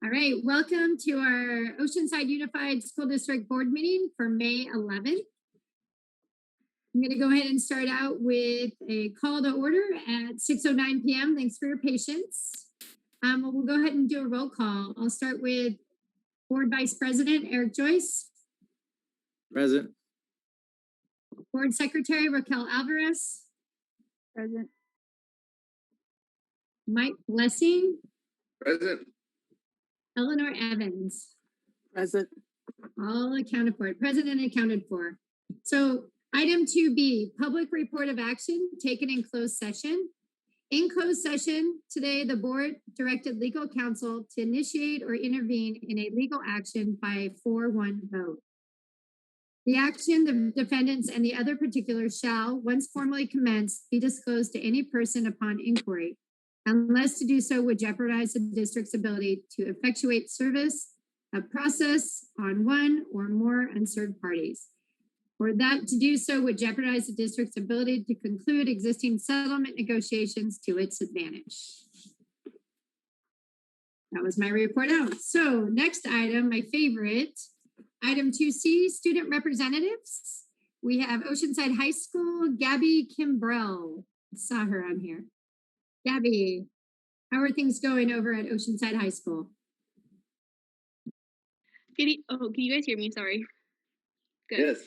All right, welcome to our Oceanside Unified School District Board meeting for May 11th. I'm going to go ahead and start out with a call to order at 6:09 p.m. Thanks for your patience. We'll go ahead and do a roll call. I'll start with Board Vice President Eric Joyce. Present. Board Secretary Raquel Alvarez. Present. Mike Blessing. Present. Eleanor Evans. Present. All accounted for. Present and accounted for. So item 2B, public report of action taken in closed session. In closed session today, the board directed legal counsel to initiate or intervene in a legal action by 4-1 vote. The action, the defendants, and the other particulars shall, once formally commenced, be disclosed to any person upon inquiry, unless to do so would jeopardize the district's ability to effectuate service of process on one or more unserved parties, or that to do so would jeopardize the district's ability to conclude existing settlement negotiations to its advantage. That was my report out. So next item, my favorite, item 2C, student representatives. We have Oceanside High School, Gabby Kimbrell. I saw her on here. Gabby, how are things going over at Oceanside High School? Can you guys hear me? Sorry. Good. Yes.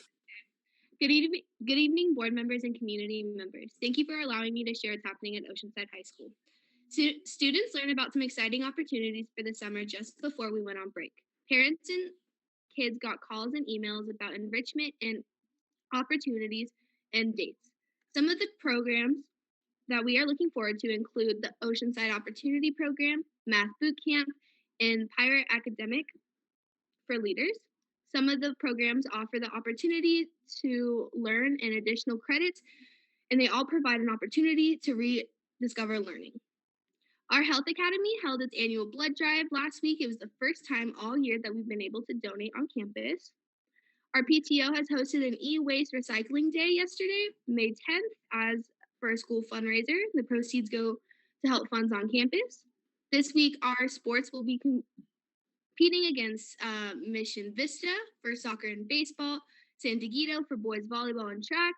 Good evening, board members and community members. Thank you for allowing me to share what's happening at Oceanside High School. Students learned about some exciting opportunities for the summer just before we went on break. Parents and kids got calls and emails about enrichment and opportunities and dates. Some of the programs that we are looking forward to include the Oceanside Opportunity Program, Math Boot Camp, and Pirate Academic for Leaders. Some of the programs offer the opportunity to learn and additional credits, and they all provide an opportunity to rediscover learning. Our Health Academy held its annual blood drive last week. It was the first time all year that we've been able to donate on campus. Our PTO has hosted an e-waste recycling day yesterday, May 10th, as for a school fundraiser. The proceeds go to help funds on campus. This week, our sports will be competing against Mission Vista for soccer and baseball, San Diego for boys volleyball and track,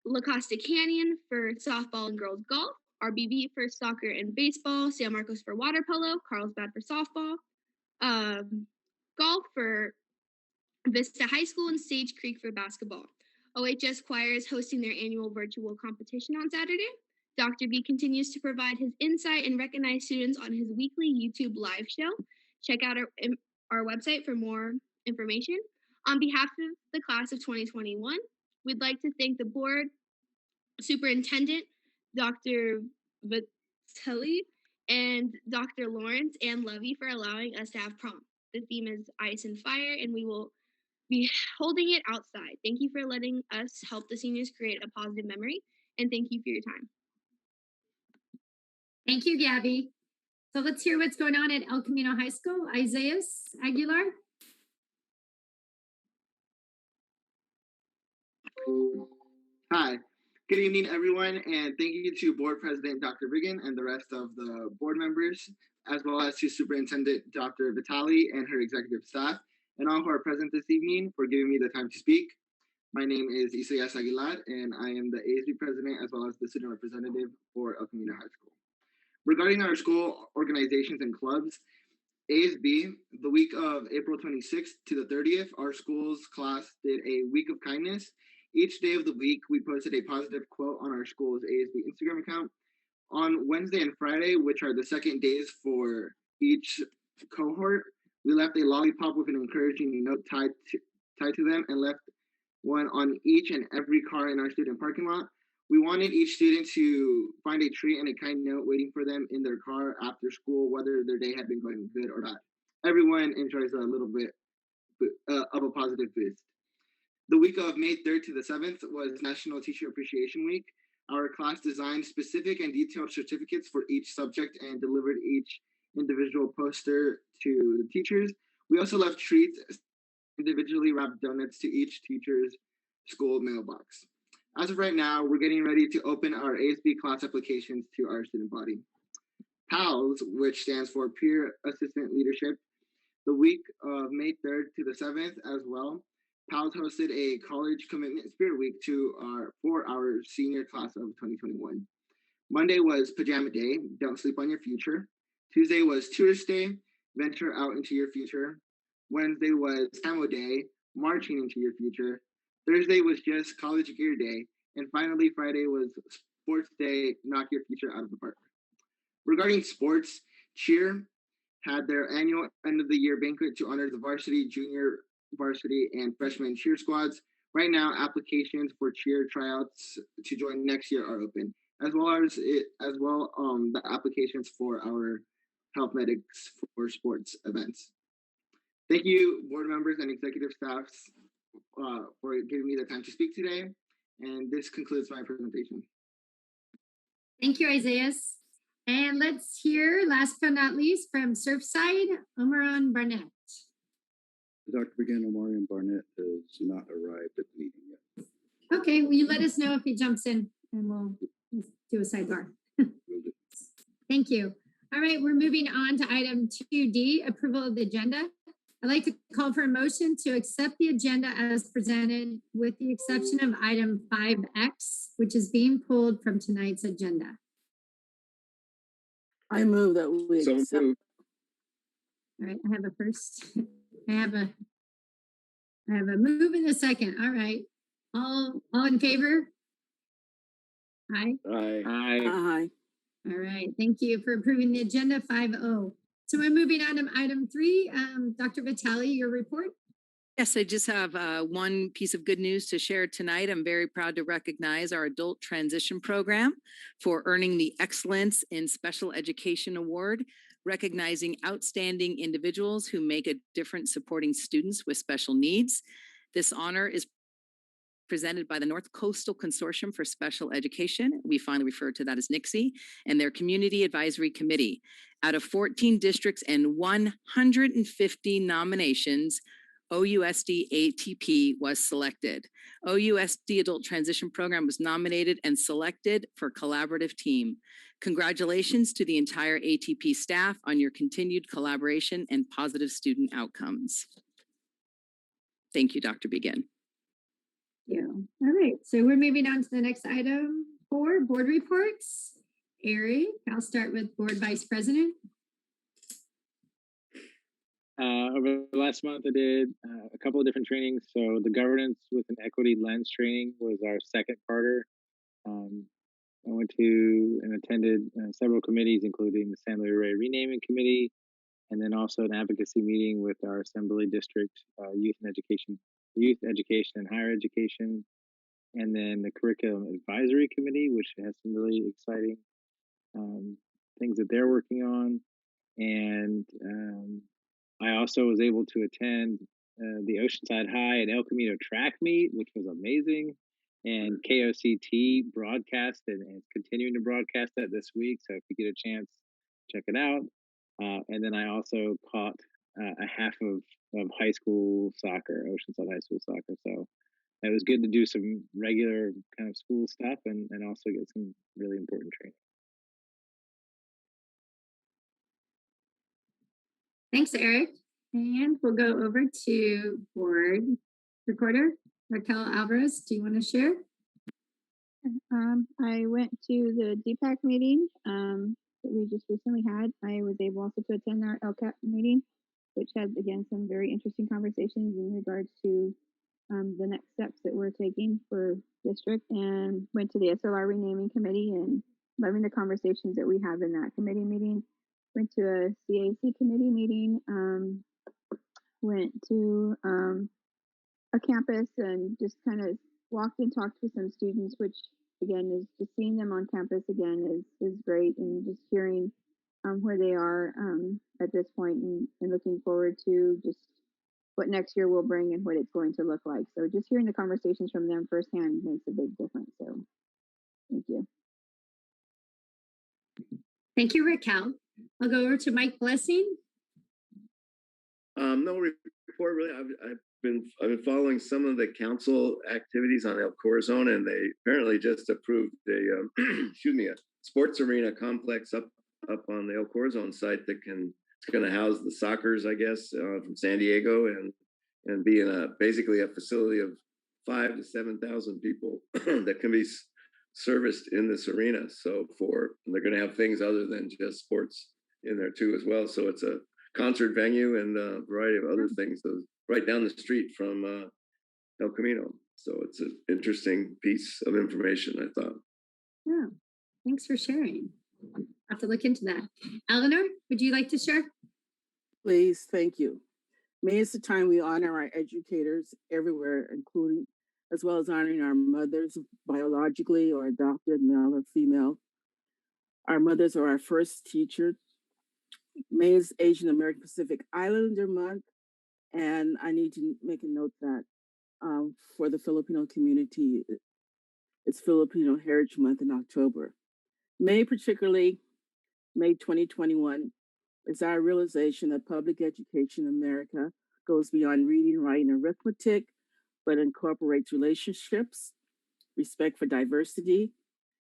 La Costa Canyon for softball and girls golf, RBB for soccer and baseball, San Marcos for water polo, Carlsbad for softball, golf for Vista High School, and Sage Creek for basketball. OHS Choir is hosting their annual virtual competition on Saturday. Dr. B continues to provide his insight and recognize students on his weekly YouTube live show. Check out our website for more information. On behalf of the class of 2021, we'd like to thank the board, superintendent, Dr. Vitelli, and Dr. Lawrence and Levy for allowing us to have prom. The theme is Ice and Fire, and we will be holding it outside. Thank you for letting us help the seniors create a positive memory, and thank you for your time. Thank you, Gabby. So let's hear what's going on at El Camino High School. Isaiah Aguilar. Hi, good evening, everyone, and thank you to Board President Dr. Riggin and the rest of the board members, as well as to Superintendent Dr. Vitali and her executive staff, and all who are present this evening for giving me the time to speak. My name is Isaiah Aguilar, and I am the ASB president as well as the student representative for El Camino High School. Regarding our school organizations and clubs, ASB, the week of April 26th to the 30th, our school's class did a week of kindness. Each day of the week, we posted a positive quote on our school's ASB Instagram account. On Wednesday and Friday, which are the second days for each cohort, we left a lollipop with an encouraging note tied to them and left one on each and every car in our student parking lot. We wanted each student to find a treat and a kind note waiting for them in their car after school, whether their day had been going good or not. Everyone enjoys a little bit of a positive boost. The week of May 3rd to the 7th was National Teacher Appreciation Week. Our class designed specific and detailed certificates for each subject and delivered each individual poster to the teachers. We also left treats, individually wrapped donuts to each teacher's school mailbox. As of right now, we're getting ready to open our ASB class applications to our student body. PALS, which stands for Peer Assistant Leadership, the week of May 3rd to the 7th as well. PALS hosted a college commitment spirit week for our senior class of 2021. Monday was Pajama Day, don't sleep on your future. Tuesday was Tourist Day, venture out into your future. Wednesday was Camo Day, marching into your future. Thursday was just College Gear Day. And finally, Friday was Sports Day, knock your future out of the park. Regarding sports, cheer had their annual end of the year banquet to honor the varsity, junior varsity, and freshman cheer squads. Right now, applications for cheer tryouts to join next year are open, as well the applications for our health medics for sports events. Thank you, board members and executive staffs, for giving me the time to speak today. And this concludes my presentation. Thank you, Isaiah. And let's hear, last but not least, from Surfside, Omaron Barnett. Dr. Begin, Omarion Barnett has not arrived at the meeting yet. Okay, will you let us know if he jumps in and we'll do a sidebar. Will do. Thank you. All right, we're moving on to item 2D, approval of the agenda. I'd like to call for a motion to accept the agenda as presented with the exception of item 5X, which is being pulled from tonight's agenda. I move that we So accept. moved. All right, I have a first. I have a move and a second. All right. All in favor? Aye. Aye. Aye. All right. Thank you for approving the agenda 5-0. So we're moving on to item 3. Dr. Vitale, your report. Yes, I just have one piece of good news to share tonight. I'm very proud to recognize our adult transition program for earning the Excellence in Special Education Award, recognizing outstanding individuals who make a difference supporting students with special needs. This honor is presented by the North Coastal Consortium for Special Education. We finally refer to that as NICSE, and their Community Advisory Committee. Out of 14 districts and 150 nominations, OUSD ATP was selected. OUSD Adult Transition Program was nominated and selected for collaborative team. Congratulations to the entire ATP staff on your continued collaboration and positive student outcomes. Thank you, Dr. Begin. Yeah. All right. So we're moving on to the next item 4, board reports. Eric, I'll start with board vice president. Over the last month, I did a couple of different trainings. So the governance with an equity lens training was our second parter. I went to and attended several committees, including the San Luis Rey Renaming Committee, and then also an advocacy meeting with our Assembly District Youth Education and Higher Education, and then the Curriculum Advisory Committee, which has some really exciting things that they're working on. And I also was able to attend the Oceanside High and El Camino track meet, which was amazing. And KOCT broadcast and continuing to broadcast that this week. So if you get a chance, check it out. And then I also caught a half of high school soccer, Oceanside High School soccer. So it was good to do some regular kind of school stuff and also get some really important training. Thanks, Eric. And we'll go over to board recorder. Raquel Alvarez, do you want to share? I went to the DPAC meeting that we just recently had. I was able also to attend our LCAP meeting, which had, again, some very interesting conversations in regards to the next steps that we're taking for district, and went to the SLR renaming committee and loving the conversations that we have in that committee meeting. Went to a CAC committee meeting, went to a campus and just kind of walked and talked with some students, which again is just seeing them on campus again is great, and just hearing where they are at this point, and looking forward to just what next year will bring and what it's going to look like. So just hearing the conversations from them firsthand makes a big difference. So thank you. Thank you, Raquel. I'll go over to Mike Blessing. No report really. I've been following some of the council activities on El Corazon, and they apparently just approved a a sports arena complex up up on the El Corazon site it's going to house the Sockers, I guess, from San Diego and be in basically a facility of 5,000 to 7,000 people that can be serviced in this arena. So they're going to have things other than just sports in there too as well. So it's a concert venue and a variety of other things right down the street from El Camino. So it's an interesting piece of information, I thought. Yeah, thanks for sharing. I'll have to look into that. Eleanor, would you like to share? Please, thank you. May is the time we honor our educators everywhere, including as well as honoring our mothers, biologically or adopted, male or female. Our mothers are our first teachers. May is Asian American Pacific Islander Month, and I need to make a note that for the Filipino community, it's Filipino Heritage Month in October. May, particularly May 2021, is our realization that public education in America goes beyond reading, writing, and arithmetic, but incorporates relationships, respect for diversity,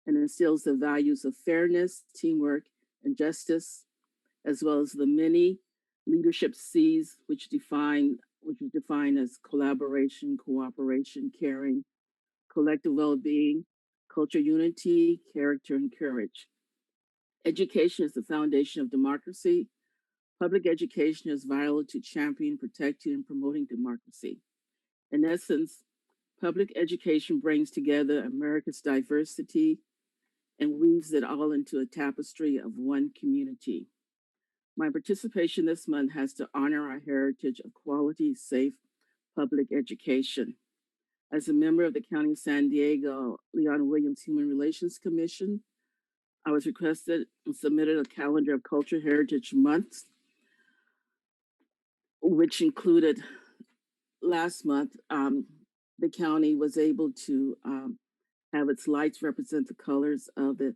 and instills the values of fairness, teamwork, and justice, as well as the many leadership C's, which is defined as collaboration, cooperation, caring, collective well-being, culture unity, character, and courage. Education is the foundation of democracy. Public education is vital to championing, protecting, and promoting democracy. In essence, public education brings together America's diversity and weaves it all into a tapestry of one community. My participation this month has to honor our heritage of quality, safe public education. As a member of the County of San Diego Leon Williams Human Relations Commission, I was requested and submitted a calendar of cultural heritage months, which included last month, the county was able to have its lights represent the colors of the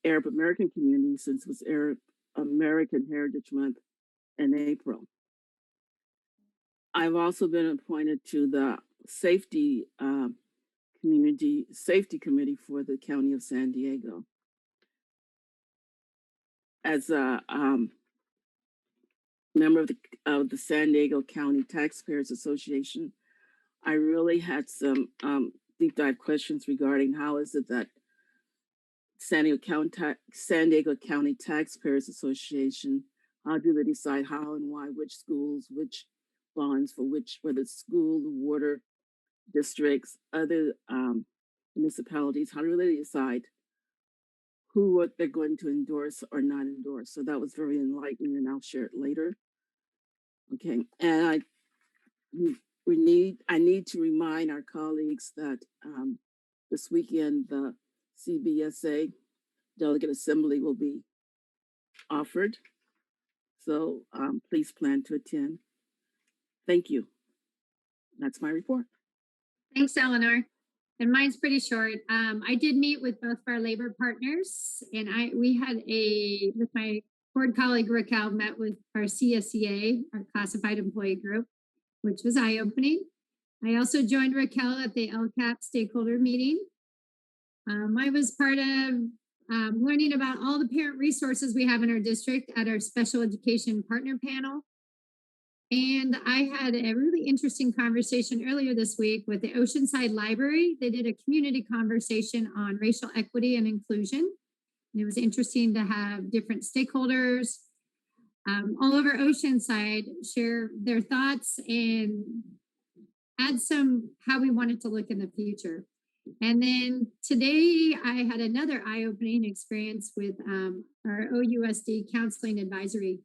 Arab American community, since it was Arab American Heritage Month in April. I've also been appointed to the Safety Committee for the County of San Diego. As a member of the San Diego County Taxpayers Association, I really had some deep dive questions regarding how is it that San Diego County Taxpayers Association, how do they decide how and why, which schools, which bonds for which, whether it's school, the water districts, other municipalities, how do they decide what they're going to endorse or not endorse? So that was very enlightening, and I'll share it later. Okay, and I need to remind our colleagues that this weekend the cbsa delegate assembly will be offered, so please plan to attend. Thank you. That's my report. Thanks, Eleanor. And mine's pretty short. I did meet with both of our labor partners, and with my board colleague Raquel, met with our CSEA, our classified employee group, which was eye-opening. I also joined Raquel at the LCAP stakeholder meeting. I was part of learning about all the parent resources we have in our district at our special education partner panel. And I had a really interesting conversation earlier this week with the Oceanside Library. They did a community conversation on racial equity and inclusion. And it was interesting to have different stakeholders all over Oceanside share their thoughts and add some how we want it to look in the future. And then today I had another eye-opening experience with our OUSD counseling advisory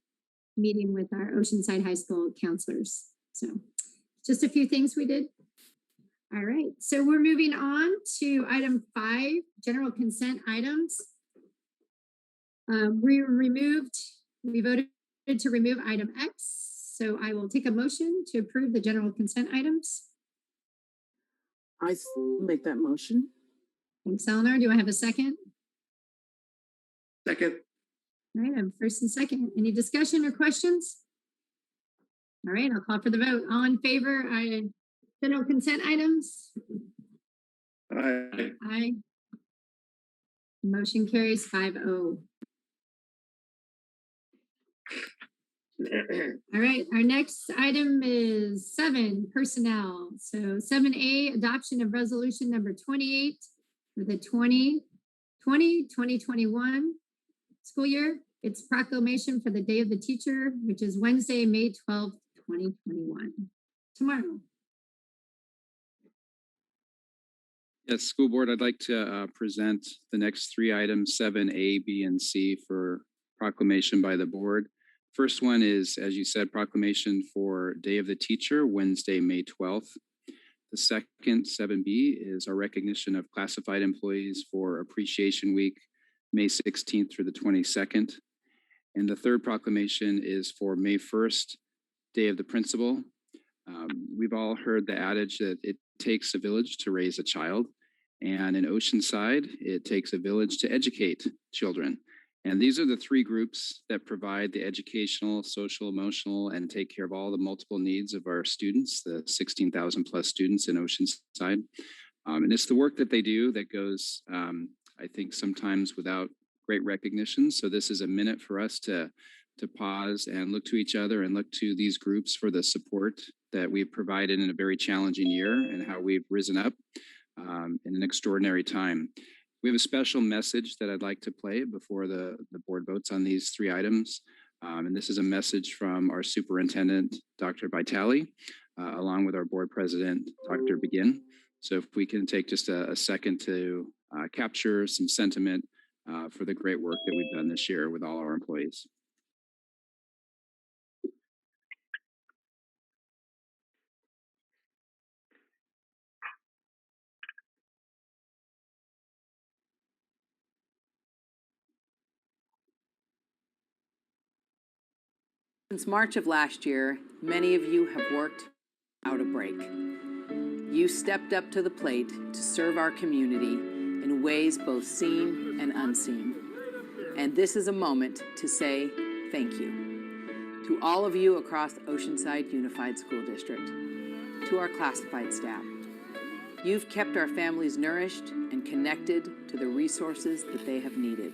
meeting with our Oceanside High School counselors. So just a few things we did. All right, so we're moving on to item 5, general consent items. We voted to remove item X. So I will take a motion to approve the general consent items. I make that motion. Thanks, Eleanor. Do I have a second? Second. All right, I'm first and second. Any discussion or questions? All right, I'll call for the vote. All in favor, general consent items? Aye. Aye. Motion carries 5-0. All right, our next item is 7, personnel. So 7A, adoption of resolution number 28 for the 2020-2021 school year. It's proclamation for the Day of the Teacher, which is Wednesday, May 12th, 2021, tomorrow. Yes, school board, I'd like to present the next 3 items, 7A, B, and C for proclamation by the board. First one is, as you said, proclamation for Day of the Teacher, Wednesday, May 12th. The second, 7B, is our recognition of classified employees for Appreciation Week, May 16th through the 22nd. And the third proclamation is for May 1st, Day of the Principal. We've all heard the adage that it takes a village to raise a child. And in Oceanside, it takes a village to educate children. And these are the 3 groups that provide the educational, social, emotional, and take care of all the multiple needs of our students, the 16,000 plus students in Oceanside. And it's the work that they do that goes, I think, sometimes without great recognition. So this is a minute for us to pause and look to each other and look to these groups for the support that we've provided in a very challenging year and how we've risen up in an extraordinary time. We have a special message that I'd like to play before the board votes on these 3 items. And this is a message from our superintendent, Dr. Vitale, along with our board president, Dr. Begin. So if we can take just a second to capture some sentiment for the great work that we've done this year with all our employees. Since March of last year, many of you have worked without a break. You stepped up to the plate to serve our community in ways both seen and unseen. And this is a moment to say thank you to all of you across Oceanside Unified School District, to our classified staff. You've kept our families nourished and connected to the resources that they have needed.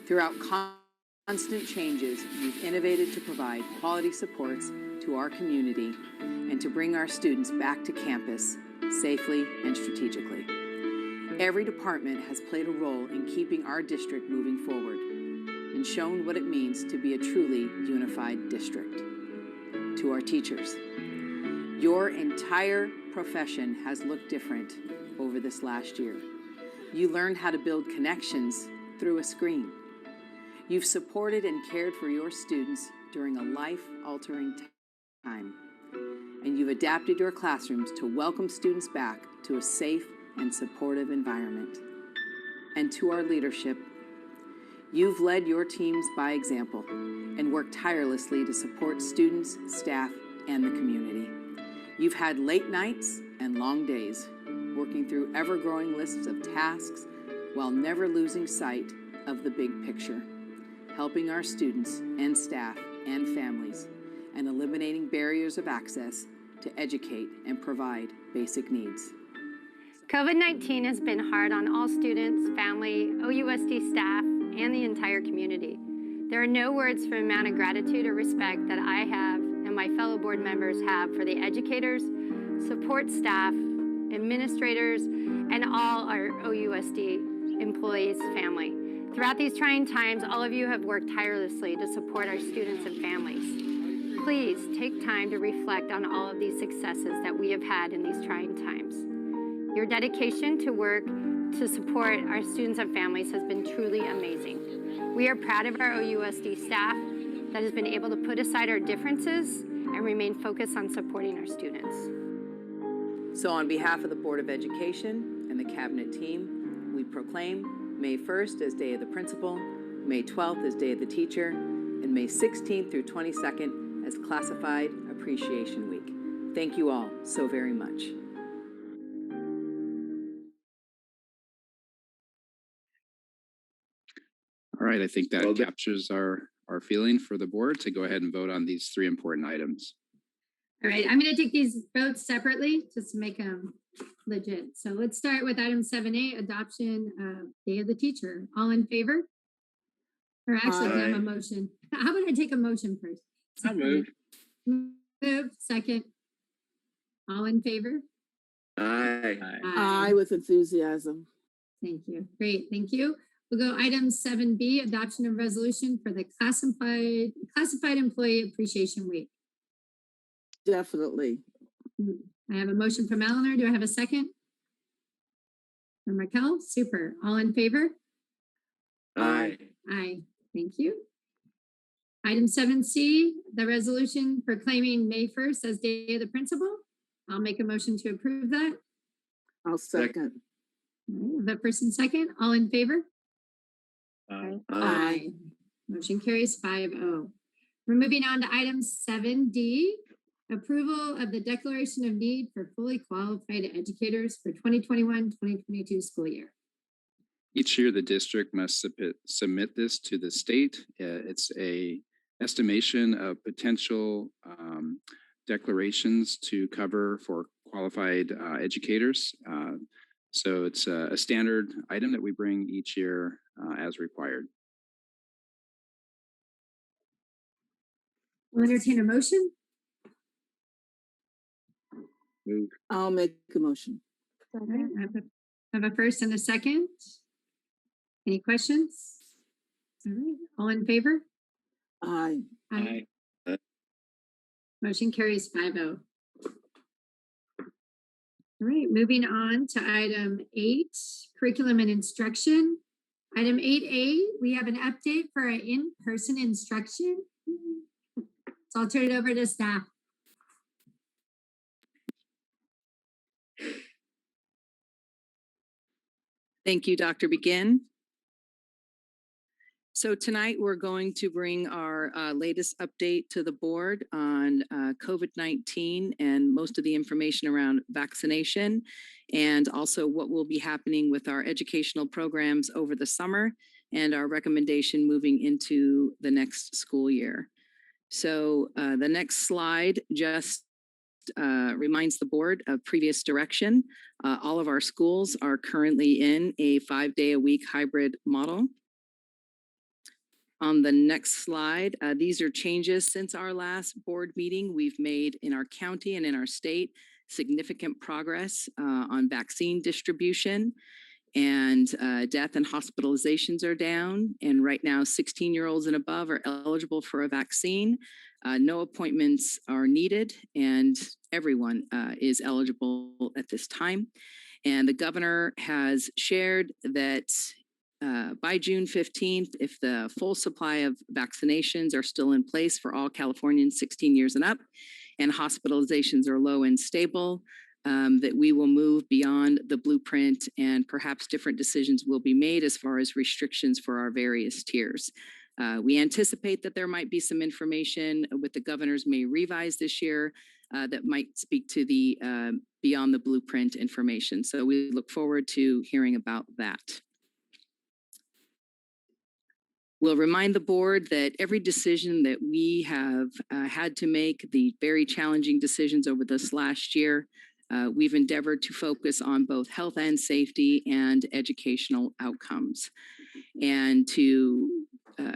Throughout constant changes, you've innovated to provide quality supports to our community and to bring our students back to campus safely and strategically. Every department has played a role in keeping our district moving forward and shown what it means to be a truly unified district. To our teachers, your entire profession has looked different over this last year. You learned how to build connections through a screen. You've supported and cared for your students during a life-altering time. And you've adapted your classrooms to welcome students back to a safe and supportive environment. And to our leadership, you've led your teams by example and worked tirelessly to support students, staff, and the community. You've had late nights and long days, working through ever-growing lists of tasks while never losing sight of the big picture, helping our students and staff and families, and eliminating barriers of access to educate and provide basic needs. COVID-19 has been hard on all students, family, OUSD staff, and the entire community. There are no words for the amount of gratitude or respect that I have and my fellow board members have for the educators, support staff, administrators, and all our OUSD employees' family. Throughout these trying times, all of you have worked tirelessly to support our students and families. Please take time to reflect on all of these successes that we have had in these trying times. Your dedication to work to support our students and families has been truly amazing. We are proud of our OUSD staff that has been able to put aside our differences and remain focused on supporting our students. So on behalf of the Board of Education and the Cabinet team, we proclaim May 1st as Day of the Principal, May 12th as Day of the Teacher, and May 16th through 22nd as Classified Appreciation Week. Thank you all so very much. All right, I think that Well done. captures our feeling for the board to go ahead and vote on these 3 important items. All right, I'm going to take these votes separately just to make them legit. So let's start with item 7A, adoption of Day of the Teacher. All in favor? Or actually, can I have a motion? How about I take a motion first? I'll move. Move, second. All in favor? Aye. I with enthusiasm. Thank you. Great, thank you. We'll go item 7B, adoption of resolution for the classified employee appreciation week. Definitely. I have a motion from Eleanor. Do I have a second? From Raquel? Super. All in favor? Aye. Aye. Thank you. Item 7C, the resolution proclaiming May 1st as Day of the Principal. I'll make a motion to approve that. I'll second. All right, the first and second. All in favor? Aye. Motion carries 5-0. We're moving on to item 7D, approval of the declaration of need for fully qualified educators for 2021-2022 school year. Each year, the district must submit this to the state. It's a estimation of potential declarations to cover for qualified educators. So it's a standard item that we bring each year as required. We'll entertain a motion. Move. I'll make a motion. All right, I have a first and a second. Any questions? All right, all in favor? Aye. Aye. Motion carries 5-0. All right, moving on to item 8, curriculum and instruction. Item 8A, we have an update for our in-person instruction. So I'll turn it over to staff. Thank you, Dr. Begin. So tonight we're going to bring our latest update to the board on COVID-19 and most of the information around vaccination, and also what will be happening with our educational programs over the summer and our recommendation moving into the next school year. So the next slide just reminds the board of previous direction. All of our schools are currently in a 5-day-a-week hybrid model. On the next slide, these are changes since our last board meeting. We've made in our county and in our state significant progress on vaccine distribution, and death and hospitalizations are down. And right now, 16-year-olds and above are eligible for a vaccine. No appointments are needed, and everyone is eligible at this time. And the governor has shared that by June 15th, if the full supply of vaccinations are still in place for all Californians 16 years and up, and hospitalizations are low and stable, that we will move beyond the blueprint, and perhaps different decisions will be made as far as restrictions for our various tiers. We anticipate that there might be some information with the governor's May revise this year that might speak to the beyond the blueprint information. So we look forward to hearing about that. We'll remind the board that every decision that we have had to make, the very challenging decisions over this last year, we've endeavored to focus on both health and safety and educational outcomes. And to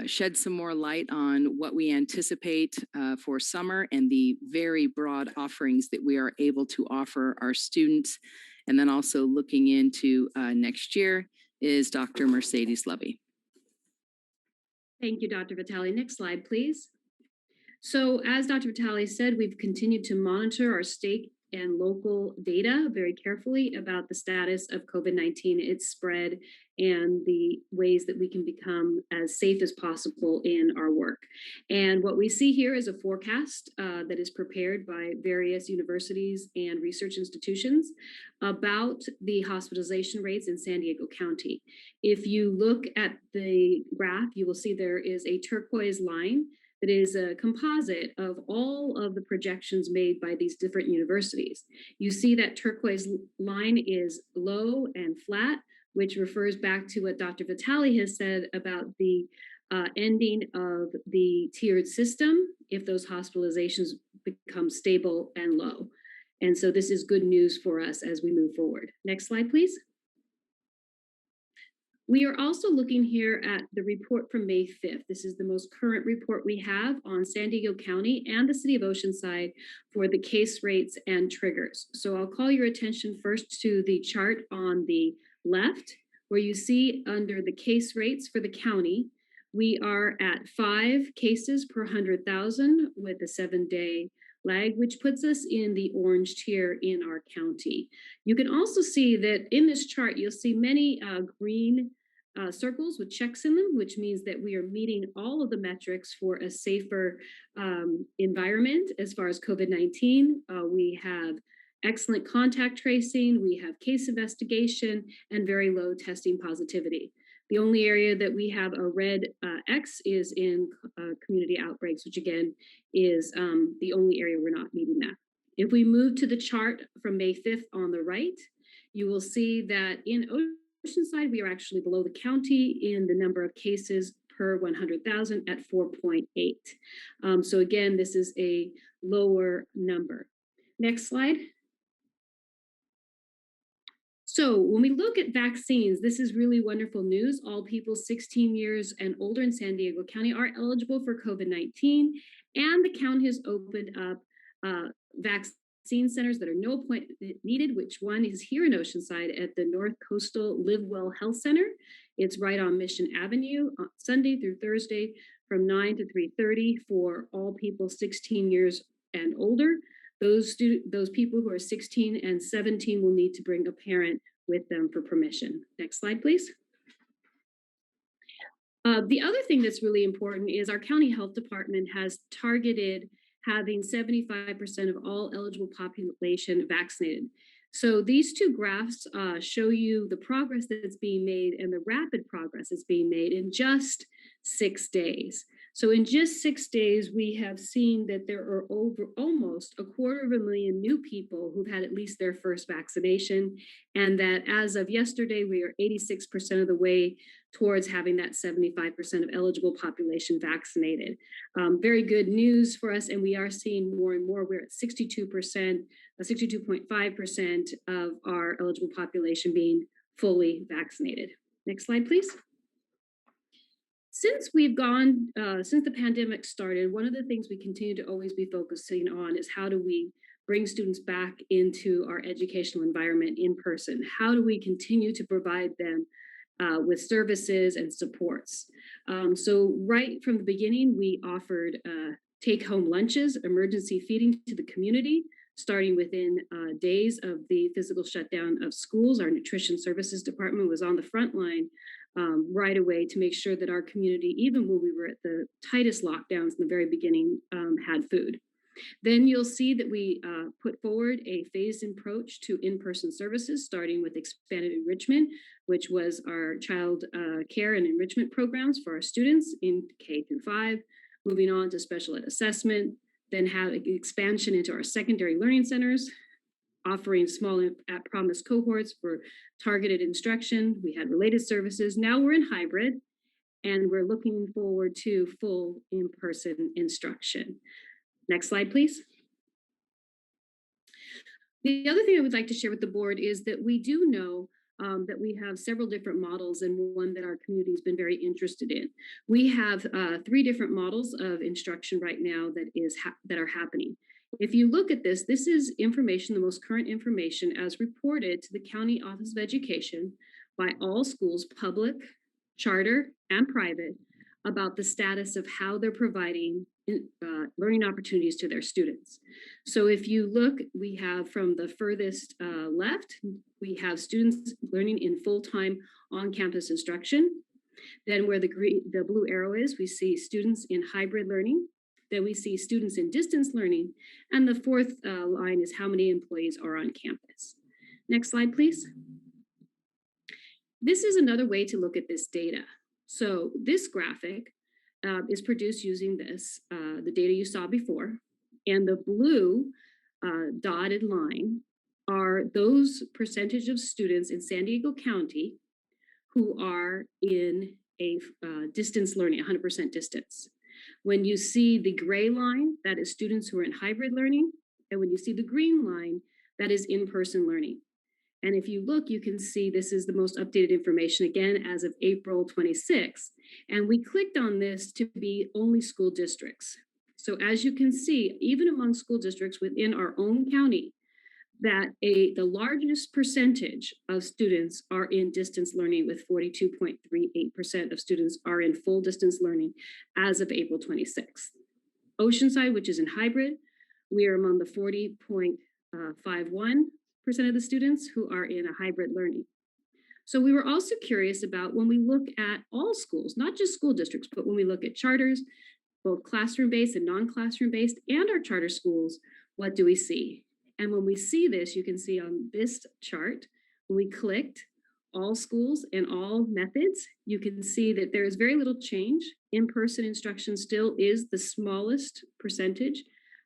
shed some more light on what we anticipate for summer and the very broad offerings that we are able to offer our students, and then also looking into next year, is Dr. Mercedes Levy. Thank you, Dr. Vitale. Next slide, please. So as Dr. Vitale said, we've continued to monitor our state and local data very carefully about the status of COVID-19, its spread, and the ways that we can become as safe as possible in our work. And what we see here is a forecast that is prepared by various universities and research institutions about the hospitalization rates in San Diego County. If you look at the graph, you will see there is a turquoise line that is a composite of all of the projections made by these different universities. You see that turquoise line is low and flat, which refers back to what Dr. Vitale has said about the ending of the tiered system if those hospitalizations become stable and low. And so this is good news for us as we move forward. Next slide, please. We are also looking here at the report from May 5th. This is the most current report we have on San Diego County and the city of Oceanside for the case rates and triggers. So I'll call your attention first to the chart on the left, where you see under the case rates for the county, we are at 5 cases per 100,000 with a 7-day lag, which puts us in the orange tier in our county. You can also see that in this chart, you'll see many green circles with checks in them, which means that we are meeting all of the metrics for a safer environment as far as COVID-19. We have excellent contact tracing, we have case investigation, and very low testing positivity. The only area that we have a red X is in community outbreaks, which again is the only area we're not meeting that. If we move to the chart from May 5th on the right, you will see that in Oceanside, we are actually below the county in the number of cases per 100,000 at 4.8. So again, this is a lower number. Next slide. So when we look at vaccines, this is really wonderful news. All people 16 years and older in San Diego County are eligible for COVID-19, and the county has opened up vaccine centers that are no appointment needed, which one is here in Oceanside at the North Coastal Live Well Health Center. It's right on Mission Avenue, Sunday through Thursday from 9 to 3:30 for all people 16 years and older. Those people who are 16 and 17 will need to bring a parent with them for permission. Next slide, please. The other thing that's really important is our county health department has targeted having 75% of all eligible population vaccinated. So these two graphs show you the progress that's being made and the rapid progress that's being made in just 6 days. So in just 6 days, we have seen that there are over almost 250,000 new people who've had at least their first vaccination, and that as of yesterday, we are 86% of the way towards having that 75% of eligible population vaccinated. Very good news for us, and we are seeing more and more. We're at 62%, 62.5% of our eligible population being fully vaccinated. Next slide, please. Since the pandemic started, one of the things we continue to always be focusing on is how do we bring students back into our educational environment in person? How do we continue to provide them with services and supports? So right from the beginning, we offered take-home lunches, emergency feeding to the community, starting within days of the physical shutdown of schools. Our nutrition services department was on the front line right away to make sure that our community, even when we were at the tightest lockdowns in the very beginning, had food. Then you'll see that we put forward a phased approach to in-person services, starting with expanded enrichment, which was our child care and enrichment programs for our students in K through 5, moving on to special ed assessment, then have expansion into our secondary learning centers, offering small at promise cohorts for targeted instruction. We had related services. Now we're in hybrid, and we're looking forward to full in-person instruction. Next slide, please. The other thing I would like to share with the board is that we do know that we have several different models and one that our community has been very interested in. We have 3 different models of instruction right now that are happening. If you look at this, this is information, the most current information as reported to the County Office of Education by all schools, public, charter, and private, about the status of how they're providing learning opportunities to their students. So if you look, we have from the furthest left, we have students learning in full-time on-campus instruction. Then where the blue arrow is, we see students in hybrid learning. Then we see students in distance learning. And the fourth line is how many employees are on campus. Next slide, please. This is another way to look at this data. So this graphic is produced using the data you saw before. And the blue dotted line are those percentage of students in San Diego County who are in a distance learning, 100% distance. When you see the gray line, that is students who are in hybrid learning. And when you see the green line, that is in-person learning. And if you look, you can see this is the most updated information again as of April 26th. And we clicked on this to be only school districts. So as you can see, even among school districts within our own county, that the largest percentage of students are in distance learning, with 42.38% of students are in full distance learning as of April 26th. Oceanside, which is in hybrid, we are among the 40.51% of the students who are in a hybrid learning. So we were also curious about, when we look at all schools, not just school districts, but when we look at charters, both classroom-based and non-classroom-based, and our charter schools, what do we see? And when we see this, you can see on this chart, when we clicked all schools and all methods, you can see that there is very little change. In-person instruction still is the smallest percentage.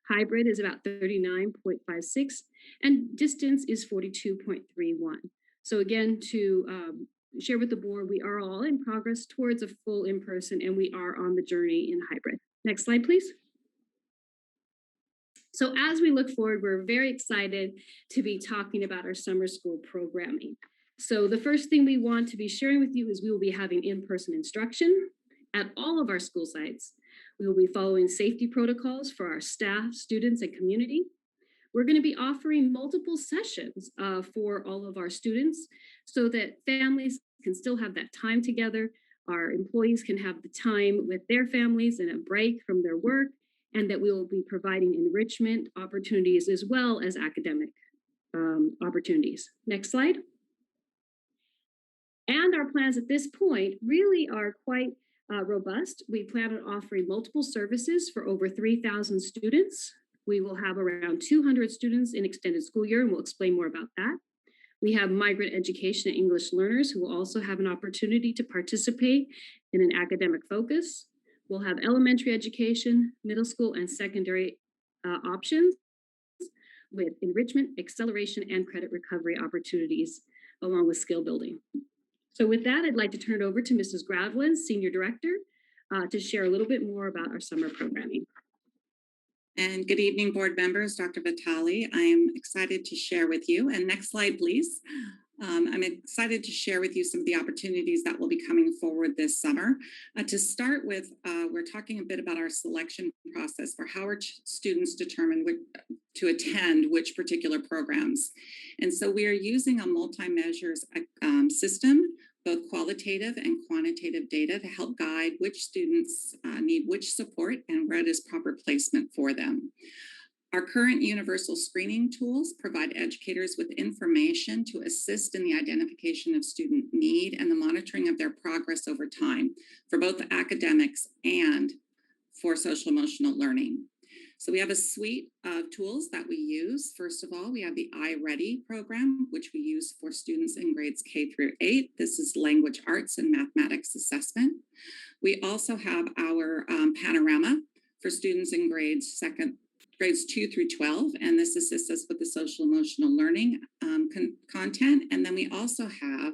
Hybrid is about 39.56, and distance is 42.31. So again, to share with the board, we are all in progress towards a full in-person, and we are on the journey in hybrid. Next slide, please. So as we look forward, we're very excited to be talking about our summer school programming. So the first thing we want to be sharing with you is we will be having in-person instruction at all of our school sites. We will be following safety protocols for our staff, students, and community. We're going to be offering multiple sessions for all of our students so that families can still have that time together. Our employees can have the time with their families and a break from their work, and that we will be providing enrichment opportunities as well as academic opportunities. Next slide. And our plans at this point really are quite robust. We plan on offering multiple services for over 3,000 students. We will have around 200 students in extended school year, and we'll explain more about that. We have migrant education and English learners who will also have an opportunity to participate in an academic focus. We'll have elementary education, middle school, and secondary options with enrichment, acceleration, and credit recovery opportunities, along with skill building. So with that, I'd like to turn it over to Mrs. Gravlin, Senior Director, to share a little bit more about our summer programming. And good evening, board members, Dr. Vitale. I am excited to share with you, and next slide, please. I'm excited to share with you some of the opportunities that will be coming forward this summer. To start with, we're talking a bit about our selection process for how our students determine to attend which particular programs. And so we are using a multi-measures system, both qualitative and quantitative data, to help guide which students need which support and where it is proper placement for them. Our current universal screening tools provide educators with information to assist in the identification of student need and the monitoring of their progress over time for both academics and for social emotional learning. So we have a suite of tools that we use. First of all, we have the iReady program, which we use for students in grades K through 8. This is language arts and mathematics assessment. We also have our Panorama for students in grades 2 through 12, and this assists us with the social emotional learning content. And then we also have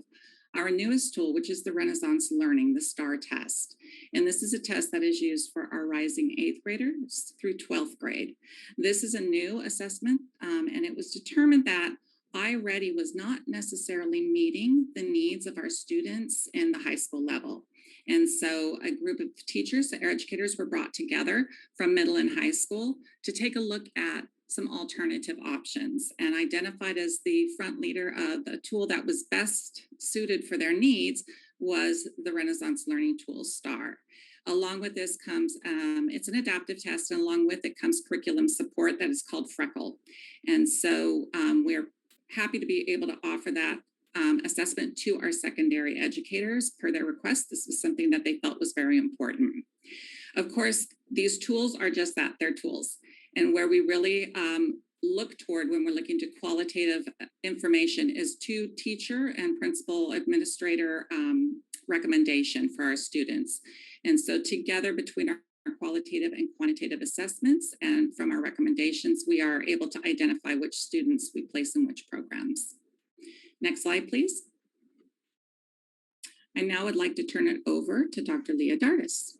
our newest tool, which is the Renaissance Learning, the STAR test. And this is a test that is used for our rising 8th graders through 12th grade. This is a new assessment, and it was determined that iReady was not necessarily meeting the needs of our students in the high school level. And so a group of teachers, educators were brought together from middle and high school to take a look at some alternative options, and identified as the front leader of the tool that was best suited for their needs was the Renaissance Learning Tool STAR. Along with this comes, it's an adaptive test, and along with it comes curriculum support that is called Freckle. And so we're happy to be able to offer that assessment to our secondary educators per their request. This was something that they felt was very important. Of course, these tools are just that, they're tools. And where we really look toward when we're looking to qualitative information is to teacher and principal administrator recommendation for our students. And so together between our qualitative and quantitative assessments and from our recommendations, we are able to identify which students we place in which programs. Next slide, please. I now would like to turn it over to Dr. Leah Dardis.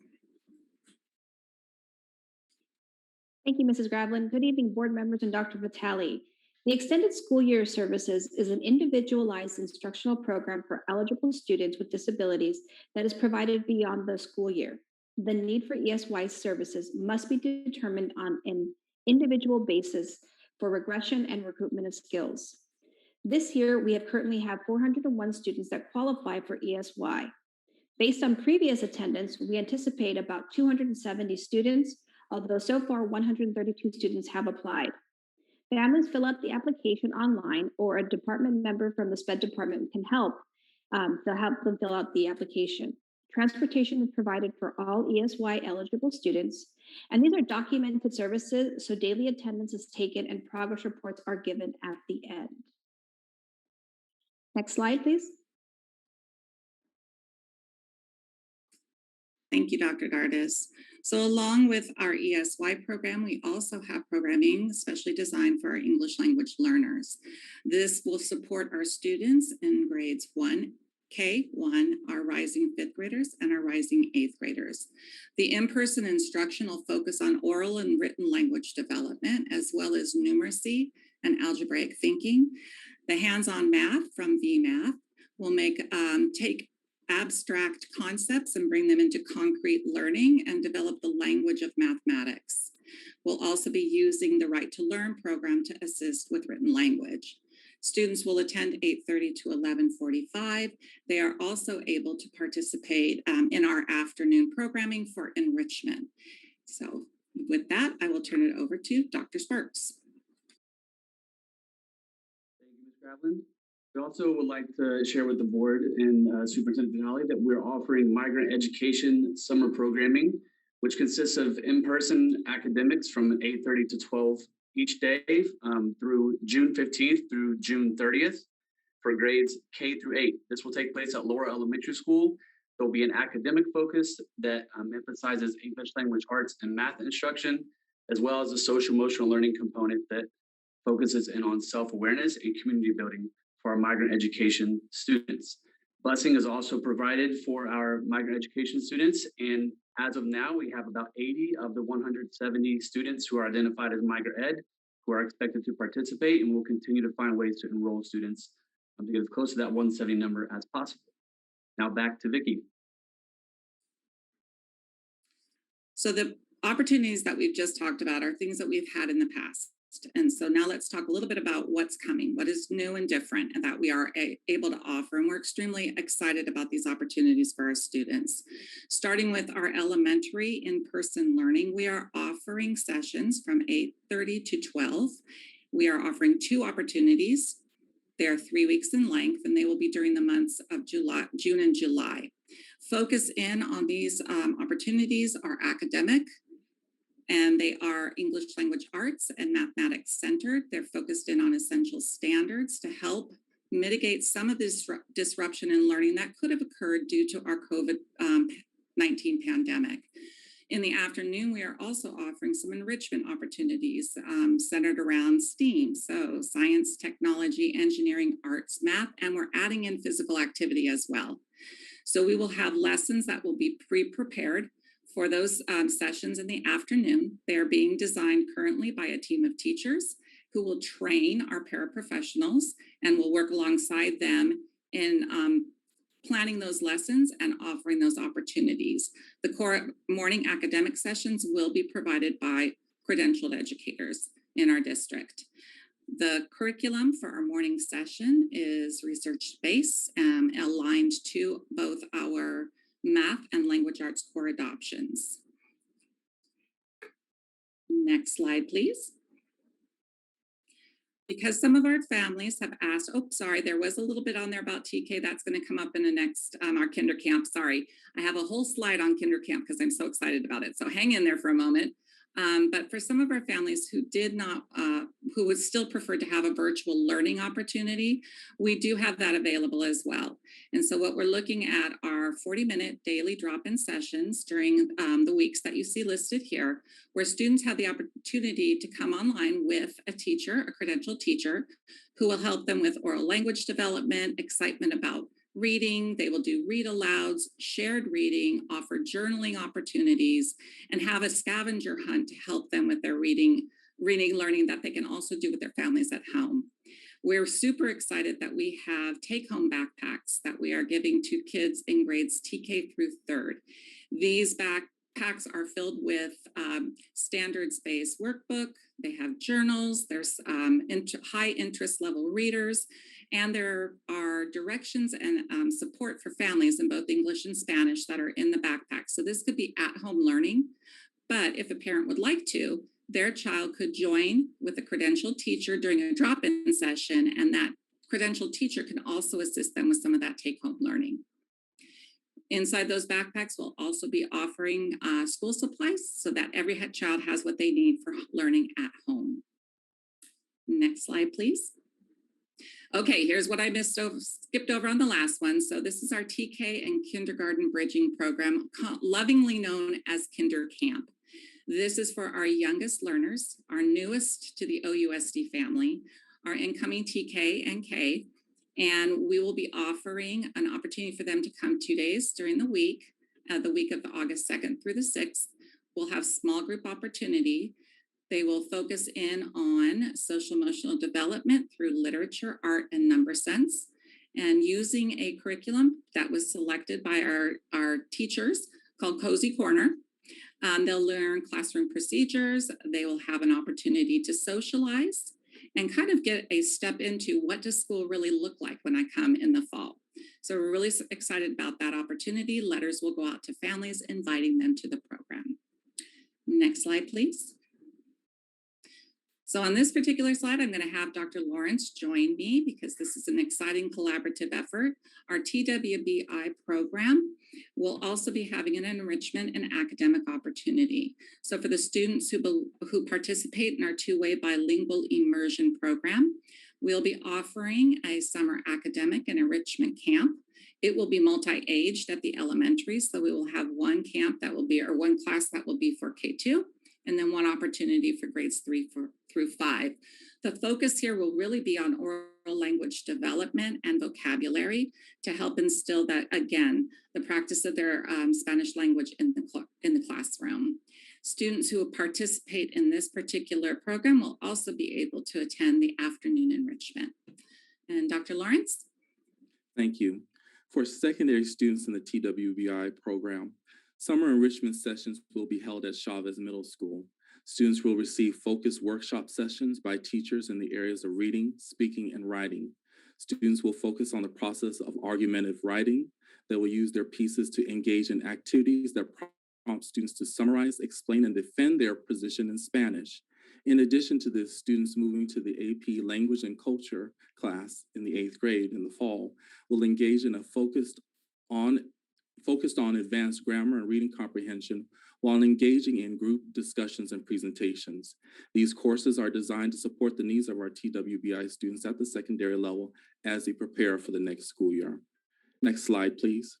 Thank you, Mrs. Gravlin. Good evening, board members and Dr. Vitale. The Extended School Year Services is an individualized instructional program for eligible students with disabilities that is provided beyond the school year. The need for ESY services must be determined on an individual basis for regression and recruitment of skills. This year, we currently have 401 students that qualify for ESY. Based on previous attendance, we anticipate about 270 students, although so far 132 students have applied. Families fill out the application online, or a department member from the SPED department can help to help them fill out the application. Transportation is provided for all ESY eligible students, and these are documented services, so daily attendance is taken and progress reports are given at the end. Next slide, please. Thank you, Dr. Dardis. So along with our ESY program, we also have programming especially designed for our English language learners. This will support our students in grades 1K1, our rising 5th graders, and our rising 8th graders. The in-person instruction will focus on oral and written language development, as well as numeracy and algebraic thinking. The hands-on math from VMath will take abstract concepts and bring them into concrete learning and develop the language of mathematics. We'll also be using the Right to Learn program to assist with written language. Students will attend 8:30 to 11:45. They are also able to participate in our afternoon programming for enrichment. So with that, I will turn it over to Dr. Sparks. Thank you, Ms. Gravlin. We also would like to share with the board and Superintendent Vitale that we're offering migrant education summer programming, which consists of in-person academics from 8:30 to 12 each day through June 15th through June 30th for grades K through 8. This will take place at Laura Elementary School. There'll be an academic focus that emphasizes English language arts and math instruction, as well as a social emotional learning component that focuses in on self-awareness and community building for our migrant education students. Busing is also provided for our migrant education students, and as of now, we have about 80 of the 170 students who are identified as migrant ed who are expected to participate, and we'll continue to find ways to enroll students to get as close to that 170 number as possible. Now back to Vicki. So the opportunities that we've just talked about are things that we've had in the past. And so now let's talk a little bit about what's coming, what is new and different and that we are able to offer. And we're extremely excited about these opportunities for our students. Starting with our elementary in-person learning, we are offering sessions from 8:30 to 12. We are offering 2 opportunities. They are 3 weeks in length, and they will be during the months of June and July. Focus in on these opportunities are academic, and they are English language arts and mathematics centered. They're focused in on essential standards to help mitigate some of this disruption in learning that could have occurred due to our COVID-19 pandemic. In the afternoon, we are also offering some enrichment opportunities centered around STEAM, so science, technology, engineering, arts, math, and we're adding in physical activity as well. So we will have lessons that will be pre-prepared for those sessions in the afternoon. They are being designed currently by a team of teachers who will train our paraprofessionals and will work alongside them in planning those lessons and offering those opportunities. The core morning academic sessions will be provided by credentialed educators in our district. The curriculum for our morning session is research-based, aligned to both our math and language arts core adoptions. Next slide, please. Because some of our families have asked, oh, sorry, there was a little bit on there about TK. That's going to come up in the next, our kinder camp. Sorry, I have a whole slide on kinder camp because I'm so excited about it. So hang in there for a moment. But for some of our families who did not, who would still prefer to have a virtual learning opportunity, we do have that available as well. And so what we're looking at are 40-minute daily drop-in sessions during the weeks that you see listed here, where students have the opportunity to come online with a teacher, a credentialed teacher, who will help them with oral language development, excitement about reading. They will do read alouds, shared reading, offer journaling opportunities, and have a scavenger hunt to help them with their reading learning that they can also do with their families at home. We're super excited that we have take-home backpacks that we are giving to kids in grades TK through 3rd. These backpacks are filled with standards-based workbook. They have journals. There's high interest level readers, and there are directions and support for families in both English and Spanish that are in the backpack. So this could be at-home learning, but if a parent would like to, their child could join with a credentialed teacher during a drop-in session, and that credentialed teacher can also assist them with some of that take-home learning. Inside those backpacks, we'll also be offering school supplies so that every child has what they need for learning at home. Next slide, please. Okay, here's what I skipped over on the last one. So this is our TK and kindergarten bridging program, lovingly known as Kinder Camp. This is for our youngest learners, our newest to the OUSD family, our incoming TK and K, and we will be offering an opportunity for them to come 2 days during the week of August 2nd through the 6th. We'll have small group opportunity. They will focus in on social emotional development through literature, art, and number sense, and using a curriculum that was selected by our teachers called Cozy Corner. They'll learn classroom procedures. They will have an opportunity to socialize and kind of get a step into what does school really look like when I come in the fall. So we're really excited about that opportunity. Letters will go out to families inviting them to the program. Next slide, please. So on this particular slide, I'm going to have Dr. Lawrence join me because this is an exciting collaborative effort. Our TWBI program will also be having an enrichment and academic opportunity. So for the students who participate in our two-way bilingual immersion program, we'll be offering a summer academic and enrichment camp. It will be multi-aged at the elementary, so we will have one camp that will be, or one class that will be for K2, and then one opportunity for grades 3 through 5. The focus here will really be on oral language development and vocabulary to help instill that, again, the practice of their Spanish language in the classroom. Students who participate in this particular program will also be able to attend the afternoon enrichment. And Dr. Lawrence? Thank you. For secondary students in the TWBI program, summer enrichment sessions will be held at Chavez Middle School. Students will receive focused workshop sessions by teachers in the areas of reading, speaking, and writing. Students will focus on the process of argumentative writing. They will use their pieces to engage in activities that prompt students to summarize, explain, and defend their position in Spanish. In addition to this, students moving to the AP Language and Culture class in the 8th grade in the fall will engage in a focused on advanced grammar and reading comprehension while engaging in group discussions and presentations. These courses are designed to support the needs of our TWBI students at the secondary level as they prepare for the next school year. Next slide, please.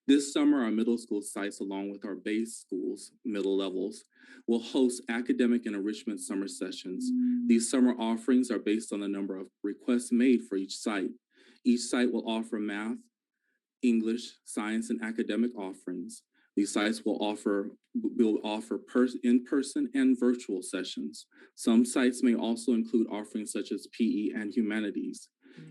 This summer, our middle school sites, along with our base schools, middle levels, will host academic and enrichment summer sessions. These summer offerings are based on the number of requests made for each site. Each site will offer math, English, science, and academic offerings. These sites will offer in-person and virtual sessions. Some sites may also include offerings such as PE and humanities.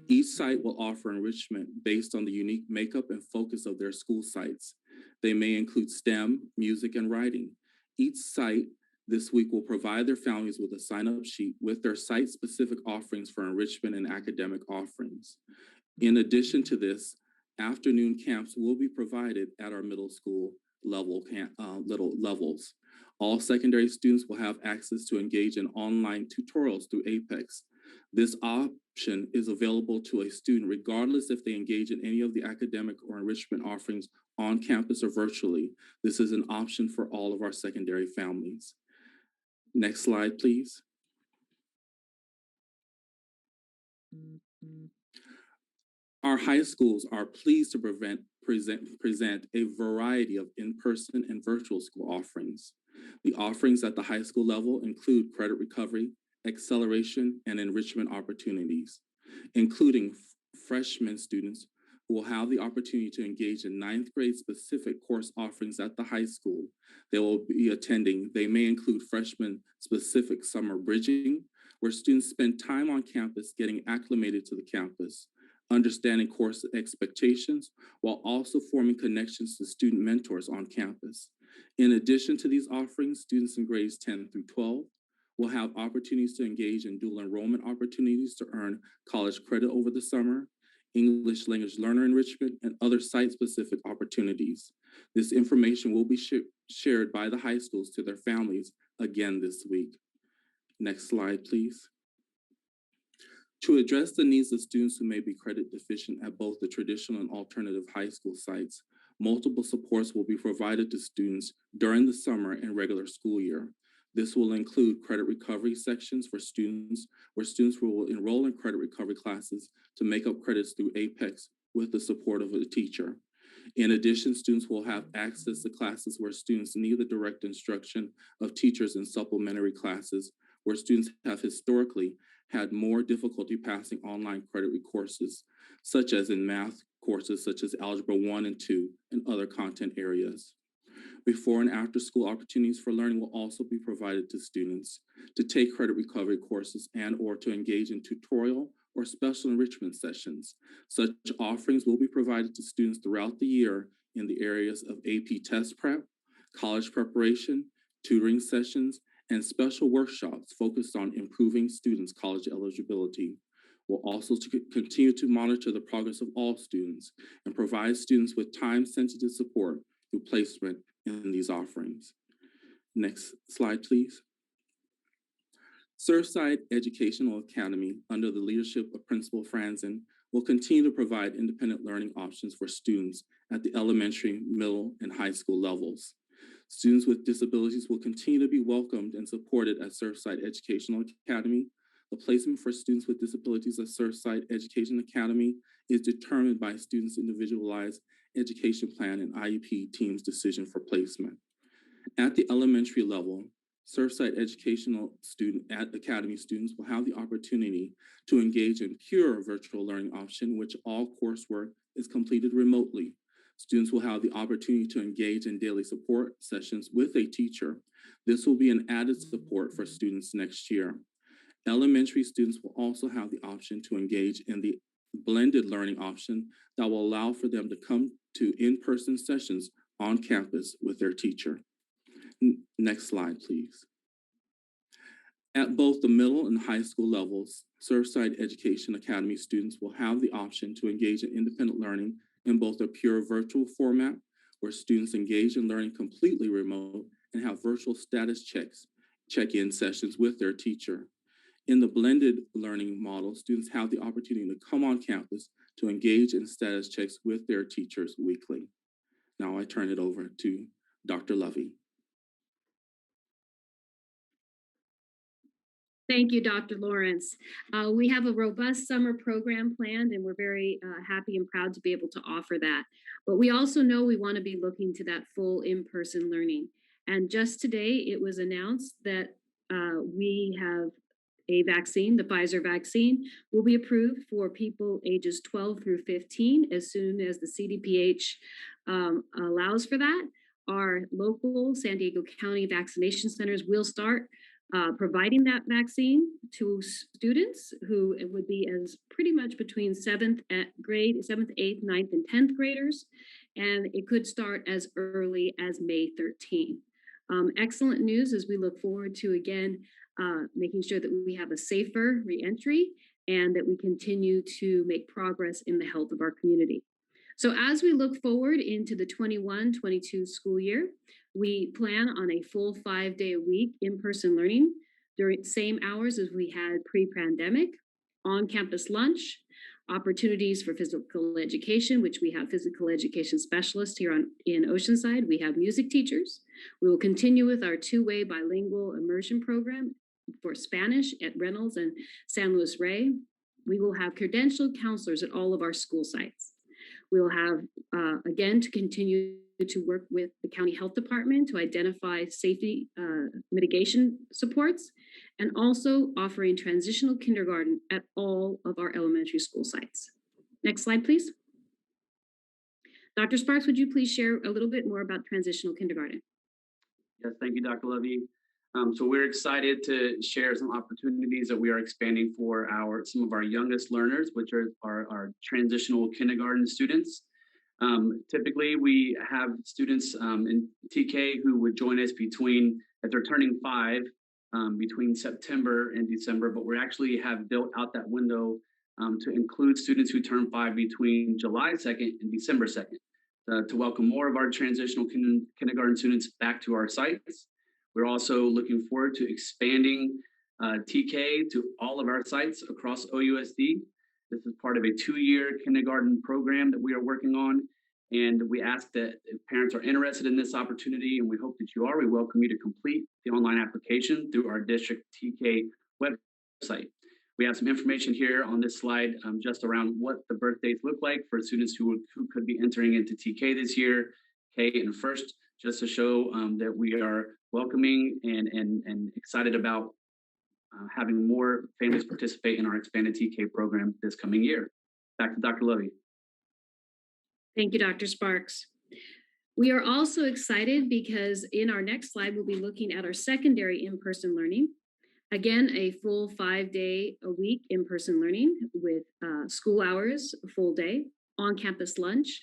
Each site will offer enrichment based on the unique makeup and focus of their school sites. They may include STEM, music, and writing. Each site this week will provide their families with a sign-up sheet with their site-specific offerings for enrichment and academic offerings. In addition to this, afternoon camps will be provided at our middle school levels. All secondary students will have access to engage in online tutorials through Apex. This option is available to a student regardless if they engage in any of the academic or enrichment offerings on campus or virtually. This is an option for all of our secondary families. Next slide, please. Our high schools are pleased to present a variety of in-person and virtual school offerings. The offerings at the high school level include credit recovery, acceleration, and enrichment opportunities, including freshman students who will have the opportunity to engage in ninth grade specific course offerings at the high school they will be attending. They may include freshman specific summer bridging, where students spend time on campus getting acclimated to the campus, understanding course expectations, while also forming connections to student mentors on campus. In addition to these offerings, students in grades 10 through 12 will have opportunities to engage in dual enrollment opportunities to earn college credit over the summer, English language learner enrichment, and other site-specific opportunities. This information will be shared by the high schools to their families again this week. Next slide, please. To address the needs of students who may be credit deficient at both the traditional and alternative high school sites, multiple supports will be provided to students during the summer and regular school year. This will include credit recovery sections for students, where students will enroll in credit recovery classes to make up credits through APEX with the support of a teacher. In addition, students will have access to classes where students need the direct instruction of teachers in supplementary classes, where students have historically had more difficulty passing online credit courses, such as in math courses such as Algebra 1 and 2 and other content areas. Before and after school opportunities for learning will also be provided to students to take credit recovery courses and or to engage in tutorial or special enrichment sessions. Such offerings will be provided to students throughout the year in the areas of AP test prep, college preparation, tutoring sessions, and special workshops focused on improving students' college eligibility. We'll also continue to monitor the progress of all students and provide students with time-sensitive support through placement in these offerings. Next slide, please. Surfside Educational Academy, under the leadership of Principal Franzen, will continue to provide independent learning options for students at the elementary, middle, and high school levels. Students with disabilities will continue to be welcomed and supported at Surfside Educational Academy. The placement for students with disabilities at Surfside Education Academy is determined by students' individualized education plan and IEP team's decision for placement. At the elementary level, Surfside Educational Academy students will have the opportunity to engage in pure virtual learning option, which all coursework is completed remotely. Students will have the opportunity to engage in daily support sessions with a teacher. This will be an added support for students next year. Elementary students will also have the option to engage in the blended learning option that will allow for them to come to in-person sessions on campus with their teacher. Next slide, please. At both the middle and high school levels, Surfside Education Academy students will have the option to engage in independent learning in both a pure virtual format, where students engage in learning completely remote and have virtual status check-in sessions with their teacher. In the blended learning model, students have the opportunity to come on campus to engage in status checks with their teachers weekly. Now I turn it over to Dr. Lovey. Thank you, Dr. Lawrence. We have a robust summer program planned, and we're very happy and proud to be able to offer that. But we also know we want to be looking to that full in-person learning. And just today, it was announced that we have a vaccine, the Pfizer vaccine, will be approved for people ages 12 through 15 as soon as the CDPH allows for that. Our local San Diego County vaccination centers will start providing that vaccine to students who it would be as pretty much between 7th, 8th, 9th, and 10th graders. And it could start as early as May 13. Excellent news as we look forward to, again, making sure that we have a safer reentry and that we continue to make progress in the health of our community. So as we look forward into the 21-22 school year, we plan on a full 5-day-a-week in-person learning during the same hours as we had pre-pandemic, on-campus lunch, opportunities for physical education, which we have physical education specialists here in Oceanside. We have music teachers. We will continue with our 2-way bilingual immersion program for Spanish at Reynolds and San Luis Rey. We will have credentialed counselors at all of our school sites. We will have, again, to continue to work with the county health department to identify safety mitigation supports, and also offering transitional kindergarten at all of our elementary school sites. Next slide, please. Dr. Sparks, would you please share a little bit more about transitional kindergarten? Yes, thank you, Dr. Levy. So we're excited to share some opportunities that we are expanding for some of our youngest learners, which are our transitional kindergarten students. Typically, we have students in TK who would join us if they're turning 5, between September and December, but we actually have built out that window to include students who turn 5 between July 2nd and December 2nd. To welcome more of our transitional kindergarten students back to our sites. We're also looking forward to expanding TK to all of our sites across OUSD. This is part of a 2-year kindergarten program that we are working on. And we ask that if parents are interested in this opportunity, and we hope that you are, we welcome you to complete the online application through our district TK website. We have some information here on this slide just around what the birth dates look like for students who could be entering into TK this year, K and first, just to show that we are welcoming and excited about having more families participate in our expanded TK program this coming year. Back to Dr. Levy. Thank you, Dr. Sparks. We are also excited because in our next slide, we'll be looking at our secondary in-person learning. Again, a full 5-day-a-week in-person learning with school hours, a full day, on-campus lunch.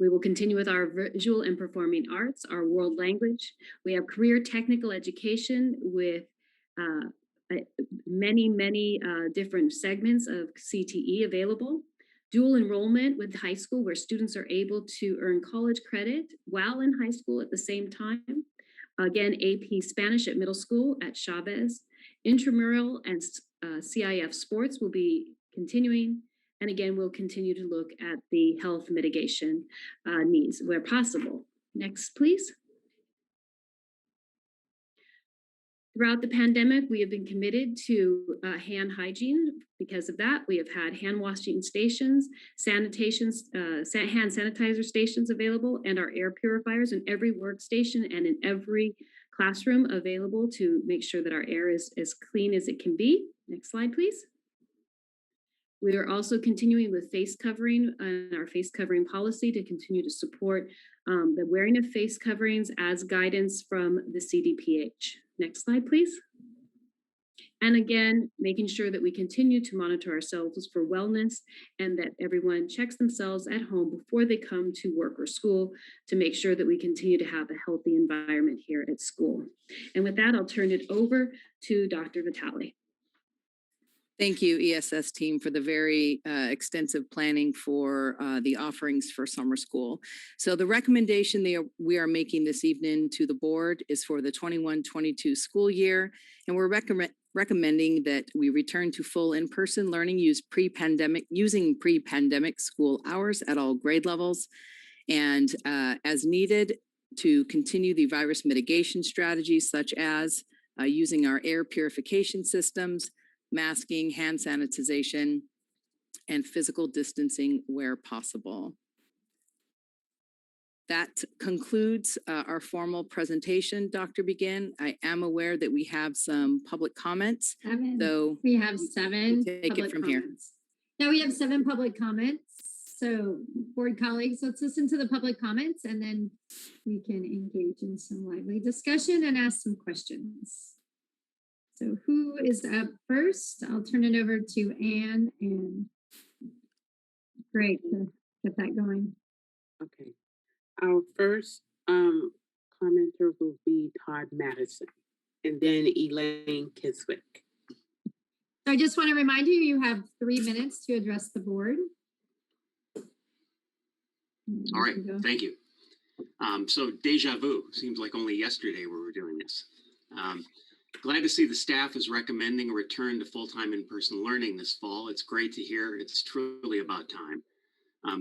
We will continue with our visual and performing arts, our world language. We have career technical education with many different segments of CTE available. Dual enrollment with high school, where students are able to earn college credit while in high school at the same time. Again, AP Spanish at middle school at Chavez. Intramural and CIF sports will be continuing. And again, we'll continue to look at the health mitigation needs where possible. Next, please. Throughout the pandemic, we have been committed to hand hygiene. Because of that, we have had hand washing stations, hand sanitizer stations available, and our air purifiers in every workstation and in every classroom available to make sure that our air is as clean as it can be. Next slide, please. We are also continuing with face covering and our face covering policy to continue to support the wearing of face coverings as guidance from the CDPH. Next slide, please. And again, making sure that we continue to monitor ourselves for wellness and that everyone checks themselves at home before they come to work or school to make sure that we continue to have a healthy environment here at school. And with that, I'll turn it over to Dr. Vitale. Thank you, ESS team, for the very extensive planning for the offerings for summer school. So the recommendation we are making this evening to the board is for the 21-22 school year, and we're recommending that we return to full in-person learning using pre-pandemic school hours at all grade levels, and as needed to continue the virus mitigation strategies such as using our air purification systems, masking, hand sanitization, and physical distancing where possible. That concludes our formal presentation, Dr. Begin. I am aware that we have some public comments. So we have 7. Take it from here. Now we have 7 public comments. So board colleagues, let's listen to the public comments and then we can engage in some lively discussion and ask some questions. So who is up first? I'll turn it over to Anne and great to get that going. Okay. Our first commenter will be Todd Madison and then Elaine Kiswick. So I just want to remind you, you have 3 minutes to address the board. All right, thank you. So deja vu, seems like only yesterday we were doing this. Glad to see the staff is recommending a return to full-time in-person learning this fall. It's great to hear. It's truly about time.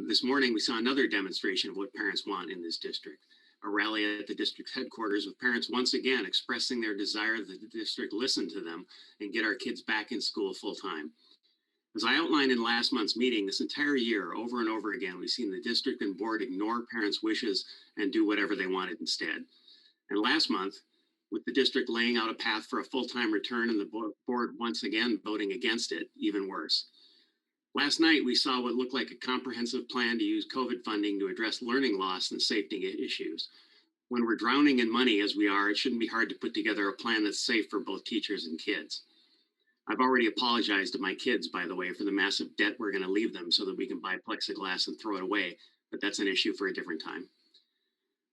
This morning, we saw another demonstration of what parents want in this district. A rally at the district headquarters with parents once again expressing their desire that the district listen to them and get our kids back in school full-time. As I outlined in last month's meeting, this entire year, over and over again, we've seen the district and board ignore parents' wishes and do whatever they wanted instead. And last month, with the district laying out a path for a full-time return and the board once again voting against it, even worse. Last night, we saw what looked like a comprehensive plan to use COVID funding to address learning loss and safety issues. When we're drowning in money as we are, it shouldn't be hard to put together a plan that's safe for both teachers and kids. I've already apologized to my kids, by the way, for the massive debt we're going to leave them so that we can buy plexiglass and throw it away, but that's an issue for a different time.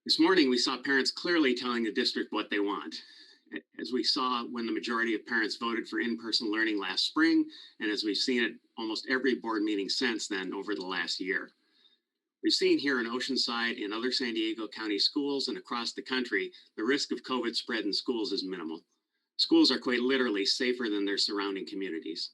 This morning, we saw parents clearly telling the district what they want. As we saw when the majority of parents voted for in-person learning last spring, and as we've seen at almost every board meeting since then over the last year. We've seen here in Oceanside, in other San Diego County schools, and across the country, the risk of COVID spread in schools is minimal. Schools are quite literally safer than their surrounding communities.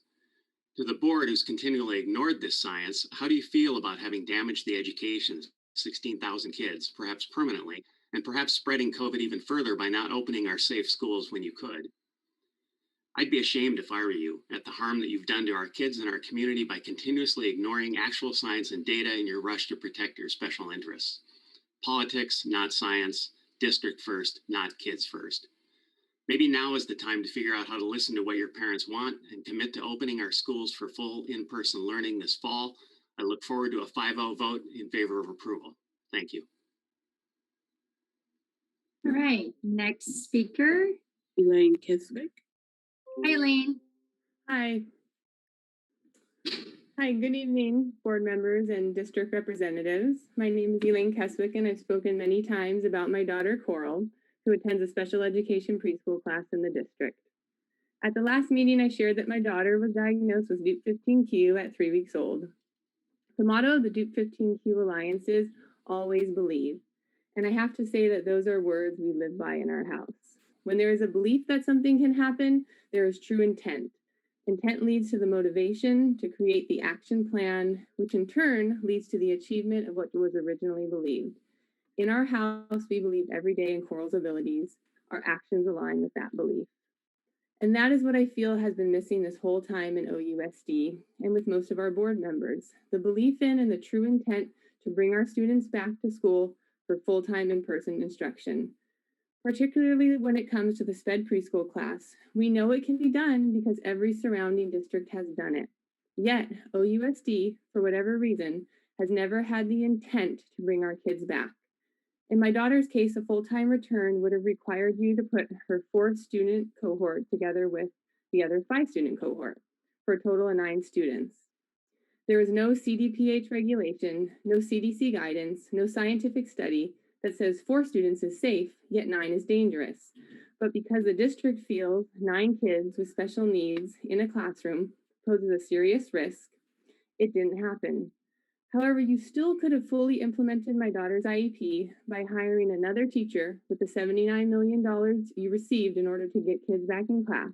To the board who's continually ignored this science, how do you feel about having damaged the education of 16,000 kids, perhaps permanently, and perhaps spreading COVID even further by not opening our safe schools when you could? I'd be ashamed if I were you at the harm that you've done to our kids and our community by continuously ignoring actual science and data in your rush to protect your special interests. Politics, not science. District first, not kids first. Maybe now is the time to figure out how to listen to what your parents want and commit to opening our schools for full in-person learning this fall. I look forward to a 5-0 vote in favor of approval. Thank you. All right, next speaker. Elaine Kiswick. Hi, Elaine. Hi. Hi, good evening, board members and district representatives. My name is Elaine Keswick, and I've spoken many times about my daughter, Coral, who attends a special education preschool class in the district. At the last meeting, I shared that my daughter was diagnosed with Duke 15Q at 3 weeks old. The motto of the Duke 15Q Alliance is always believe. And I have to say that those are words we live by in our house. When there is a belief that something can happen, there is true intent. Intent leads to the motivation to create the action plan, which in turn leads to the achievement of what was originally believed. In our house, we believe every day in Coral's abilities. Our actions align with that belief. And that is what I feel has been missing this whole time in OUSD and with most of our board members. The belief in and the true intent to bring our students back to school for full-time in-person instruction. Particularly when it comes to the SPED preschool class, we know it can be done because every surrounding district has done it. Yet, OUSD, for whatever reason, has never had the intent to bring our kids back. In my daughter's case, a full-time return would have required you to put her 4-student cohort together with the other 5-student cohort for a total of 9 students. There is no CDPH regulation, no CDC guidance, no scientific study that says 4 students is safe, yet 9 is dangerous. But because the district feels 9 kids with special needs in a classroom poses a serious risk, it didn't happen. However, you still could have fully implemented my daughter's IEP by hiring another teacher with the $79 million you received in order to get kids back in class.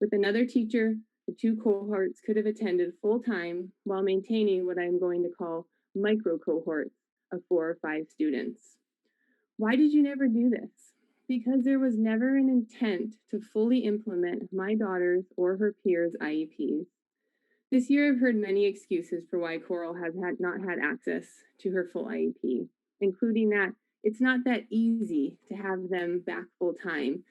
With another teacher, the 2 cohorts could have attended full-time while maintaining what I'm going to call micro cohorts of 4 or 5 students. Why did you never do this? Because there was never an intent to fully implement my daughter's or her peers' IEPs. This year, I've heard many excuses for why Coral has not had access to her full IEP, including that it's not that easy to have them back full time,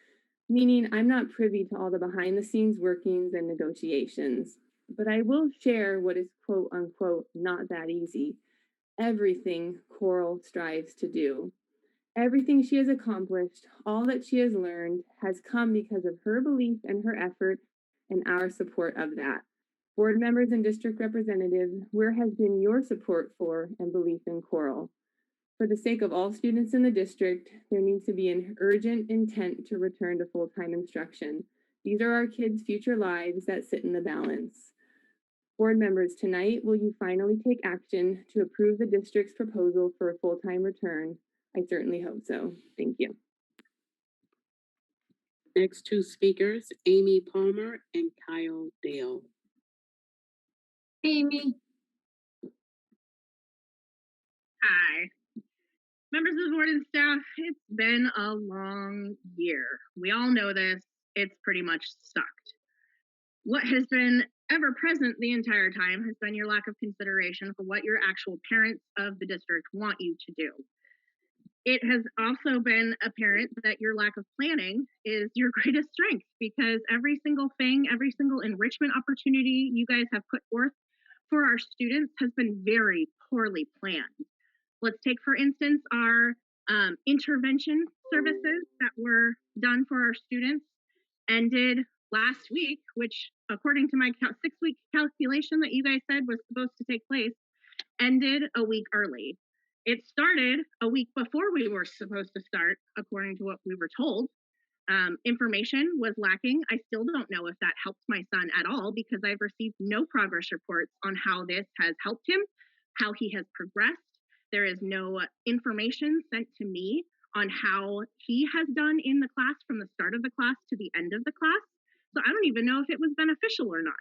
meaning I'm not privy to all the behind the scenes workings and negotiations. But I will share what is quote unquote not that easy. Everything Coral strives to do. Everything she has accomplished, all that she has learned, has come because of her belief and her effort and our support of that. Board members and district representatives, where has been your support for and belief in Coral? For the sake of all students in the district, there needs to be an urgent intent to return to full-time instruction. These are our kids' future lives that sit in the balance. Board members, tonight, will you finally take action to approve the district's proposal for a full-time return? I certainly hope so. Thank you. Next 2 speakers, Amy Palmer and Kyle Dale. Amy. Hi. Members of the board and staff, it's been a long year. We all know this. It's pretty much sucked. What has been ever present the entire time has been your lack of consideration for what your actual parents of the district want you to do. It has also been apparent that your lack of planning is your greatest strength, because every single thing, every single enrichment opportunity you guys have put forth for our students has been very poorly planned. Let's take, for instance, our intervention services that were done for our students ended last week, which according to my 6-week calculation that you guys said was supposed to take place, ended a week early. It started a week before we were supposed to start, according to what we were told. Information was lacking. I still don't know if that helped my son at all because I've received no progress reports on how this has helped him, how he has progressed. There is no information sent to me on how he has done in the class from the start of the class to the end of the class. So I don't even know if it was beneficial or not.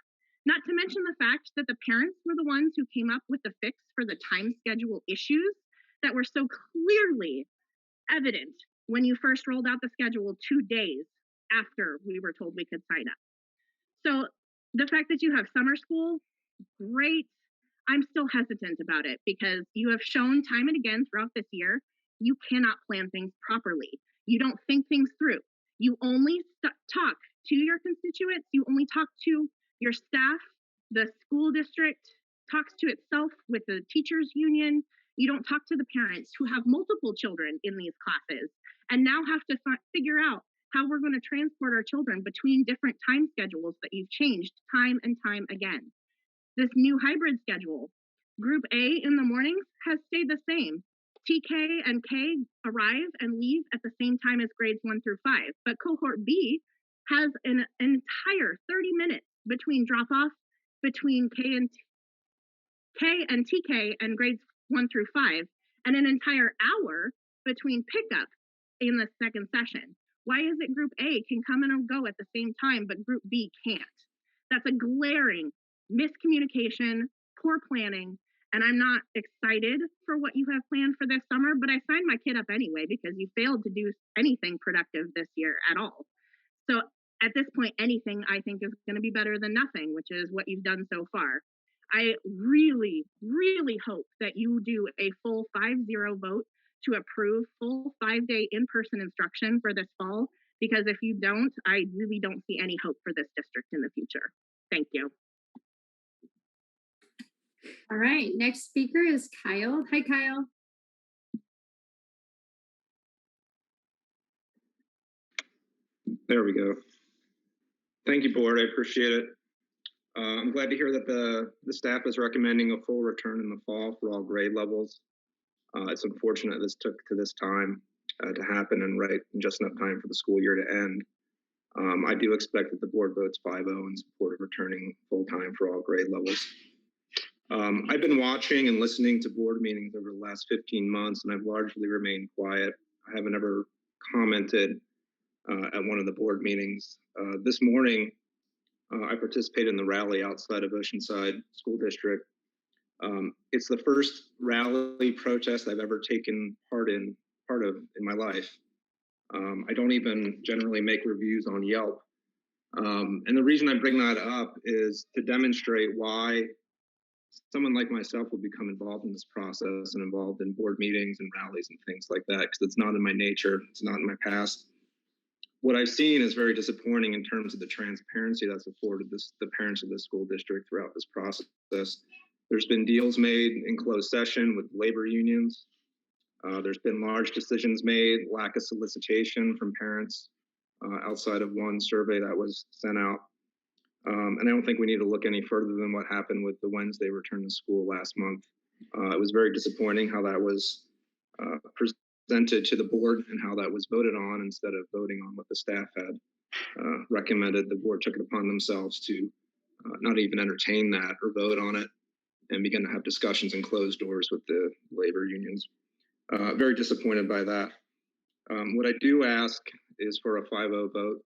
Not to mention the fact that the parents were the ones who came up with the fix for the time schedule issues that were so clearly evident when you first rolled out the schedule 2 days after we were told we could sign up. So the fact that you have summer school, great. I'm still hesitant about it because you have shown time and again throughout this year, you cannot plan things properly. You don't think things through. You only talk to your constituents. You only talk to your staff. The school district talks to itself with the teachers union. You don't talk to the parents who have multiple children in these classes and now have to figure out how we're going to transport our children between different time schedules that you've changed time and time again. This new hybrid schedule, Group A in the mornings has stayed the same. TK and K arrive and leave at the same time as grades 1 through 5, but cohort B has an entire 30 minutes between drop-off between K and TK and grades 1 through 5, and an entire hour between pickup in the second session. Why is it Group A can come in and go at the same time, but Group B can't? That's a glaring miscommunication, poor planning, and I'm not excited for what you have planned for this summer, but I signed my kid up anyway because you failed to do anything productive this year at all. So at this point, anything I think is going to be better than nothing, which is what you've done so far. I really, really hope that you do a full 5-0 vote to approve full 5-day in-person instruction for this fall, because if you don't, I really don't see any hope for this district in the future. Thank you. All right, next speaker is Kyle. Hi, Kyle. There we go. Thank you, board. I appreciate it. I'm glad to hear that the staff is recommending a full return in the fall for all grade levels. It's unfortunate this took to this time to happen and right in just enough time for the school year to end. I do expect that the board votes 5-0 in support of returning full time for all grade levels. I've been watching and listening to board meetings over the last 15 months, and I've largely remained quiet. I haven't ever commented at one of the board meetings. This morning, I participated in the rally outside of Oceanside School District. It's the first rally protest I've ever taken part of in my life. I don't even generally make reviews on Yelp. And the reason I bring that up is to demonstrate why someone like myself would become involved in this process and involved in board meetings and rallies and things like that, because it's not in my nature, it's not in my past. What I've seen is very disappointing in terms of the transparency that's afforded the parents of the school district throughout this process. There's been deals made in closed session with labor unions. There's been large decisions made, lack of solicitation from parents outside of one survey that was sent out. And I don't think we need to look any further than what happened with the Wednesday return to school last month. It was very disappointing how that was presented to the board and how that was voted on instead of voting on what the staff had recommended. The board took it upon themselves to not even entertain that or vote on it and begin to have discussions in closed doors with the labor unions. Very disappointed by that. What I do ask is for a 5-0 vote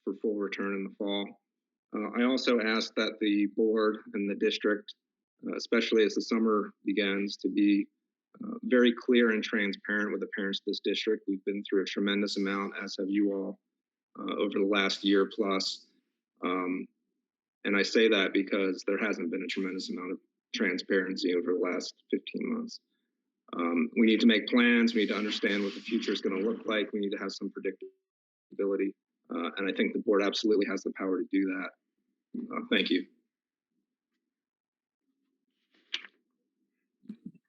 for full return in the fall. I also ask that the board and the district, especially as the summer begins, to be very clear and transparent with the parents of this district. We've been through a tremendous amount, as have you all, over the last year plus. And I say that because there hasn't been a tremendous amount of transparency over the last 15 months. We need to make plans. We need to understand what the future is going to look like. We need to have some predictability. And I think the board absolutely has the power to do that. Thank you.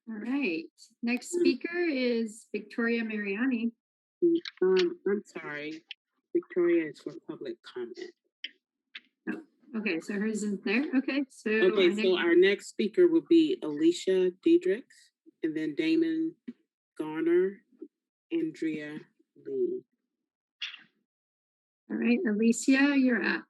All right. Next speaker is Victoria Mariani. I'm sorry. Victoria is for public comment. Oh, okay, so hers isn't there. Okay, so Our next speaker will be Alicia Diedrichs, and then Damon Garner, Andrea Lee. all right, Alicia, you're up.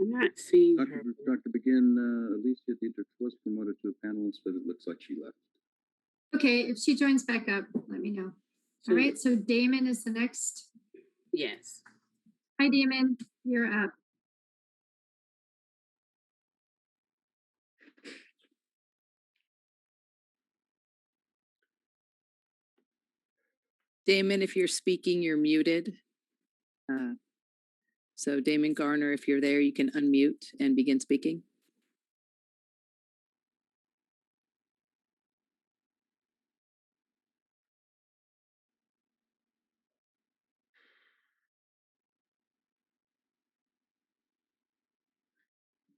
I'm not seeing Dr. her. Dr. Begin, Alicia Dietrich was promoted to a panelist, but it looks like she left. Okay, if she joins back up, let me know. All right, so Damon is the next. Yes. Hi, Damon, you're up. Damon, if you're speaking, you're muted. So Damon Garner, if you're there, you can unmute and begin speaking.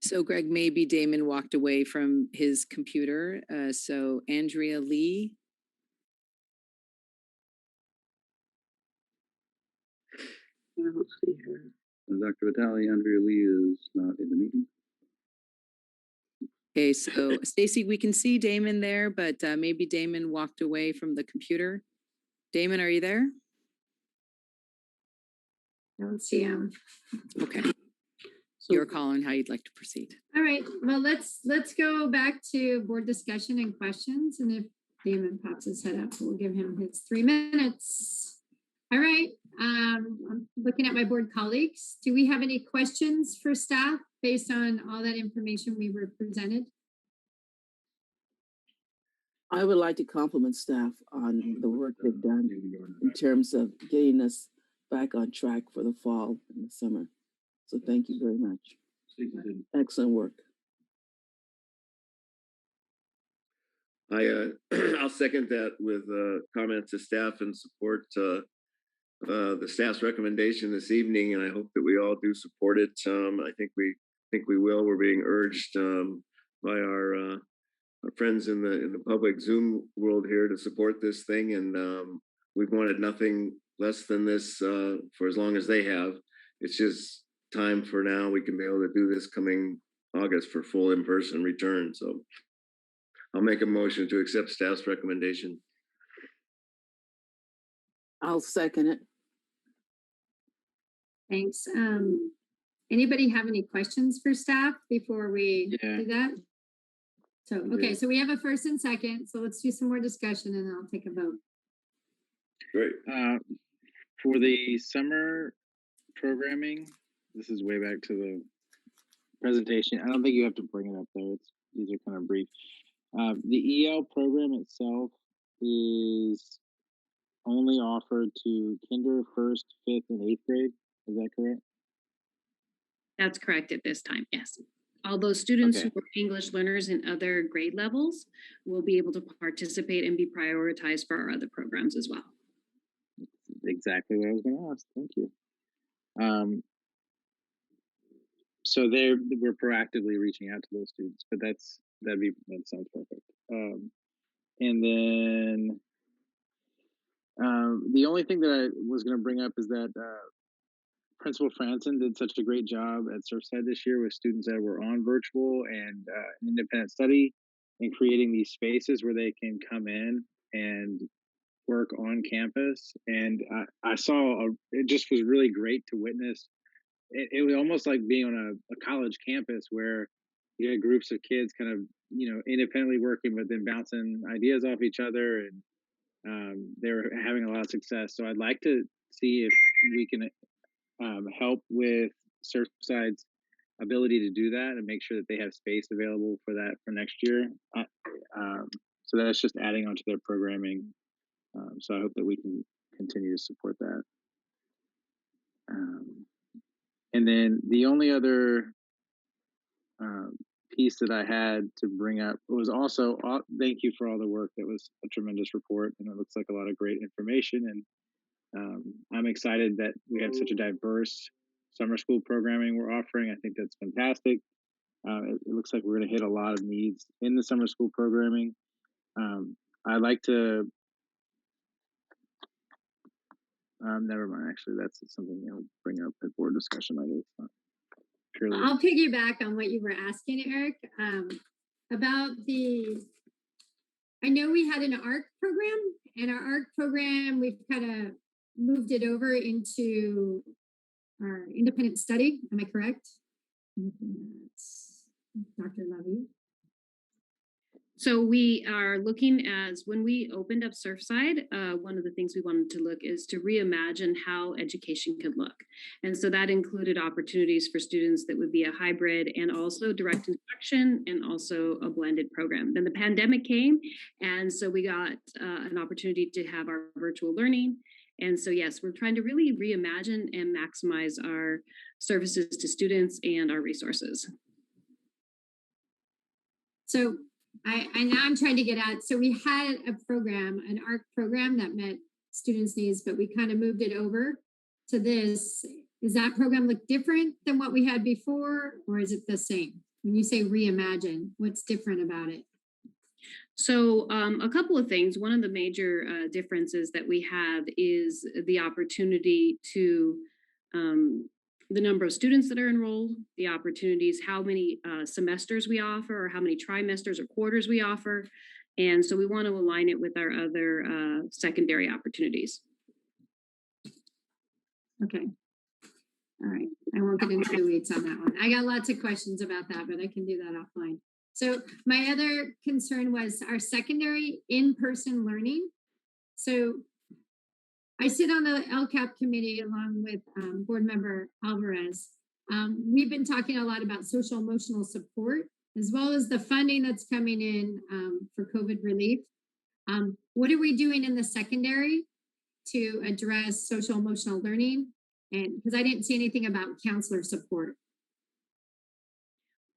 So Greg, maybe Damon walked away from his computer. So Andrea Lee. I don't see her. Dr. Vitale, Andrea Lee is not in the meeting. Okay, so Stacy, we can see Damon there, but maybe Damon walked away from the computer. Damon, are you there? I don't see him. Okay. Your call on how you'd like to proceed. All right, well, let's go back to board discussion and questions. And if Damon pops his head up, we'll give him his 3 minutes. All right, I'm looking at my board colleagues. Do we have any questions for staff based on all that information we were presented? I would like to compliment staff on the work they've done in terms of getting us back on track for the fall and the summer. So thank you very much. Excellent work. I'll second that with comments to staff and support the staff's recommendation this evening, and I hope that we all do support it. I think we will. We're being urged by our friends in the public Zoom world here to support this thing, and we've wanted nothing less than this for as long as they have. It's just time for now. We can be able to do this coming August for full in-person return. So I'll make a motion to accept staff's recommendation. I'll second it. Thanks. Anybody have any questions for staff before we do that? So, okay, so we have a first and second, so let's do some more discussion and then I'll take a vote. Great. For the summer programming, this is way back to the presentation. I don't think you have to bring it up though. These are kind of brief. The EL program itself is only offered to kinder, first, fifth, and eighth grade. Is that correct? That's correct at this time, yes. All those students who are English learners in other grade levels will be able to participate and be prioritized for our other programs as well. Exactly what I was going to ask. Thank you. So we're proactively reaching out to those students, but that sounds perfect. And then the only thing that I was going to bring up is that Principal Franson did such a great job at Surfside this year with students that were on virtual and independent study and creating these spaces where they can come in and work on campus. And I saw it just was really great to witness. It was almost like being on a college campus where you had groups of kids kind of, independently working, but then bouncing ideas off each other. And they were having a lot of success. So I'd like to see if we can help with Surfside's ability to do that and make sure that they have space available for that for next year. So that's just adding onto their programming. So I hope that we can continue to support that. And then the only other piece that I had to bring up was also thank you for all the work. That was a tremendous report, and it looks like a lot of great information. And I'm excited that we have such a diverse summer school programming we're offering. I think that's fantastic. It looks like we're going to hit a lot of needs in the summer school programming. I'd like to. Never mind. Actually, that's something I'll bring up at board discussion later. It's not purely. I'll piggyback on what you were asking, Eric, about I know we had an ARC program, and our ARC program, we've kind of moved it over into our independent study. Am I correct? Dr. Levy. So we are looking as when we opened up Surfside, one of the things we wanted to look is to reimagine how education could look. And so that included opportunities for students that would be a hybrid and also direct instruction and also a blended program. Then the pandemic came, and so we got an opportunity to have our virtual learning. And so, yes, we're trying to really reimagine and maximize our services to students and our resources. So I'm trying to get at, so we had a program, an ARC program that met students' needs, but we kind of moved it over to this. Does that program look different than what we had before, or is it the same? When you say reimagine, what's different about it? So a couple of things. One of the major differences that we have is the opportunity to the number of students that are enrolled, the opportunities, how many semesters we offer, or how many trimesters or quarters we offer. And so we want to align it with our other secondary opportunities. Okay. All right. I won't get into the weeds on that one. I got lots of questions about that, but I can do that offline. So my other concern was our secondary in-person learning. So I sit on the LCAP committee along with board member Alvarez. We've been talking a lot about social emotional support, as well as the funding that's coming in for COVID relief. What are we doing in the secondary to address social emotional learning? And because I didn't see anything about counselor support.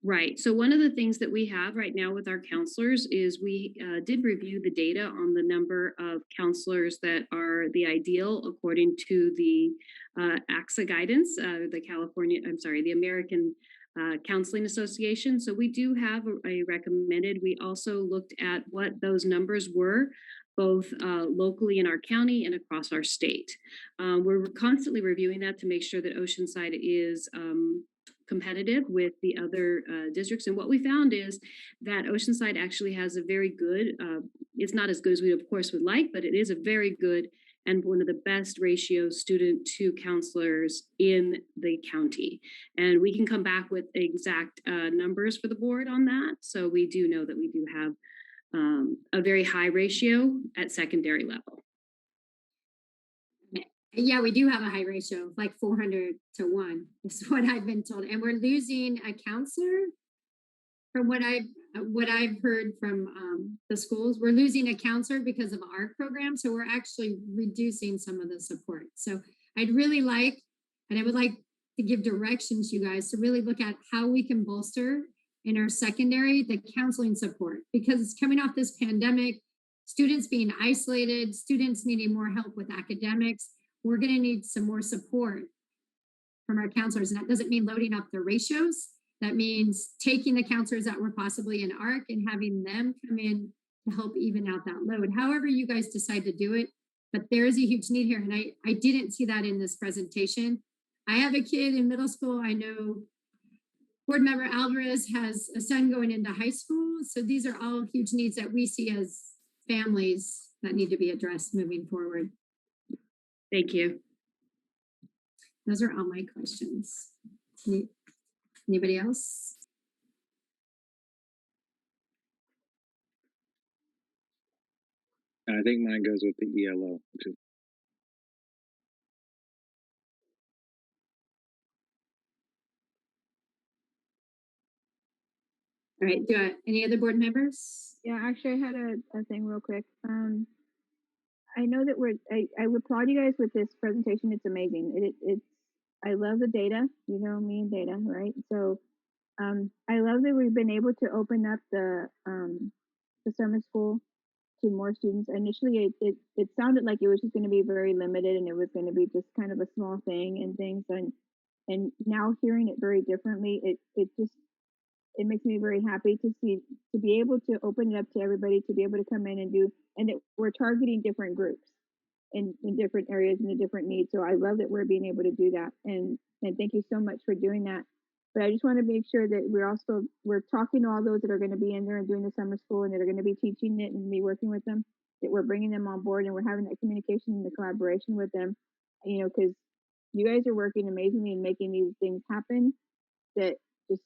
Right. So one of the things that we have right now with our counselors is we did review the data on the number of counselors that are the ideal according to the AXA guidance, the American Counseling Association. So we do have a recommended. We also looked at what those numbers were, both locally in our county and across our state. We're constantly reviewing that to make sure that Oceanside is competitive with the other districts. And what we found is that Oceanside actually has a very good, it's not as good as we of course would like, but it is a very good and one of the best ratios student to counselors in the county. And we can come back with exact numbers for the board on that. So we do know that we do have a very high ratio at secondary level. Yeah, we do have a high ratio, like 400 to 1 is what I've been told. And we're losing a counselor from what I've heard from the schools. We're losing a counselor because of our program. So we're actually reducing some of the support. So I'd really like, and I would like to give directions to you guys to really look at how we can bolster in our secondary, the counseling support, because it's coming off this pandemic, students being isolated, students needing more help with academics. We're going to need some more support from our counselors. And that doesn't mean loading up the ratios. That means taking the counselors that were possibly in ARC and having them come in to help even out that load. However you guys decide to do it, but there is a huge need here. And I didn't see that in this presentation. I have a kid in middle school. I know board member Alvarez has a son going into high school. So these are all huge needs that we see as families that need to be addressed moving forward. Thank you. Those are all my questions. Anybody else? I think mine goes with the ELO. All right, any other board members? Yeah, actually I had a thing real quick. I know that I applaud you guys with this presentation. It's amazing. I love the data, you know, me and data, right? So I love that we've been able to open up the summer school to more students. Initially, it sounded like it was just going to be very limited and it was going to be just kind of a small thing and things. And now hearing it very differently, it makes me very happy to see, to be able to open it up to everybody, to be able to come in and do, and that we're targeting different groups in different areas and the different needs. So I love that we're being able to do that. And thank you so much for doing that. But I just want to make sure that we're talking to all those that are going to be in there and doing the summer school and that are going to be teaching it and be working with them, that we're bringing them on board and we're having that communication and the collaboration with them, you know, because you guys are working amazingly and making these things happen. That just,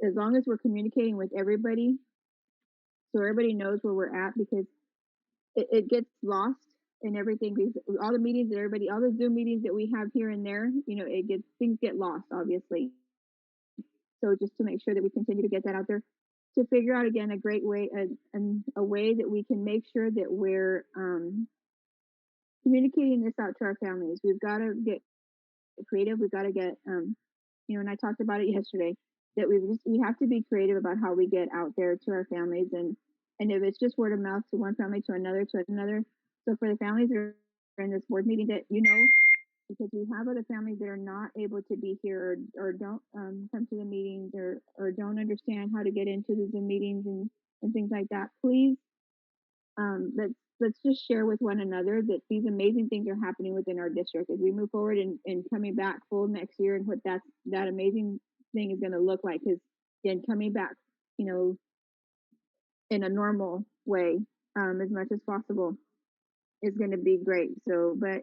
as long as we're communicating with everybody, so everybody knows where we're at, because it gets lost in everything, because all the meetings that everybody, all the Zoom meetings that we have here and there, you know, things get lost, obviously. So just to make sure that we continue to get that out there, to figure out again a great way, a way that we can make sure that we're communicating this out to our families. We've got to get creative. We've got to get, you know, and I talked about it yesterday, that we have to be creative about how we get out there to our families, and if it's just word of mouth to one family to another. So for the families that are in this board meeting, that you know, because we have other families that are not able to be here or don't come to the meetings or don't understand how to get into the Zoom meetings and things like that. Please, let's just share with one another that these amazing things are happening within our district as we move forward and coming back full next year, and what that amazing thing is going to look like. Because again, coming back, you know, in a normal way, as much as possible, is going to be great. So, but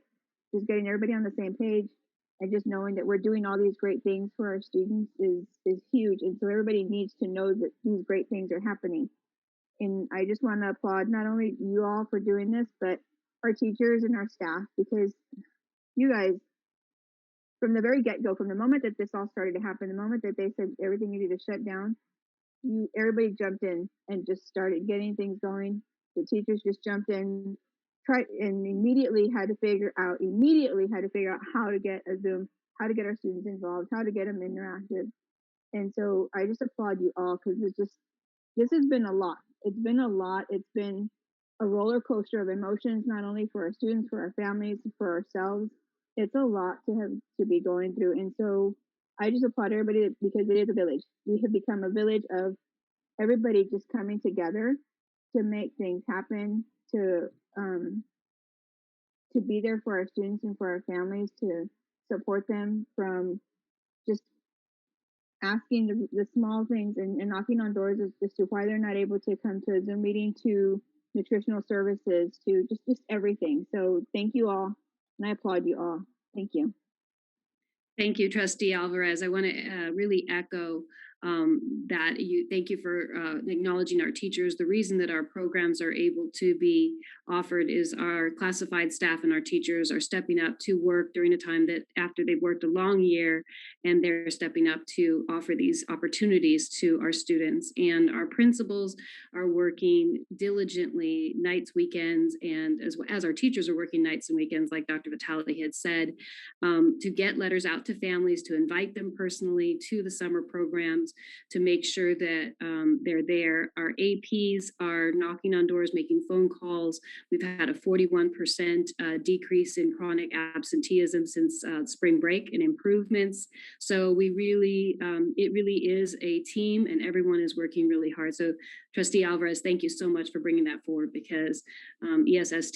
just getting everybody on the same page and just knowing that we're doing all these great things for our students is huge. And so everybody needs to know that these great things are happening. And I just want to applaud not only you all for doing this, but our teachers and our staff, because you guys, from the very get-go, from the moment that this all started to happen, the moment that they said everything needed to shut down, everybody jumped in and just started getting things going. The teachers just jumped in, tried, and immediately had to figure out how to get a Zoom, how to get our students involved, how to get them interactive. And so I just applaud you all, because this has been a lot. It's been a lot. It's been a roller coaster of emotions, not only for our students, for our families, for ourselves. It's a lot to be going through. And so I just applaud everybody, because it is a village. We have become a village of everybody just coming together to make things happen, to be there for our students and for our families, to support them from just asking the small things and knocking on doors as to why they're not able to come to a Zoom meeting, to nutritional services, to just everything. So thank you all, and I applaud you all. Thank you. Thank you, Trustee Alvarez. I want to really echo thank you for acknowledging our teachers. The reason that our programs are able to be offered is our classified staff and our teachers are stepping up to work during a time that after they've worked a long year, and they're stepping up to offer these opportunities to our students. And our principals are working diligently nights, weekends, and as our teachers are working nights and weekends, like Dr. Vitale had said, to get letters out to families, to invite them personally to the summer programs, to make sure that they're there. Our APs are knocking on doors, making phone calls. We've had a 41% decrease in chronic absenteeism since spring break, and improvements. So we really, it really is a team, and everyone is working really hard. So Trustee Alvarez, thank you so much for bringing that forward, because ESS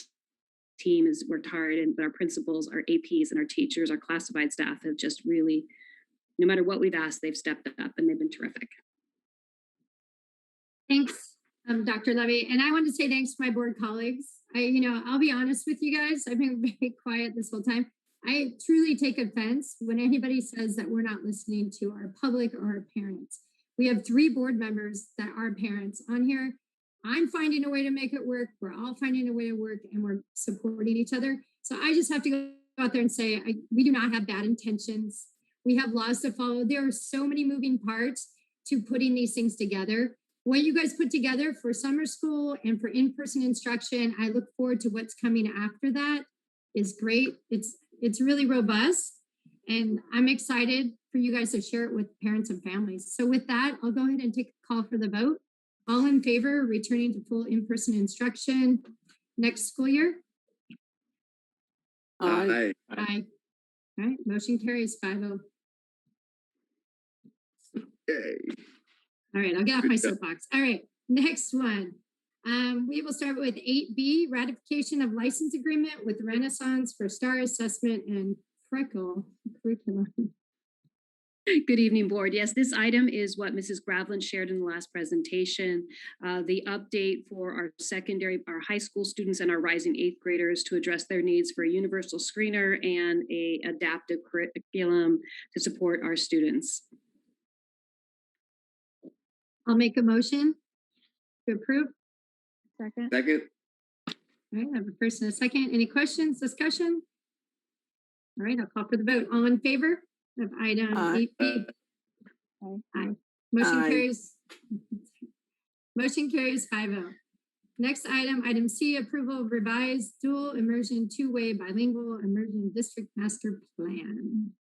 team has worked hard, and our principals, our APs, and our teachers, our classified staff have just really, no matter what we've asked, they've stepped up and they've been terrific. Thanks, Dr. Levy. And I want to say thanks to my board colleagues. I'll be honest with you guys. I've been very quiet this whole time. I truly take offense when anybody says that we're not listening to our public or our parents. We have 3 board members that are parents on here. I'm finding a way to make it work. We're all finding a way to work, and we're supporting each other. So I just have to go out there and say, we do not have bad intentions. We have laws to follow. There are so many moving parts to putting these things together. What you guys put together for summer school and for in-person instruction, I look forward to what's coming after that. Is great. It's really robust. And I'm excited for you guys to share it with parents and families. So with that, I'll go ahead and take a call for the vote. All in favor, returning to full in-person instruction next school year? Aye. Aye. All right, motion carries 5-0. Yay. All right, I'll get off my Good job. soapbox. All right, next one. We will start with 8B, ratification of license agreement with Renaissance for STAR assessment and Freckle curriculum. Good evening, board. Yes, this item is what Mrs. Gravlin shared in the last presentation. The update for our high school students and our rising eighth graders to address their needs for a universal screener and a adaptive curriculum to support our students. I'll make a motion to approve. Second. Second. All right, I have a first and a second. Any questions, discussion? All right, I'll call for the vote. All in favor of item Aye. 8B? Aye. Motion Aye. carries. Motion carries 5-0. Next item, item C, approval of revised dual immersion two-way bilingual immersion district master plan.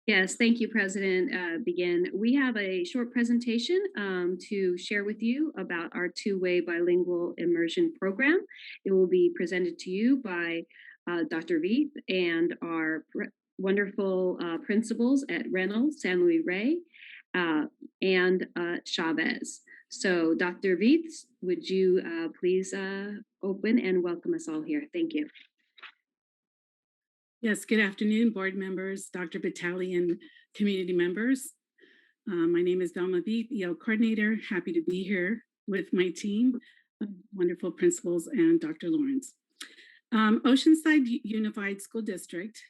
Yes, thank you, President Begin. We have a short presentation to share with you about our two-way bilingual immersion program. It will be presented to you by Dr. Veith and our wonderful principals at Reynolds, San Luis Rey, and Chavez. So Dr. Veith, would you please open and welcome us all here? Thank you. Yes, good afternoon, board members, Dr. Vitale, and community members. My name is Velma Veith, EL coordinator. Happy to be here with my team of wonderful principals and Dr. Lawrence. Oceanside Unified School District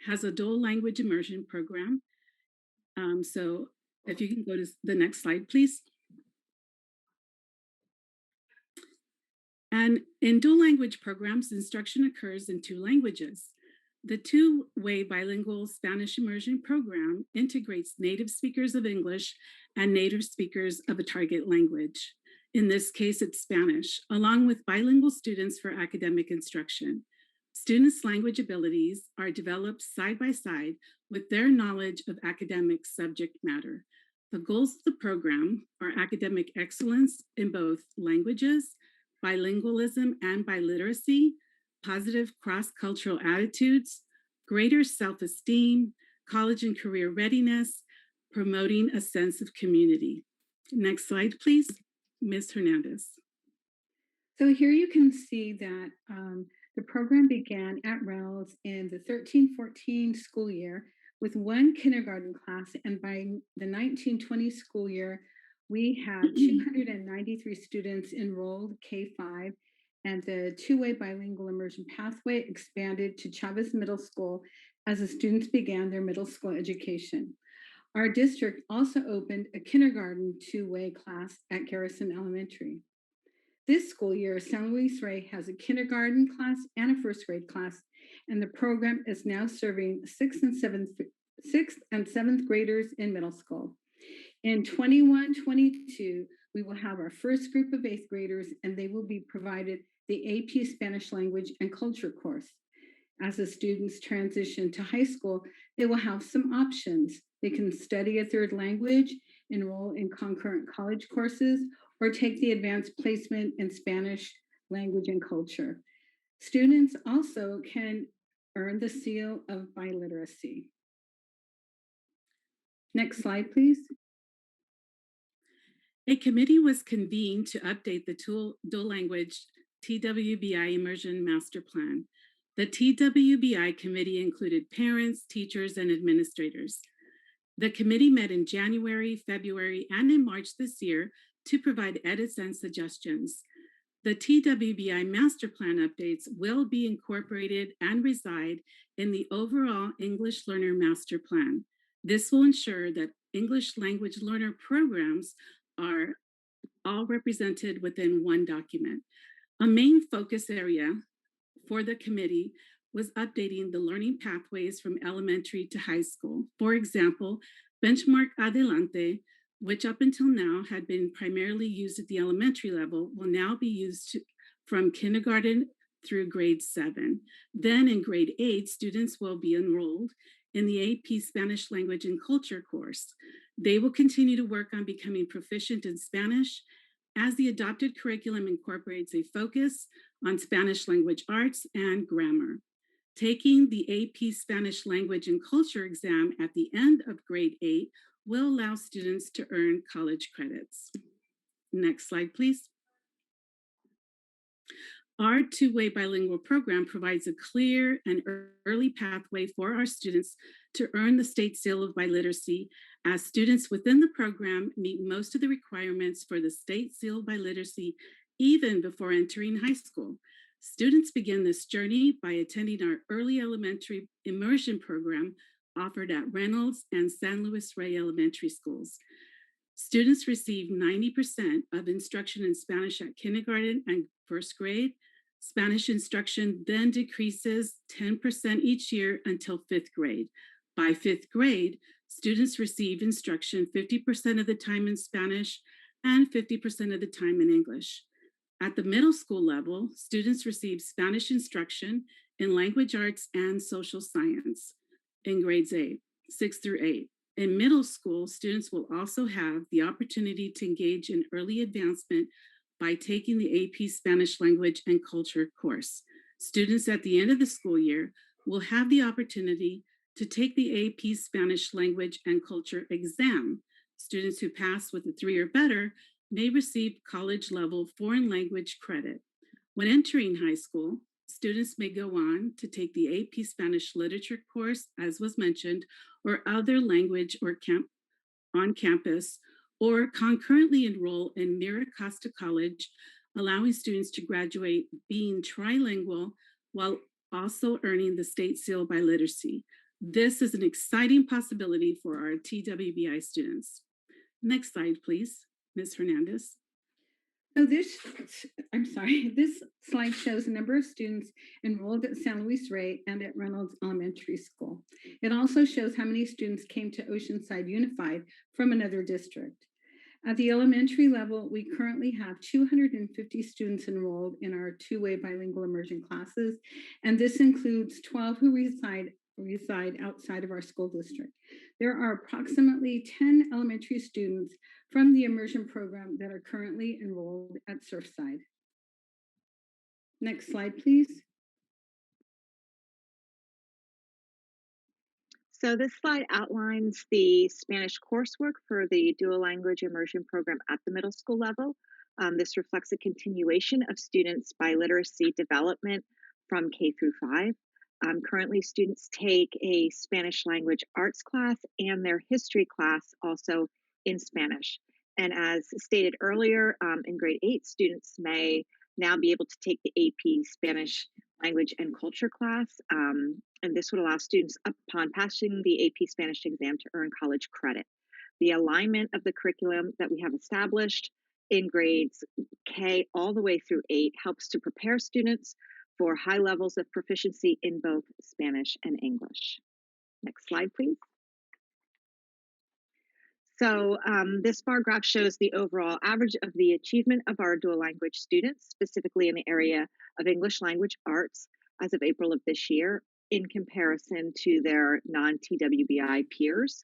has a dual language immersion program. So if you can go to the next slide, please. And in dual language programs, instruction occurs in two languages. The two-way bilingual Spanish immersion program integrates native speakers of English and native speakers of a target language. In this case, it's Spanish, along with bilingual students for academic instruction. Students' language abilities are developed side by side with their knowledge of academic subject matter. The goals of the program are academic excellence in both languages, bilingualism and biliteracy, positive cross-cultural attitudes, greater self-esteem, college and career readiness, promoting a sense of community. Next slide, please. Ms. Hernandez. So here you can see that the program began at Reynolds in the 13-14 school year with one kindergarten class, and by the 19-20 school year, we had 293 students enrolled K-5, and the two-way bilingual immersion pathway expanded to Chavez Middle School as the students began their middle school education. Our district also opened a kindergarten two-way class at Garrison Elementary. This school year, San Luis Rey has a kindergarten class and a first grade class, and the program is now serving sixth and seventh graders in middle school. In 21-22, we will have our first group of eighth graders, and they will be provided the AP Spanish Language and Culture course. As the students transition to high school, they will have some options. They can study a third language, enroll in concurrent college courses, or take the advanced placement in Spanish language and culture. Students also can earn the seal of biliteracy. Next slide, please. A committee was convened to update the dual language TWBI Immersion Master Plan. The TWBI committee included parents, teachers, and administrators. The committee met in January, February, and in March this year to provide edits and suggestions. The TWBI Master Plan updates will be incorporated and reside in the overall English Learner Master Plan. This will ensure that English language learner programs are all represented within one document. A main focus area for the committee was updating the learning pathways from elementary to high school. For example, Benchmark Adelante, which up until now had been primarily used at the elementary level, will now be used from kindergarten through grade 7. Then in grade 8, students will be enrolled in the AP Spanish Language and Culture course. They will continue to work on becoming proficient in Spanish as the adopted curriculum incorporates a focus on Spanish language arts and grammar. Taking the AP Spanish Language and Culture exam at the end of grade 8 will allow students to earn college credits. Next slide, please. Our two-way bilingual program provides a clear and early pathway for our students to earn the state seal of biliteracy, as students within the program meet most of the requirements for the state seal of biliteracy even before entering high school. Students begin this journey by attending our early elementary immersion program offered at Reynolds and San Luis Rey Elementary Schools. Students receive 90% of instruction in Spanish at kindergarten and first grade. Spanish instruction then decreases 10% each year until 5th grade. By 5th grade, students receive instruction 50% of the time in Spanish and 50% of the time in English. At the middle school level, students receive Spanish instruction in language arts and social science in grades 6 through 8. In middle school, students will also have the opportunity to engage in early advancement by taking the AP Spanish Language and Culture course. Students at the end of the school year will have the opportunity to take the AP Spanish Language and Culture exam. Students who pass with a 3 or better may receive college level foreign language credit. When entering high school, students may go on to take the AP Spanish Literature course, as was mentioned, or other language or on campus, or concurrently enroll in Mira Costa College, allowing students to graduate being trilingual while also earning the state seal by literacy. This is an exciting possibility for our TWBI students. Next slide, please, Ms. Hernandez. So this slide shows the number of students enrolled at San Luis Rey and at Reynolds Elementary School. It also shows how many students came to Oceanside Unified from another district. At the elementary level, we currently have 250 students enrolled in our two-way bilingual immersion classes, and this includes 12 who reside outside of our school district. There are approximately 10 elementary students from the immersion program that are currently enrolled at Surfside. Next slide, please. So this slide outlines the Spanish coursework for the dual language immersion program at the middle school level. This reflects a continuation of students' biliteracy development from K through 5. Currently, students take a Spanish language arts class and their history class also in Spanish. And as stated earlier, in grade 8, students may now be able to take the AP Spanish language and culture class. And this would allow students upon passing the AP Spanish exam to earn college credit. The alignment of the curriculum that we have established in grades K all the way through 8 helps to prepare students for high levels of proficiency in both Spanish and English. Next slide, please. So this bar graph shows the overall average of the achievement of our dual language students, specifically in the area of English language arts as of April of this year, in comparison to their non-TWBI peers.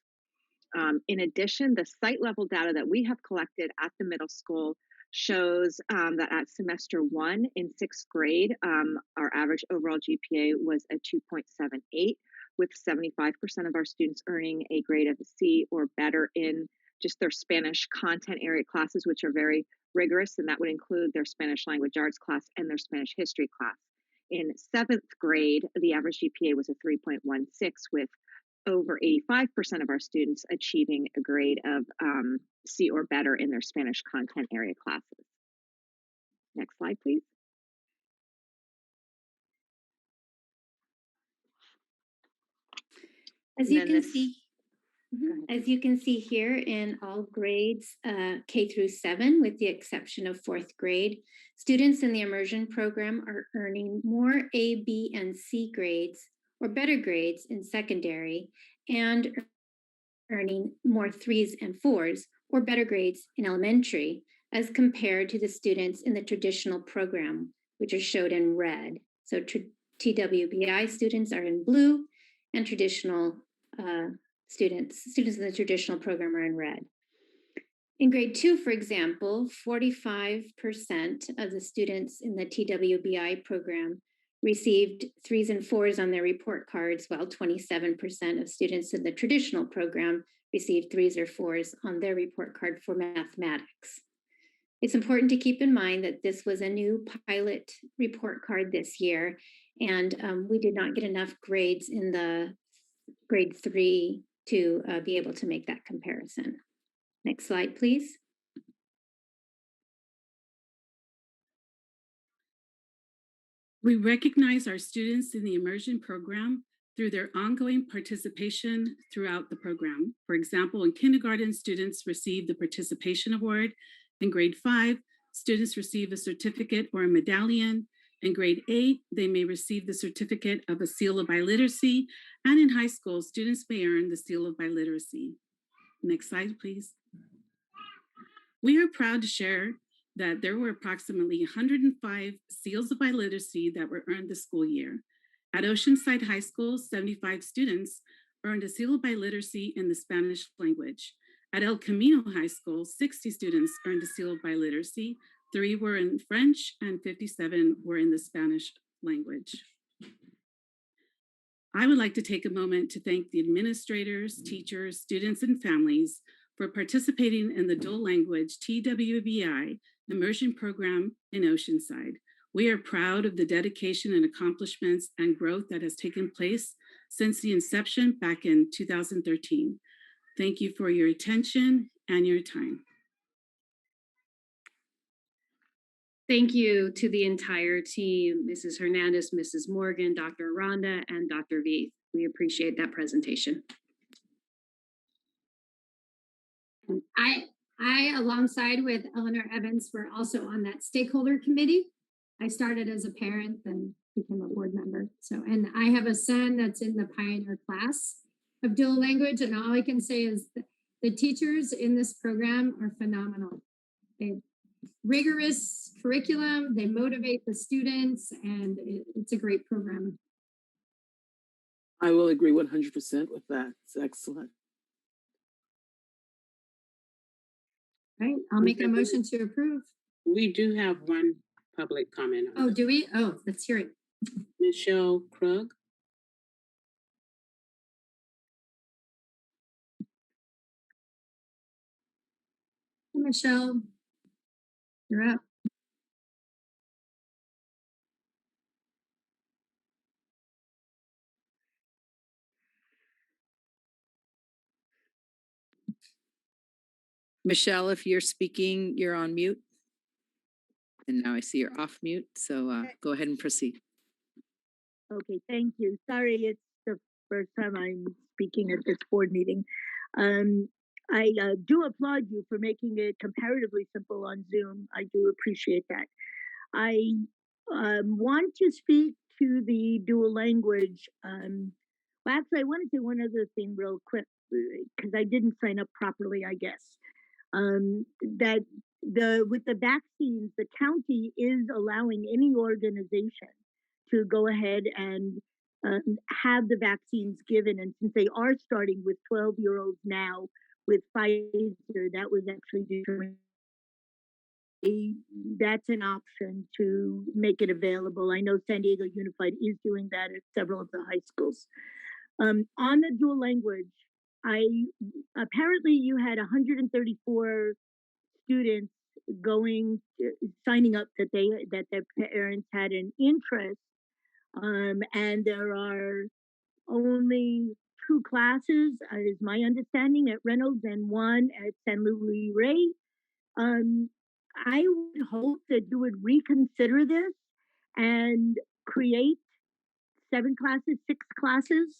In addition, the site level data that we have collected at the middle school shows that at semester 1 in 6th grade, our average overall GPA was a 2.78, with 75% of our students earning a grade of C or better in just their Spanish content area classes, which are very rigorous, and that would include their Spanish language arts class and their Spanish history class. In 7th grade, the average GPA was a 3.16, with over 85% of our students achieving a grade of C or better in their Spanish content area classes. Next slide, please. As you can see, as you can see here in all grades K through 7, with the exception of 4th grade, students in the immersion program are earning more A, B, and C grades or better grades in secondary, and earning more 3s and 4s or better grades in elementary, as compared to the students in the traditional program, which are showed in red. So TWBI students are in blue and traditional students in the traditional program are in red. In grade 2, for example, 45% of the students in the TWBI program received 3s and 4s on their report cards, while 27% of students in the traditional program received 3s or 4s on their report card for mathematics. It's important to keep in mind that this was a new pilot report card this year, and we did not get enough grades in the grade 3 to be able to make that comparison. Next slide, please. We recognize our students in the immersion program through their ongoing participation throughout the program. For example, in kindergarten, students receive the participation award. In grade 5, students receive a certificate or a medallion. In grade 8, they may receive the certificate of a seal of biliteracy. And in high school, students may earn the seal of biliteracy. Next slide, please. We are proud to share that there were approximately 105 seals of biliteracy that were earned this school year. At Oceanside High School, 75 students earned a seal of biliteracy in the Spanish language. At El Camino High School, 60 students earned a seal of biliteracy. 3 were in French and 57 were in the Spanish language. I would like to take a moment to thank the administrators, teachers, students, and families for participating in the dual language TWBI immersion program in Oceanside. We are proud of the dedication and accomplishments and growth that has taken place since the inception back in 2013. Thank you for your attention and your time. Thank you to the entire team, Mrs. Hernandez, Mrs. Morgan, Dr. Aranda, and Dr. V. We appreciate that presentation. I, alongside with Eleanor Evans, were also on that stakeholder committee. I started as a parent, then became a board member. So, and I have a son that's in the pioneer class of dual language, and all I can say is that the teachers in this program are phenomenal. They rigorous curriculum, they motivate the students, and it's a great program. I will agree 100% with that. It's excellent. Right, I'll make a motion to approve. We do have one public comment. Oh, do we? Oh, let's hear it. Michelle Krug. Michelle, you're up. Michelle, if you're speaking, you're on mute. And now I see you're off mute, so go ahead and proceed. Okay, thank you. Sorry, it's the first time I'm speaking at this board meeting. I do applaud you for making it comparatively simple on Zoom. I do appreciate that. I want to speak to the dual language. Well, actually, I want to say one other thing real quick, because I didn't sign up properly, I guess. That with the vaccines, the county is allowing any organization to go ahead and have the vaccines given. And since they are starting with 12-year-olds now with Pfizer, that was actually determined. That's an option to make it available. I know San Diego Unified is doing that at several of the high schools. On the dual language, apparently you had 134 students signing up that their parents had an interest, and there are only 2 classes, is my understanding, at Reynolds and 1 at San Luis Rey. I would hope that you would reconsider this and create 7 classes, 6 classes,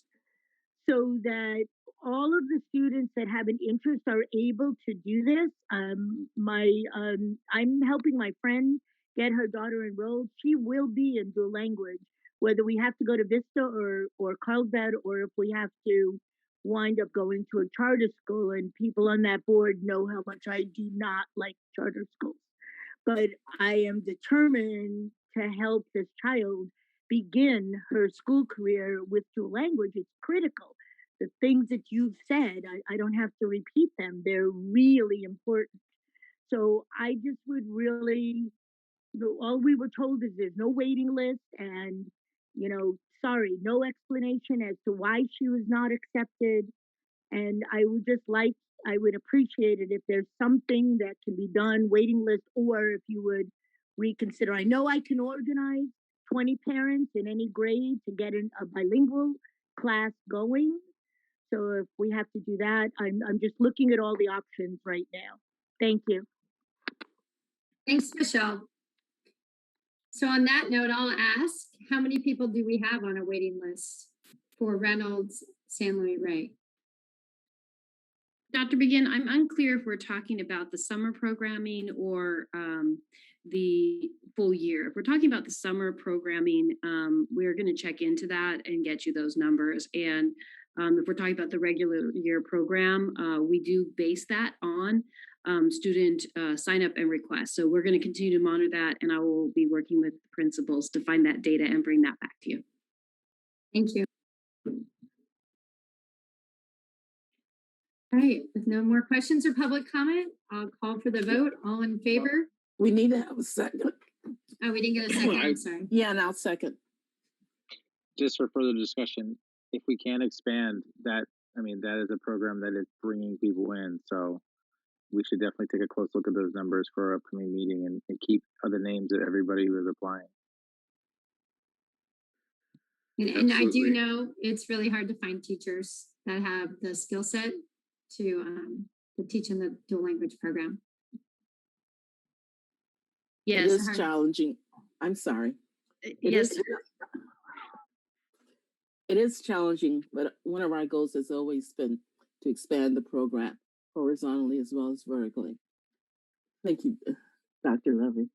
so that all of the students that have an interest are able to do this. I'm helping my friend get her daughter enrolled. She will be in dual language, whether we have to go to Vista or Carlsbad, or if we have to wind up going to a charter school. And people on that board know how much I do not like charter schools. But I am determined to help this child begin her school career with dual language. It's critical. the things that you've said, I don't have to repeat them. They're really important. So I just would really, all we were told is there's no waiting list and, sorry, no explanation as to why she was not accepted. And I would appreciate it if there's something that can be done, waiting list, or if you would reconsider. I know I can organize 20 parents in any grade to get a bilingual class going. So if we have to do that, I'm just looking at all the options right now. Thank you. Thanks, Michelle. So on that note, I'll ask, how many people do we have on a waiting list for Reynolds, San Luis Rey? Dr. Begin, I'm unclear if we're talking about the summer programming or the full year. If we're talking about the summer programming, we're going to check into that and get you those numbers. And if we're talking about the regular year program, we do base that on student sign up and request. So we're going to continue to monitor that, and I will be working with principals to find that data and bring that back to you. Thank you. All right, with no more questions or public comment, I'll call for the vote. All in favor? We need to have a second. Oh, we didn't get a second, I'm sorry. Yeah, and I'll second. Just for further discussion, if we can expand that, that is a program that is bringing people in. So we should definitely take a close look at those numbers for our upcoming meeting and keep the names of everybody who is applying. And I do know it's really hard to find teachers that have the skill set to teach in the dual language program. Yes, it is challenging. I'm sorry. It is challenging, but one of our goals has always been to expand the program horizontally as well as vertically. Thank you, Dr. Levy.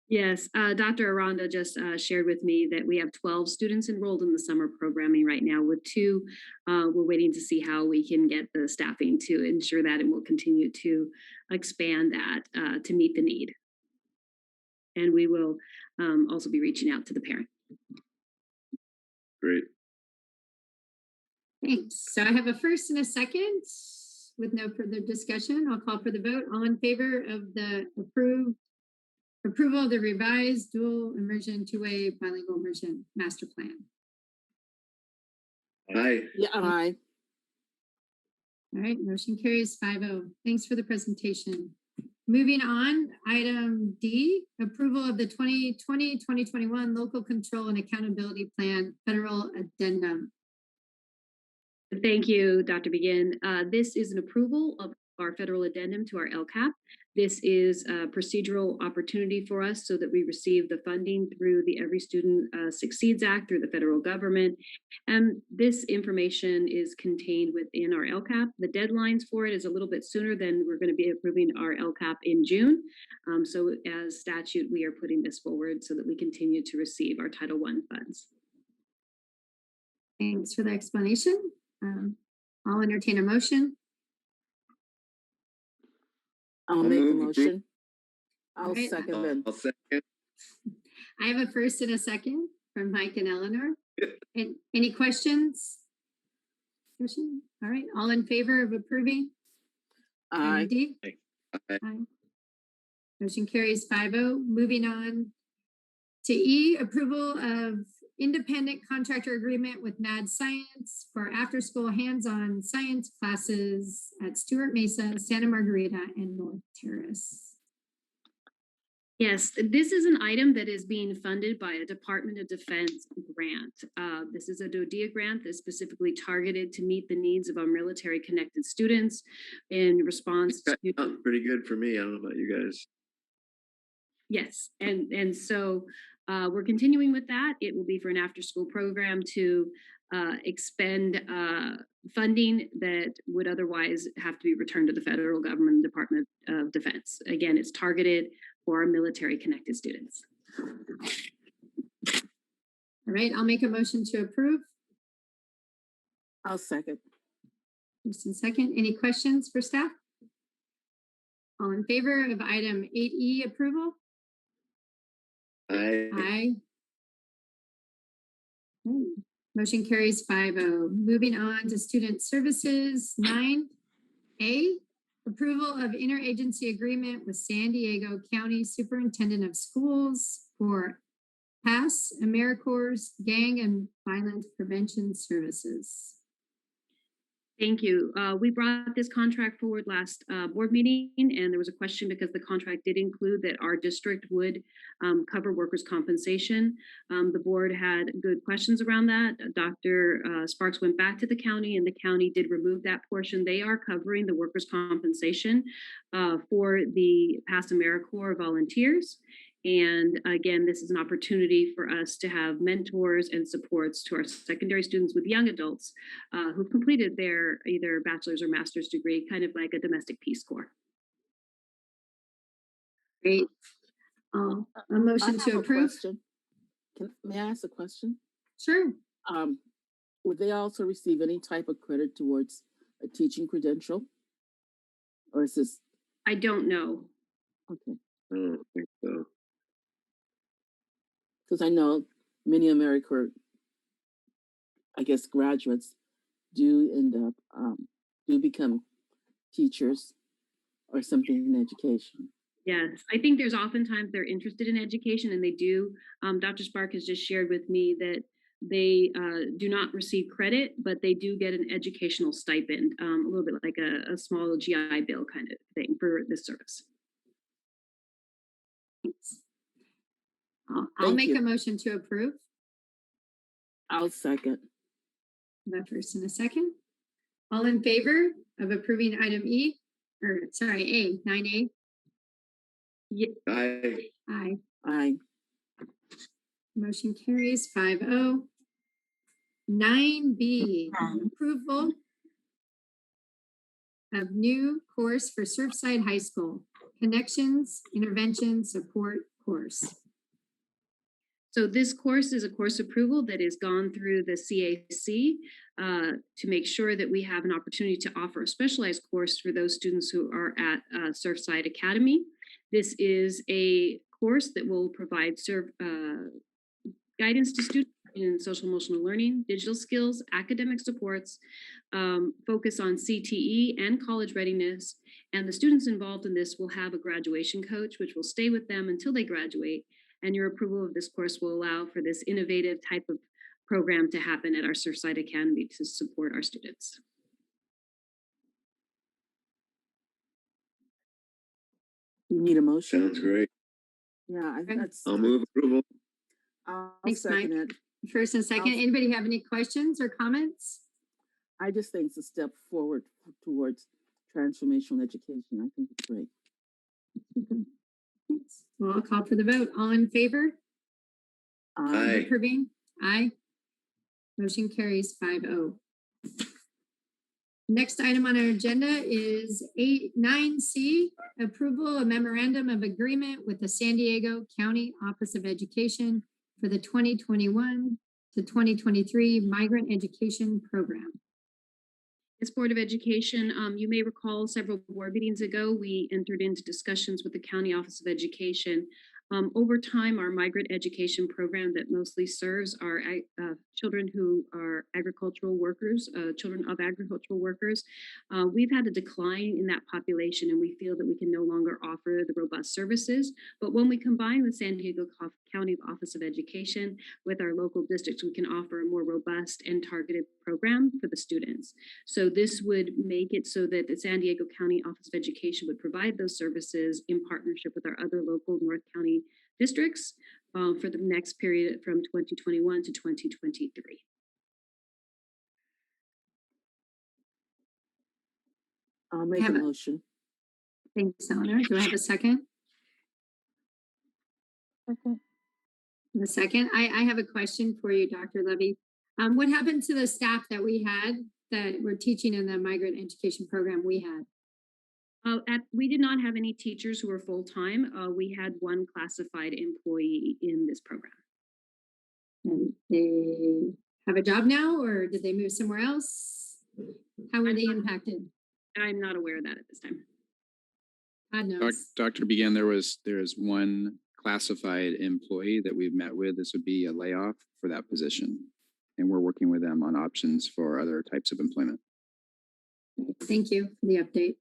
Yes, Dr. Aranda just shared with me that we have 12 students enrolled in the summer programming right now. With 2, we're waiting to see how we can get the staffing to ensure that, and we'll continue to expand that to meet the need. And we will also be reaching out to the parent. Great. Thanks. So I have a first and a second. With no further discussion, I'll call for the vote. All in favor of the approval of the revised dual immersion two-way bilingual immersion master plan? Aye. Yeah, aye. All right, motion carries 5-0. Thanks for the presentation. Moving on, item D, approval of the 2020-2021 local control and accountability plan federal addendum. Thank you, Dr. Begin. This is an approval of our federal addendum to our LCAP. This is a procedural opportunity for us so that we receive the funding through the Every Student Succeeds Act through the federal government. And this information is contained within our LCAP. The deadlines for it is a little bit sooner than we're going to be approving our LCAP in June. So as statute, we are putting this forward so that we continue to receive our Title I funds. Thanks for the explanation. I'll entertain a motion. I'll make the motion. I'll Right. second it. I'll second. I have a first and a second from Mike and Eleanor. And any questions? Question? All right. All in favor of approving? Aye. D? Aye. Motion carries 5-0. Moving on to E, approval of independent contractor agreement with Mad Science for after-school hands-on science classes at Stewart Mesa, Santa Margarita, and North Terrace. Yes, this is an item that is being funded by a Department of Defense grant. This is a DoDEA grant that's specifically targeted to meet the needs of our military-connected students in response to... Pretty good for me. I don't know about you guys. Yes, and so we're continuing with that. It will be for an after-school program to expend funding that would otherwise have to be returned to the federal government Department of Defense. Again, it's targeted for our military-connected students. All right, I'll make a motion to approve. I'll second. First and second. Any questions for staff? All in favor of item 8E approval? Aye. Aye. Motion carries 5-0. Moving on to student services, 9A, approval of interagency agreement with San Diego County Superintendent of Schools for PASS AmeriCorps Gang and Violence Prevention Services. Thank you. We brought this contract forward last board meeting, and there was a question because the contract did include that our district would cover workers' compensation. The board had good questions around that. Dr. Sparks went back to the county, and the county did remove that portion. They are covering the workers' compensation for the past AmeriCorps volunteers. And again, this is an opportunity for us to have mentors and supports to our secondary students with young adults who've completed their either bachelor's or master's degree, kind of like a domestic Peace Corps. Great. A motion to approve. May I ask a question? Sure. Would they also receive any type of credit towards a teaching credential? Or is this? I don't know. Okay. I don't think so. Because I know many AmeriCorps, I guess, graduates do end up, do become teachers or something in education. Yes, I think there's oftentimes they're interested in education, and they do. Dr. Spark has just shared with me that they do not receive credit, but they do get an educational stipend, a little bit like a small GI Bill kind of thing for this service. Thanks. I'll make a motion to approve. I'll second. The first and a second. All in favor of approving item E, or sorry, A, 9A? Aye. Aye. Aye. Motion carries 5-0. 9B, approval of new course for Surfside High School, Connections, Intervention, Support course. So this course is a course approval that is gone through the CAC to make sure that we have an opportunity to offer a specialized course for those students who are at Surfside Academy. This is a course that will provide guidance to students in social emotional learning, digital skills, academic supports, focus on CTE and college readiness. And the students involved in this will have a graduation coach, which will stay with them until they graduate. And your approval of this course will allow for this innovative type of program to happen at our Surfside Academy to support our students. You need a motion? Sounds great. Yeah, I think that's. I'll move approval. I'll Thanks, second Mike. it. First and second, anybody have any questions or comments? I just think it's a step forward towards transformational education. I think it's great. Thanks. Well, I'll call for the vote. All in favor? Aye. Approving? Aye. Motion carries 5-0. Next item on our agenda is 9C, approval of memorandum of agreement with the San Diego County Office of Education for the 2021 to 2023 Migrant Education Program. As Board of Education, you may recall several board meetings ago, we entered into discussions with the County Office of Education. Over time, our migrant education program that mostly serves our children who are agricultural workers, children of agricultural workers, we've had a decline in that population, and we feel that we can no longer offer the robust services. But when we combine with San Diego County Office of Education with our local districts, we can offer a more robust and targeted program for the students. So this would make it so that the San Diego County Office of Education would provide those services in partnership with our other local North County districts for the next period from 2021 to 2023. I'll make a motion. Thanks, Eleanor. Do I have a second? Second. A second. I have a question for you, Dr. Levy. What happened to the staff that we had that were teaching in the migrant education program we had? We did not have any teachers who were full-time. We had one classified employee in this program. And they have a job now, or did they move somewhere else? How were they impacted? I'm not aware of that at this time. God knows. Dr. Began, there is one classified employee that we've met with. This would be a layoff for that position. and we're working with them on options for other types of employment. Thank you for the update.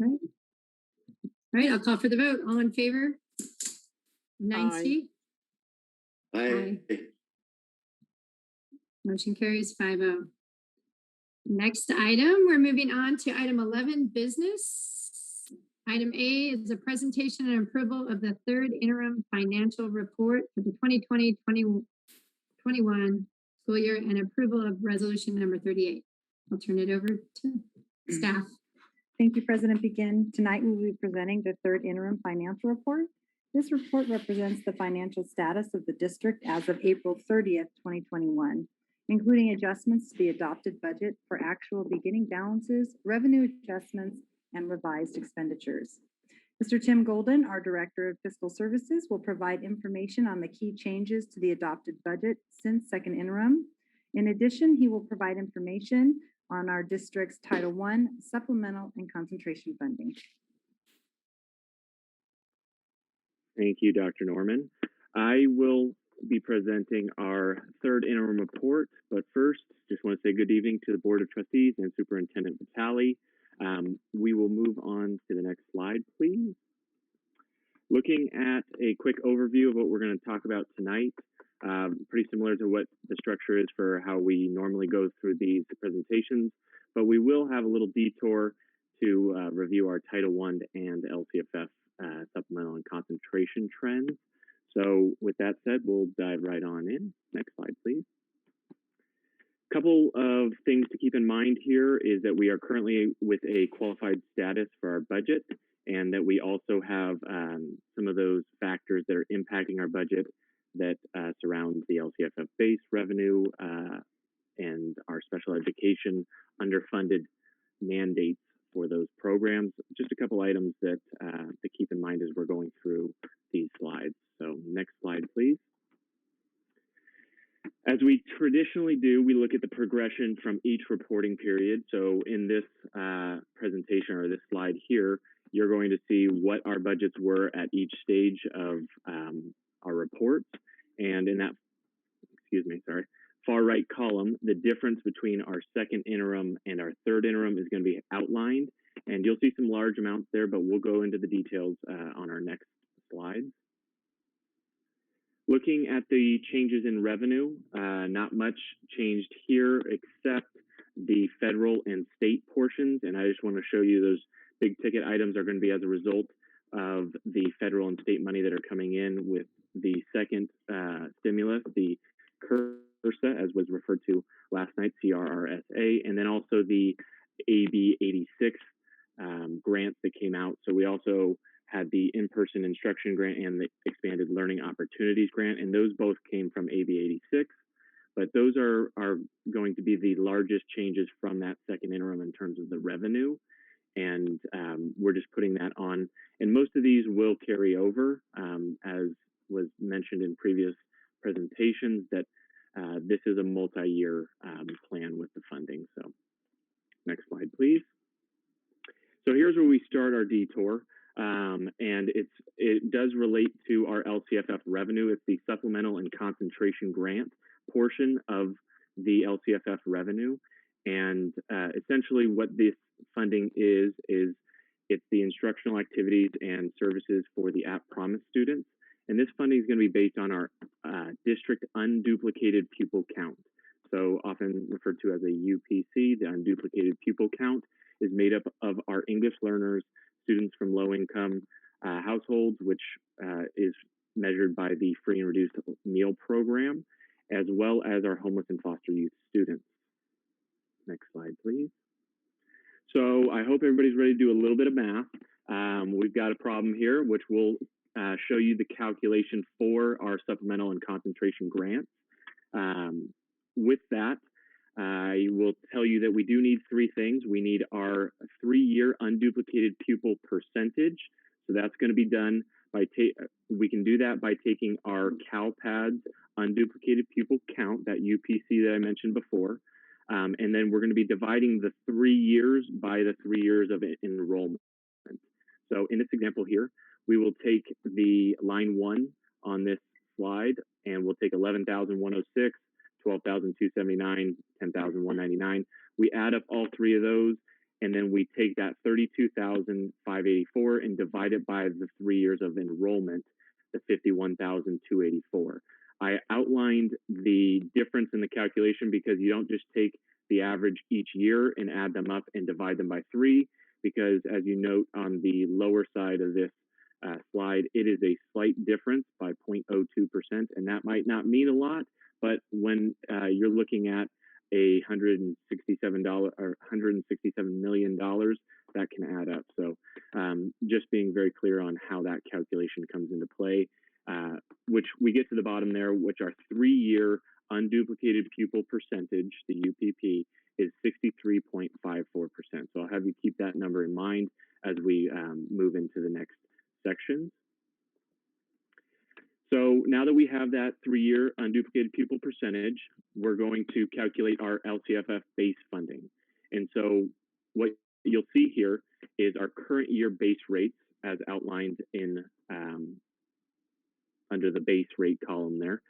All right. All right, I'll call for the vote. All in favor? 9C? Aye. Motion carries 5-0. Next item, we're moving on to item 11, business. Item A is a presentation and approval of the third interim financial report for the 2020-2021 school year and approval of resolution number 38. I'll turn it over to staff. Thank you, President Begin. Tonight we will be presenting the third interim financial report. This report represents the financial status of the district as of April 30th, 2021, including adjustments to the adopted budget for actual beginning balances, revenue adjustments, and revised expenditures. Mr. Tim Golden, our Director of Fiscal Services, will provide information on the key changes to the adopted budget since second interim. In addition, he will provide information on our district's Title I supplemental and concentration funding. Thank you, Dr. Norman. I will be presenting our third interim report, but first, just want to say good evening to the Board of Trustees and Superintendent Vitale. We will move on to the next slide, please. Looking at a quick overview of what we're going to talk about tonight, pretty similar to what the structure is for how we normally go through these presentations, but we will have a little detour to review our Title I and LCFF supplemental and concentration trends. So with that said, we'll dive right on in. Next slide, please. Couple of things to keep in mind here is that we are currently with a qualified status for our budget, and that we also have some of those factors that are impacting our budget that surround the LCFF base revenue and our special education underfunded mandates for those programs. Just a couple items that to keep in mind as we're going through these slides. So next slide, please. As we traditionally do, we look at the progression from each reporting period. So in this presentation or this slide here, you're going to see what our budgets were at each stage of our reports. And in that, far right column, the difference between our second interim and our third interim is going to be outlined. And you'll see some large amounts there, but we'll go into the details on our next slide. Looking at the changes in revenue, not much changed here except the federal and state portions. And I just want to show you those big ticket items are going to be as a result of the federal and state money that are coming in with the second stimulus, the CRRSA, as was referred to last night, CRRSA, and then also the AB 86 grants that came out. So we also had the in-person instruction grant and the expanded learning opportunities grant, and those both came from AB 86. But those are going to be the largest changes from that second interim in terms of the revenue. And we're just putting that on. And most of these will carry over, as was mentioned in previous presentations, that this is a multi-year plan with the funding. So next slide, please. So here's where we start our detour. And it does relate to our LCFF revenue. It's the supplemental and concentration grant portion of the LCFF revenue. And essentially what this funding is it's the instructional activities and services for the App Promise students. And this funding is going to be based on our district unduplicated pupil count. So often referred to as a UPC, the unduplicated pupil count is made up of our English learners, students from low-income households, which is measured by the free and reduced meal program, as well as our homeless and foster youth students. Next slide, please. So I hope everybody's ready to do a little bit of math. We've got a problem here, which will show you the calculation for our supplemental and concentration grants. With that, I will tell you that we do need three things. We need our 3-year unduplicated pupil percentage. So that's going to be done by, we can do that by taking our CalPADS unduplicated pupil count, that UPC that I mentioned before. And then we're going to be dividing the 3 years by the 3 years of enrollment. So in this example here, we will take the line 1 on this slide, and we'll take 11,106 12,279, 10,199. We add up all three of those, and then we take that 32,584 and divide it by the 3 years of enrollment, the 51,284. I outlined the difference in the calculation because you don't just take the average each year and add them up and divide them by 3, because as you note on the lower side of this slide, it is a slight difference by 0.02%, and that might not mean a lot, but when you're looking at $167 or $167 million, that can add up. So just being very clear on how that calculation comes into play, which we get to the bottom there, which our 3-year unduplicated pupil percentage, the UPP, is 63.54%. So I'll have you keep that number in mind as we move into the next section. So now that we have that 3-year unduplicated pupil percentage, we're going to calculate our LCFF base funding. And so what you'll see here is our current year base rates as outlined in under the base rate column there.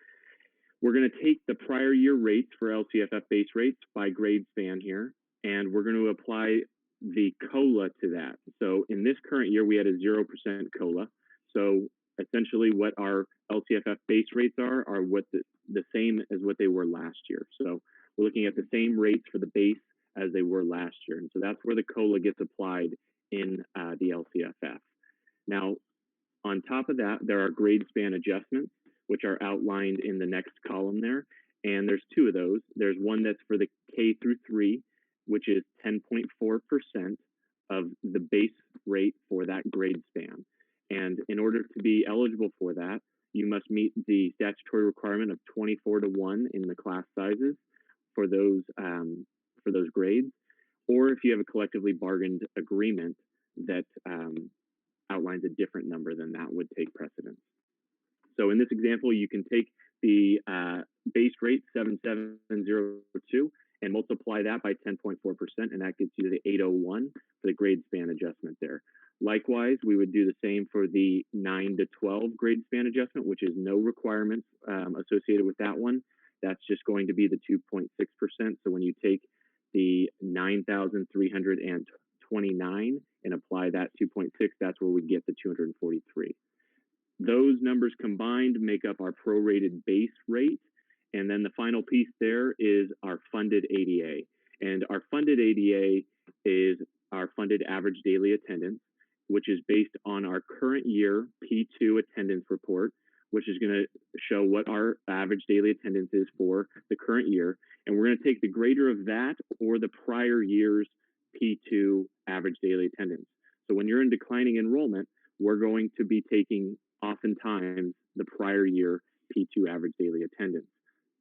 We're going to take the prior year rates for LCFF base rates by grade span here, and we're going to apply the COLA to that. So in this current year, we had a 0% COLA. So essentially what our LCFF base rates are what the same as what they were last year. So we're looking at the same rates for the base as they were last year. And so that's where the COLA gets applied in the LCFF. Now, on top of that, there are grade span adjustments, which are outlined in the next column there. And there's 2 of those. There's one that's for the K through 3, which is 10.4% of the base rate for that grade span. And in order to be eligible for that, you must meet the statutory requirement of 24:1 in the class sizes for those grades, or if you have a collectively bargained agreement that outlines a different number, then that would take precedence. So in this example, you can take the base rate 7702 and multiply that by 10.4%, and that gets you the 801 for the grade span adjustment there. Likewise, we would do the same for the 9 to 12 grade span adjustment, which is no requirements associated with that one. That's just going to be the 2.6%. So when you take the 9,329 and apply that 2.6, that's where we get the 243. Those numbers combined make up our prorated base rate. And then the final piece there is our funded ADA. And our funded ADA is our funded average daily attendance, which is based on our current year P2 attendance report, which is going to show what our average daily attendance is for the current year. And we're going to take the greater of that or the prior year's P2 average daily attendance. So when you're in declining enrollment, we're going to be taking oftentimes the prior year P2 average daily attendance.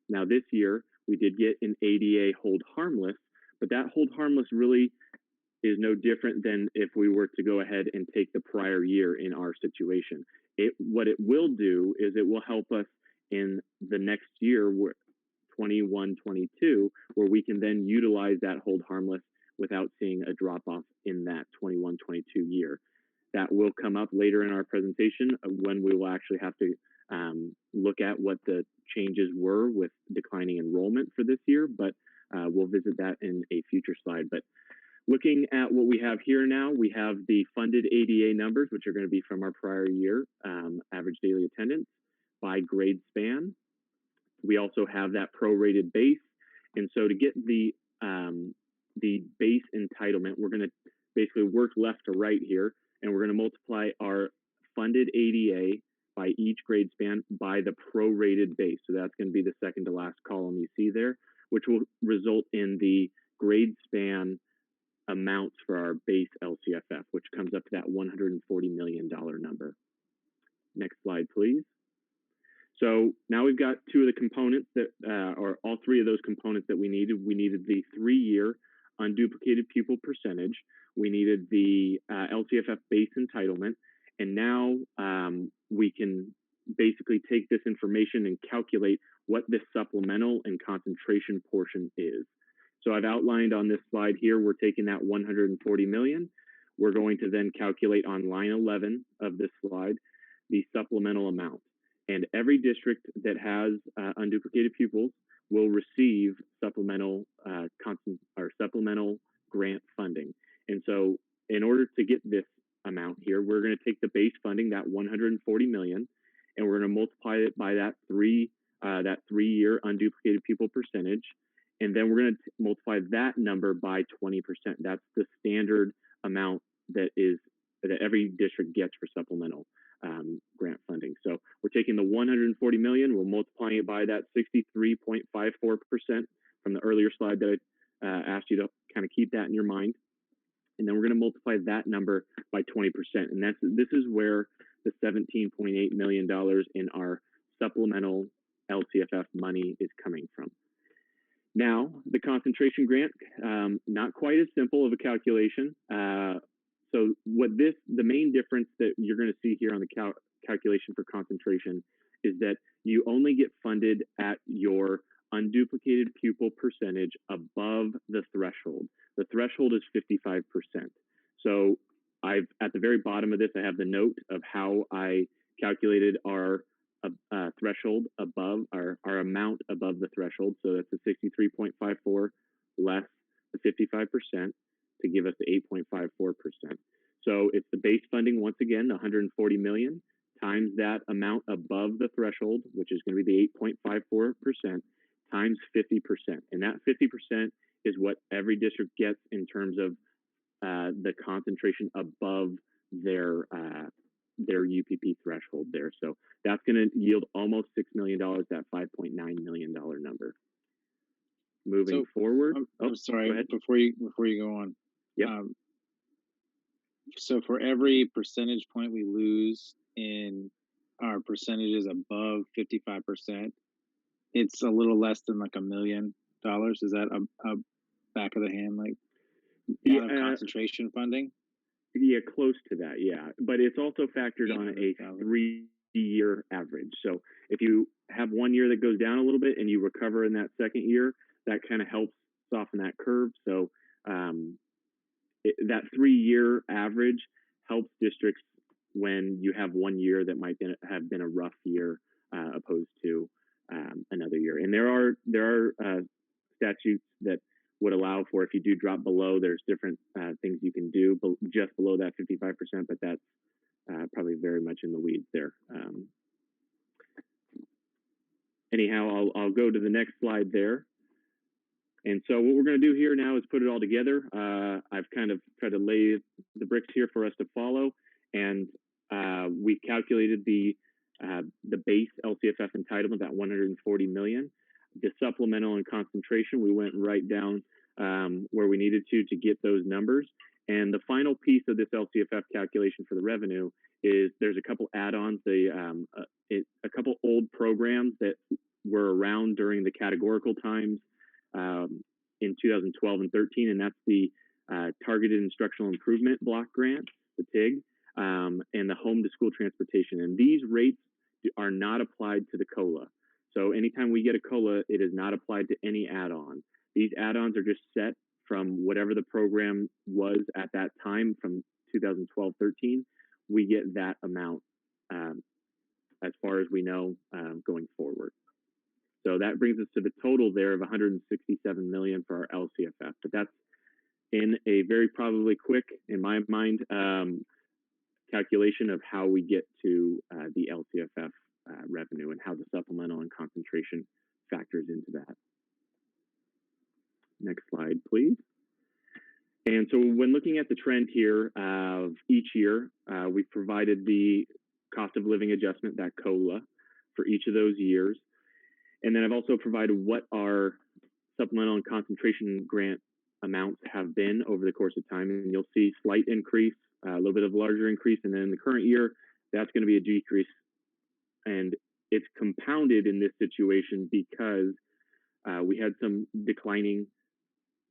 Now this year, we did get an ADA hold harmless, but that hold harmless really is no different than if we were to go ahead and take the prior year in our situation. What it will do is it will help us in the next year, 21-22, where we can then utilize that hold harmless without seeing a drop off in that 21-22 year. That will come up later in our presentation when we will actually have to look at what the changes were with declining enrollment for this year, but we'll visit that in a future slide. But looking at what we have here now, we have the funded ADA numbers, which are going to be from our prior year average daily attendance by grade span. We also have that prorated base. And so to get the base entitlement, we're going to basically work left to right here, and we're going to multiply our funded ADA by each grade span by the prorated base. So that's going to be the second to last column you see there, which will result in the grade span amounts for our base LCFF, which comes up to that $140 million number. Next slide, please. So now we've got 2 of the components that, or all 3 of those components that we needed. We needed the 3-year unduplicated pupil percentage. We needed the LCFF base entitlement. And now we can basically take this information and calculate what this supplemental and concentration portion is. So I've outlined on this slide here, we're taking that 140 million. We're going to then calculate on line 11 of this slide, the supplemental amount. And every district that has unduplicated pupils will receive supplemental supplemental grant funding. And so in order to get this amount here, we're going to take the base funding, that 140 million, and we're going to multiply it by that three-year unduplicated pupil percentage. And then we're going to multiply that number by 20%. That's the standard amount that every district gets for supplemental grant funding. So we're taking the 140 million, we're multiplying it by that 63.54% from the earlier slide that I asked you to kind of keep that in your mind. And then we're going to multiply that number by 20%. And this is where the $17.8 million in our supplemental LCFF money is coming from. Now, the concentration grant, not quite as simple of a calculation. So the main difference that you're going to see here on the calculation for concentration is that you only get funded at your unduplicated pupil percentage above the threshold. The threshold is 55%. So at the very bottom of this, I have the note of how I calculated our threshold above, our amount above the threshold. So that's the 63.54 less the 55% to give us the 8.54%. So it's the base funding, once again, the 140 million times that amount above the threshold, which is going to be the 8.54%, times 50%. And that 50% is what every district gets in terms of the concentration above their UPP threshold there. So that's going to yield almost $6 million, that $5.9 million number. Moving forward. I'm sorry, before you go on. Yep. So for every percentage point we lose in our percentages above 55%, it's a little less than like $1 million. Is that a back of the hand, like concentration funding? Yeah, close to that, yeah. But it's also factored on a 3-year average. So if you have 1 year that goes down a little bit and you recover in that second year, that kind of helps soften that curve. So that 3-year average helps districts when you have 1 year that might have been a rough year opposed to another year. And there are statutes that would allow for, if you do drop below, there's different things you can do just below that 55%, but that's probably very much in the weeds there. Anyhow, I'll go to the next slide there. And so what we're going to do here now is put it all together. I've kind of tried to lay the bricks here for us to follow, and we calculated the base LCFF entitlement, that 140 million. The supplemental and concentration, we went right down where we needed to get those numbers. And the final piece of this LCFF calculation for the revenue is there's a couple add-ons, a couple old programs that were around during the categorical times in 2012 and 13, and that's the Targeted Instructional Improvement Block Grant, the TIG, and the Home to School Transportation. And these rates are not applied to the COLA. So anytime we get a COLA, it is not applied to any add-on. These add-ons are just set from whatever the program was at that time from 2012-13. We get that amount as far as we know going forward. So that brings us to the total there of 167 million for our LCFF. But that's in a very probably quick, in my mind, calculation of how we get to the LCFF revenue and how the supplemental and concentration factors into that. Next slide, please. And so when looking at the trend here of each year, we've provided the cost of living adjustment, that COLA, for each of those years. And then I've also provided what our supplemental and concentration grant amounts have been over the course of time. And you'll see slight increase, a little bit of larger increase. And then in the current year, that's going to be a decrease. And it's compounded in this situation because we had some declining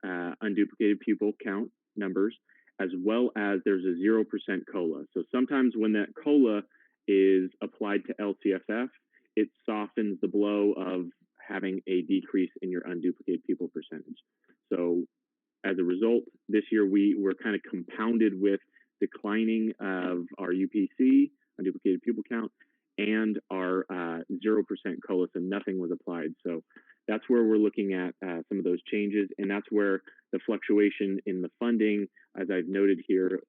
unduplicated pupil count numbers, as well as there's a 0% COLA. So sometimes when that COLA is applied to LCFF, it softens the blow of having a decrease in your unduplicated pupil percentage. So as a result, this year we were kind of compounded with declining of our UPC, unduplicated pupil count, and our 0% COLA, so nothing was applied. So that's that's where we're looking at some of those changes, and that's where the fluctuation in the funding, as I've noted here,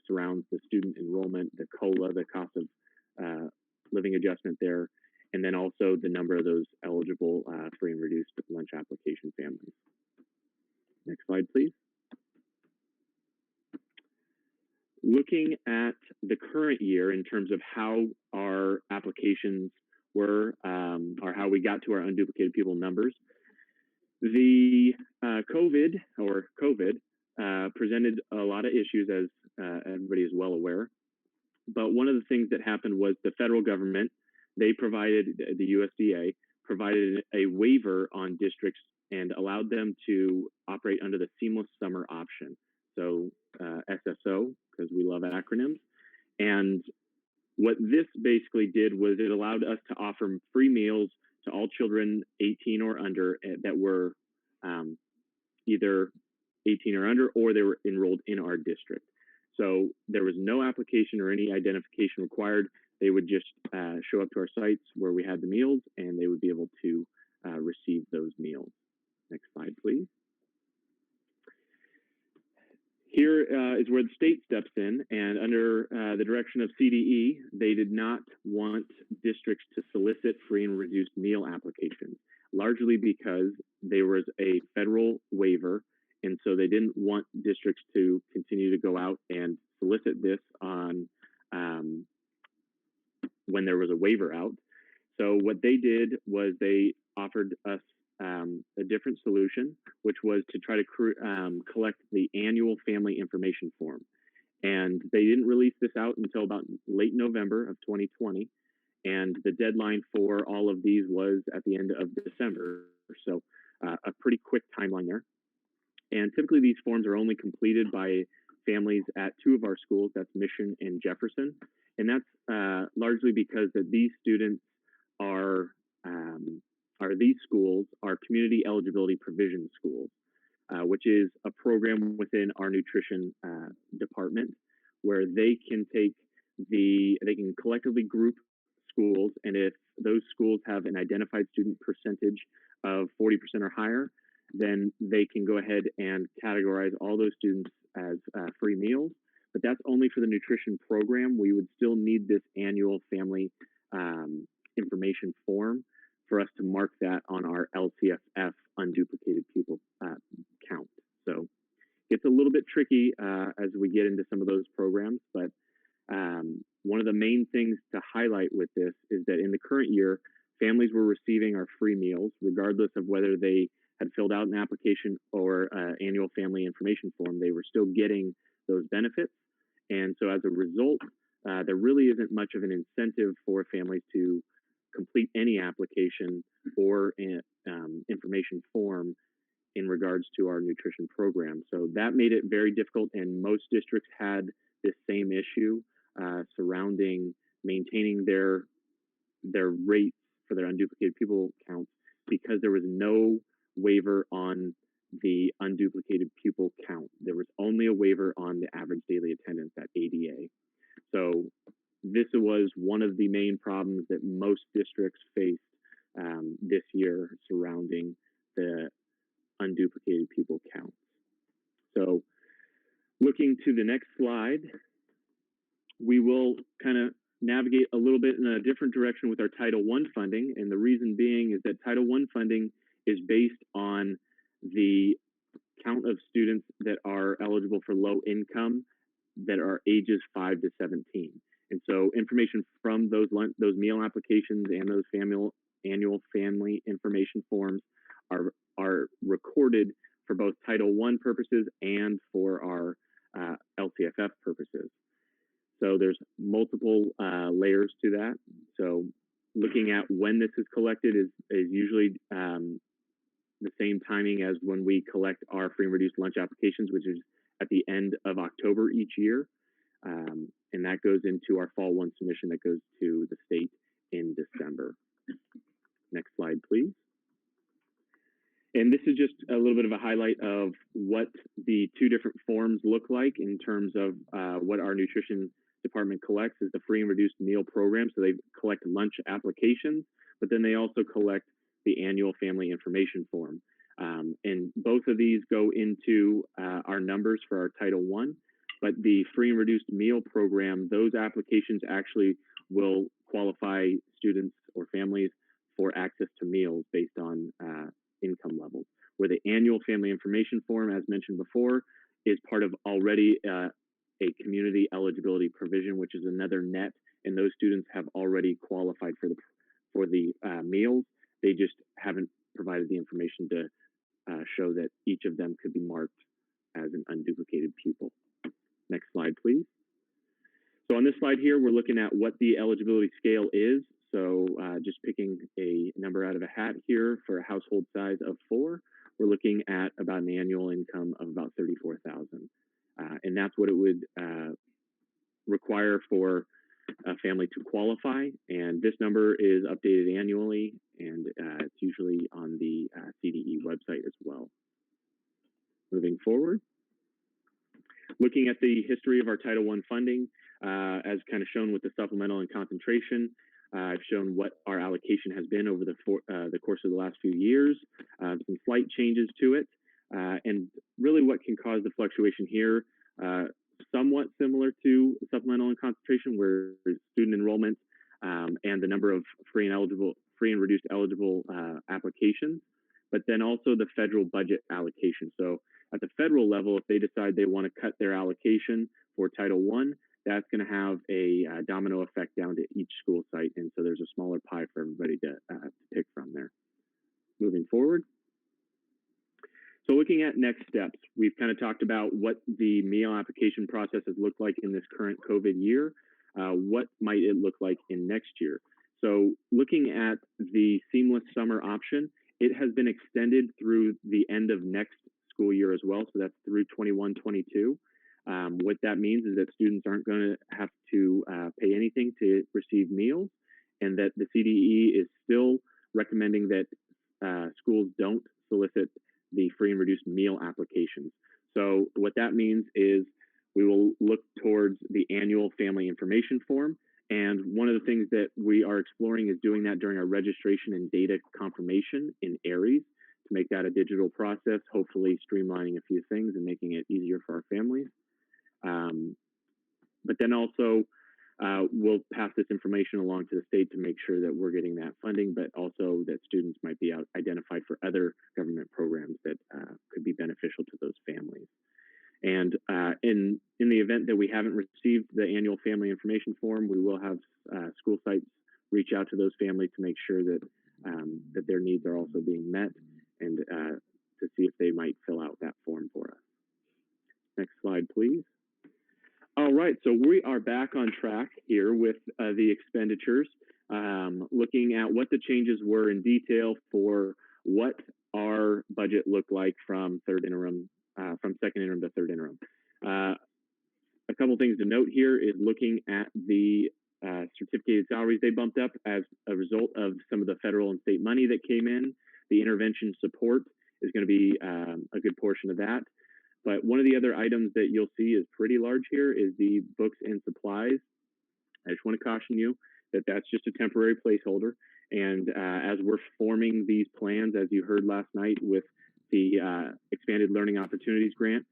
surrounds the student enrollment, the COLA, the cost of living adjustment there, and then also the number of those eligible free and reduced lunch application families. Next slide, please. Looking at the current year in terms of how our applications were, or how we got to our unduplicated pupil numbers, the COVID presented a lot of issues, as everybody is well aware. But one of the things that happened was the federal government, they provided, the USDA, provided a waiver on districts and allowed them to operate under the seamless summer option. So SSO, because we love acronyms. And what this basically did was it allowed us to offer free meals to all children 18 or under that were either 18 or under, or they were enrolled in our district. So there was no application or any identification required. They would just show up to our sites where we had the meals, and they would be able to receive those meals. Next slide, please. Here is where the state steps in, and under the direction of CDE, they did not want districts to solicit free and reduced meal applications, largely because there was a federal waiver, and so they didn't want districts to continue to go out and solicit this on when there was a waiver out. So what they did was they offered us a different solution, which was to try to collect the annual family information form. And they didn't release this out until about late November of 2020. And the deadline for all of these was at the end of December. So a pretty quick timeline there. And typically these forms are only completed by families at two of our schools, that's Mission and Jefferson. And that's largely because that these students these schools are community eligibility provision schools, which is a program within our nutrition department where they can collectively group schools, and if those schools have an identified student percentage of 40% or higher, then they can go ahead and categorize all those students as free meals. But that's only for the nutrition program. We would still need this annual family information form for us to mark that on our LCFF unduplicated pupil count. So it's a little bit tricky as we get into some of those programs, but one of the main things to highlight with this is that in the current year, families were receiving our free meals, regardless of whether they had filled out an application or annual family information form. They were still getting those benefits. And so as a result, there really isn't much of an incentive for families to complete any application or information form in regards to our nutrition program. So that made it very difficult, and most districts had this same issue surrounding maintaining their rates for their unduplicated pupil counts because there was no waiver on the unduplicated pupil count. There was only a waiver on the average daily attendance at ADA. So this was one of the main problems that most districts faced this year surrounding the unduplicated pupil count. So looking to the next slide, we will kind of navigate a little bit in a different direction with our Title I funding. And the reason being is that Title I funding is based on the count of students that are eligible for low income that are ages 5 to 17. And so information from those meal applications and those annual family information forms are recorded for both Title I purposes and for our LCFF purposes. So there's multiple layers to that. So looking at when this is collected is usually the same timing as when we collect our free and reduced lunch applications, which is at the end of October each year. And that goes into our Fall 1 submission that goes to the state in December. Next slide, please. And this is just a little bit of a highlight of what the two different forms look like in terms of what our nutrition department collects is the free and reduced meal program. So they collect lunch applications, but then they also collect the annual family information form. And both of these go into our numbers for our Title I, but the free and reduced meal program, those applications actually will qualify students or families for access to meals based on income levels, where the annual family information form, as mentioned before, is part of already a community eligibility provision, which is another net, and those students have already qualified for the meals. They just haven't provided the information to show that each of them could be marked as an unduplicated pupil. Next slide, please. So on this slide here, we're looking at what the eligibility scale is. So just picking a number out of a hat here for a household size of 4, we're looking at about an annual income of about $34,000. And that's what it would require for a family to qualify. And this number is updated annually, and it's usually on the CDE website as well. Moving forward. Looking at the history of our Title I funding, as kind of shown with the supplemental and concentration, I've shown what our allocation has been over the course of the last few years, some slight changes to it, and really what can cause the fluctuation here, somewhat similar to supplemental and concentration, where student enrollment and the number of free and reduced eligible applications, but then also the federal budget allocation. So at the federal level, if they decide they want to cut their allocation for Title I, that's going to have a domino effect down to each school site. And so there's a smaller pie for everybody to pick from there. Moving forward. So looking at next steps, we've kind of talked about what the meal application process has looked like in this current COVID year. What might it look like in next year? So looking at the seamless summer option, it has been extended through the end of next school year as well. So that's through 21-22. What that means is that students aren't going to have to pay anything to receive meals, and that the CDE is still recommending that schools don't solicit the free and reduced meal applications. So what that means is we will look towards the annual family information form. And one of the things that we are exploring is doing that during our registration and data confirmation in ARIES to make that a digital process, hopefully streamlining a few things and making it easier for our families. But then also we'll pass this information along to the state to make sure that we're getting that funding, but also that students might be identified for other government programs that could be beneficial to those families. And in the event that we haven't received the annual family information form, we will have school sites reach out to those families to make sure that that their needs are also being met, and to see if they might fill out that form for us. Next slide, please. All right, so we are back on track here with the expenditures, looking at what the changes were in detail for what our budget looked like from second interim to third interim. A couple things to note here is looking at the certificated salaries they bumped up as a result of some of the federal and state money that came in. The intervention support is going to be a good portion of that. But one of the other items that you'll see is pretty large here is the books and supplies. I just want to caution you that that's just a temporary placeholder. And as we're forming these plans, as you heard last night with the Expanded Learning Opportunities Grant,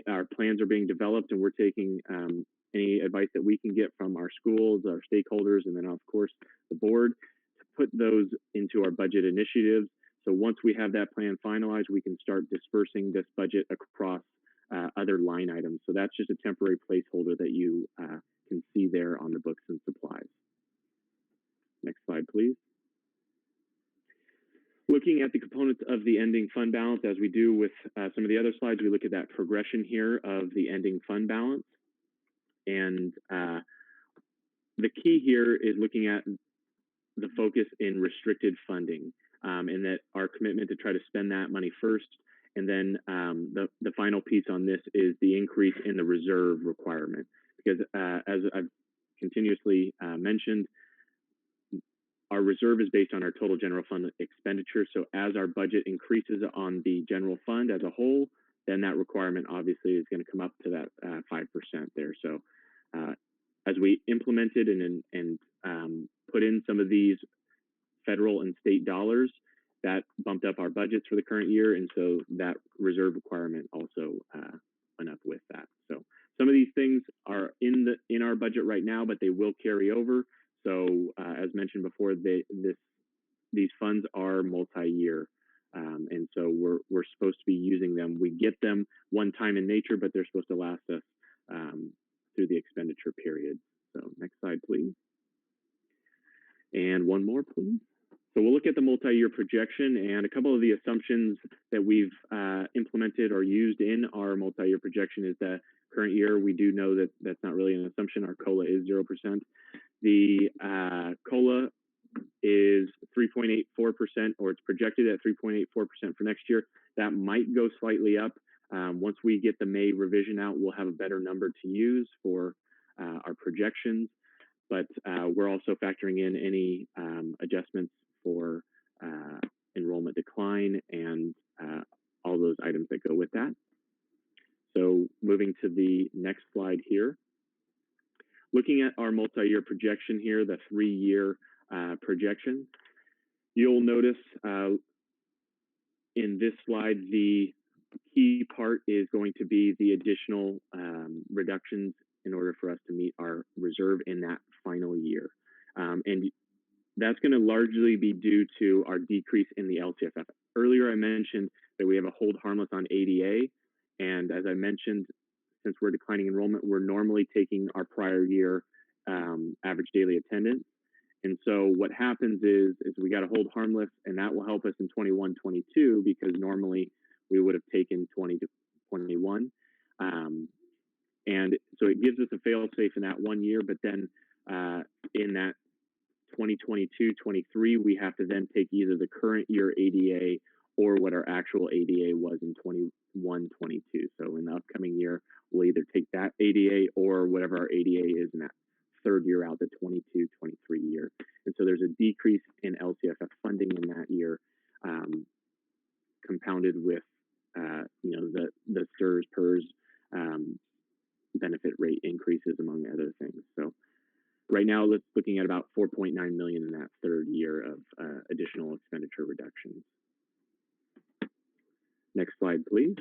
our plans are being developed, and we're taking any advice that we can get from our schools, our stakeholders, and then of course the board to put those into our budget initiatives. So once we have that plan finalized, we can start dispersing this budget across other line items. So that's just a temporary placeholder that you can see there on the books and supplies. Next slide, please. Looking at the components of the ending fund balance, as we do with some of the other slides, we look at that progression here of the ending fund balance. And the key here is looking at the focus in restricted funding, and that our commitment to try to spend that money first. And then the final piece on this is the increase in the reserve requirement. Because as I've continuously mentioned, our reserve is based on our total general fund expenditure. So as our budget increases on the general fund as a whole, then that requirement obviously is going to come up to that 5% there. So as we implemented and put in some of these federal and state dollars, that bumped up our budgets for the current year, and so that reserve requirement also went up with that. So some of these things are in our budget right now, but they will carry over. So as mentioned before, these funds are multi-year, and so we're supposed to be using them. We get them one time in nature, but they're supposed to last us through the expenditure period. So next slide, please. And one more, please. So we'll look at the multi-year projection, and a couple of the assumptions that we've implemented or used in our multi-year projection is that current year, we do know that that's not really an assumption. Our COLA is 0%. The COLA is 3.84%, or it's projected at 3.84% for next year. That might go slightly up. Once we get the May revision out, we'll have a better number to use for our projections, but we're also factoring in any adjustments for enrollment decline and all those items that go with that. So moving to the next slide here. Looking at our multi-year projection here, the 3-year projection, you'll notice in this slide, the key part is going to be the additional reductions in order for us to meet our reserve in that final year. And that's going to largely be due to our decrease in the LCFF. Earlier, I mentioned that we have a hold harmless on ADA. And as I mentioned, since we're declining enrollment, we're normally taking our prior year average daily attendance. And so what happens is we got to hold harmless, and that will help us in 21-22 because normally we would have taken 20 to 21. And so it gives us a fail safe in that 1 year, but then in that 2022-23, we have to then take either the current year ADA or what our actual ADA was in 21-22. So in the upcoming year, we'll either take that ADA or whatever our ADA is in that third year out, the 22-23 year. And so there's a decrease in LCFF funding in that year, compounded with the STRS, PERS benefit rate increases, among other things. So right now, let's looking at about 4.9 million in that third year of additional expenditure reductions. Next slide, please.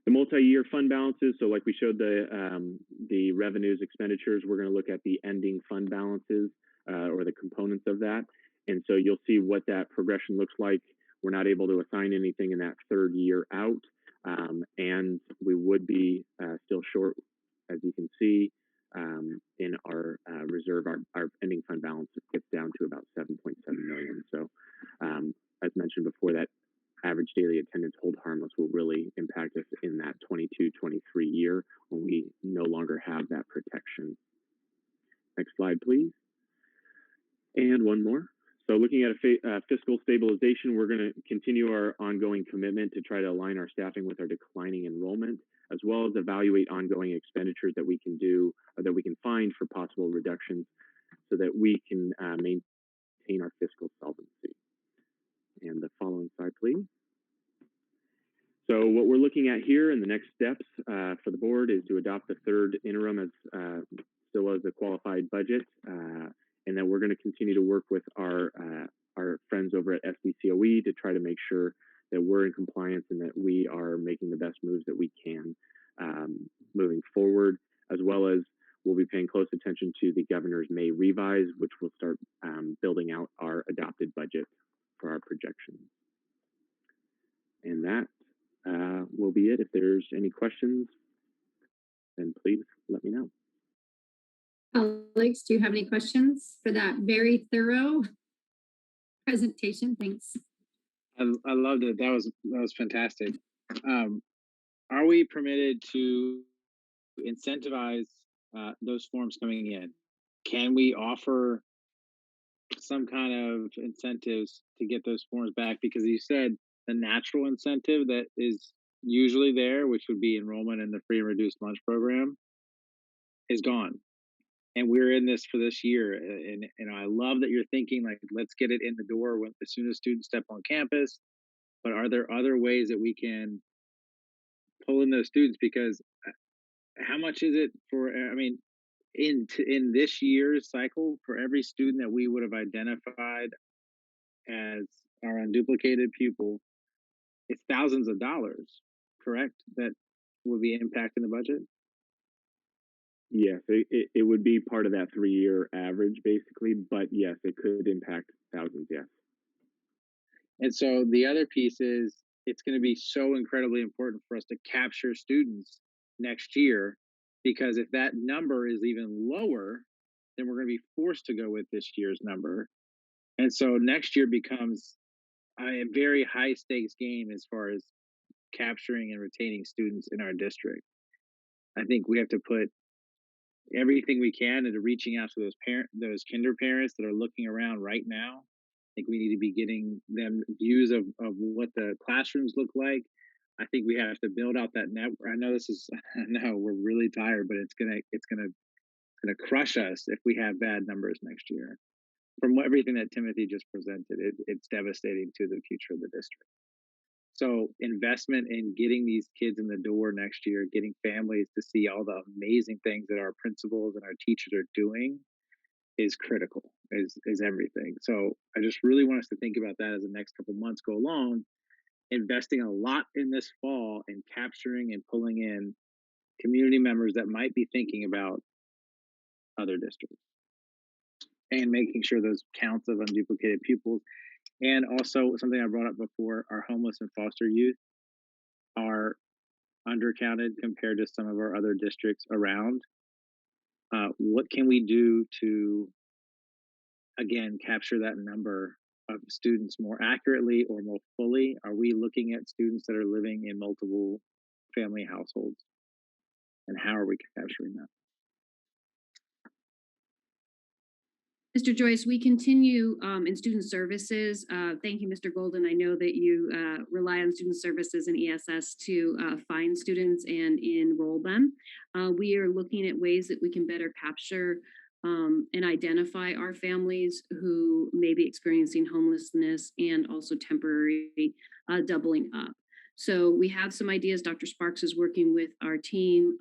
The multi-year fund balances. So like we showed the revenues, expenditures, we're going to look at the ending fund balances or the components of that. And so you'll see what that progression looks like. We're not able to assign anything in that third year out. And we would be still short, as you can see, in our reserve. Our ending fund balance gets down to about 7.7 million. So as mentioned before, that average daily attendance hold harmless will really impact us in that 22-23 year when we no longer have that protection. Next slide, please. And one more. So looking at fiscal stabilization, we're going to continue our ongoing commitment to try to align our staffing with our declining enrollment, as well as evaluate ongoing expenditures that we can do or that we can find for possible reductions so that we can maintain our fiscal solvency. And the following slide, please. So what we're looking at here in the next steps for the board is to adopt the third interim as still as a qualified budget, and then we're going to continue to work with our friends over at SDCOE to try to make sure that we're in compliance and that we are making the best moves that we can moving forward, as well as we'll be paying close attention to the governor's May revise, which will start building out our adopted budget for our projections. And that will be it. If there's any questions, then please let me know. Alex, do you have any questions for that very thorough presentation? Thanks. I loved it. That was fantastic. Are we permitted to incentivize those forms coming in? Can we offer some kind of incentives to get those forms back? Because you said the natural incentive that is usually there, which would be enrollment in the free and reduced lunch program, is gone. And we're in this for this year. And I love that you're thinking like, let's get it in the door as soon as students step on campus. But are there other ways that we can pull in those students? Because how much is it for, I mean, in this year's cycle, for every student that we would have identified as our unduplicated pupil, it's thousands of dollars, correct? That would be impacting the budget? Yes, it would be part of that 3-year average, basically, but yes, it could impact thousands, yes. And so the other piece is it's going to be so incredibly important for us to capture students next year, because if that number is even lower, then we're going to be forced to go with this year's number. And so next year becomes a very high stakes game as far as capturing and retaining students in our district. I think we have to put everything we can into reaching out to those kinder parents that are looking around right now. I think we need to be getting them views of what the classrooms look like. I think we have to build out that network. I know I know we're really tired, but it's gonna crush us if we have bad numbers next year. From everything that Timothy just presented, it's devastating to the future of the district. So investment in getting these kids in the door next year, getting families to see all the amazing things that our principals and our teachers are doing is critical, is everything. So I just really want us to think about that as the next couple months go along, investing a lot in this fall and capturing and pulling in community members that might be thinking about other districts and making sure those counts of unduplicated pupils. And also something I brought up before, our homeless and foster youth are undercounted compared to some of our other districts around. What can we do to, again, capture that number of students more accurately or more fully? Are we looking at students that are living in multiple family households? And how are we capturing that? Mr. Joyce, we continue in student services. Thank you, Mr. Golden. I know that you rely on student services and ESS to find students and enroll them. We are looking at ways that we can better capture and identify our families who may be experiencing homelessness and also temporary doubling up. So we have some ideas. Dr. Sparks is working with our team,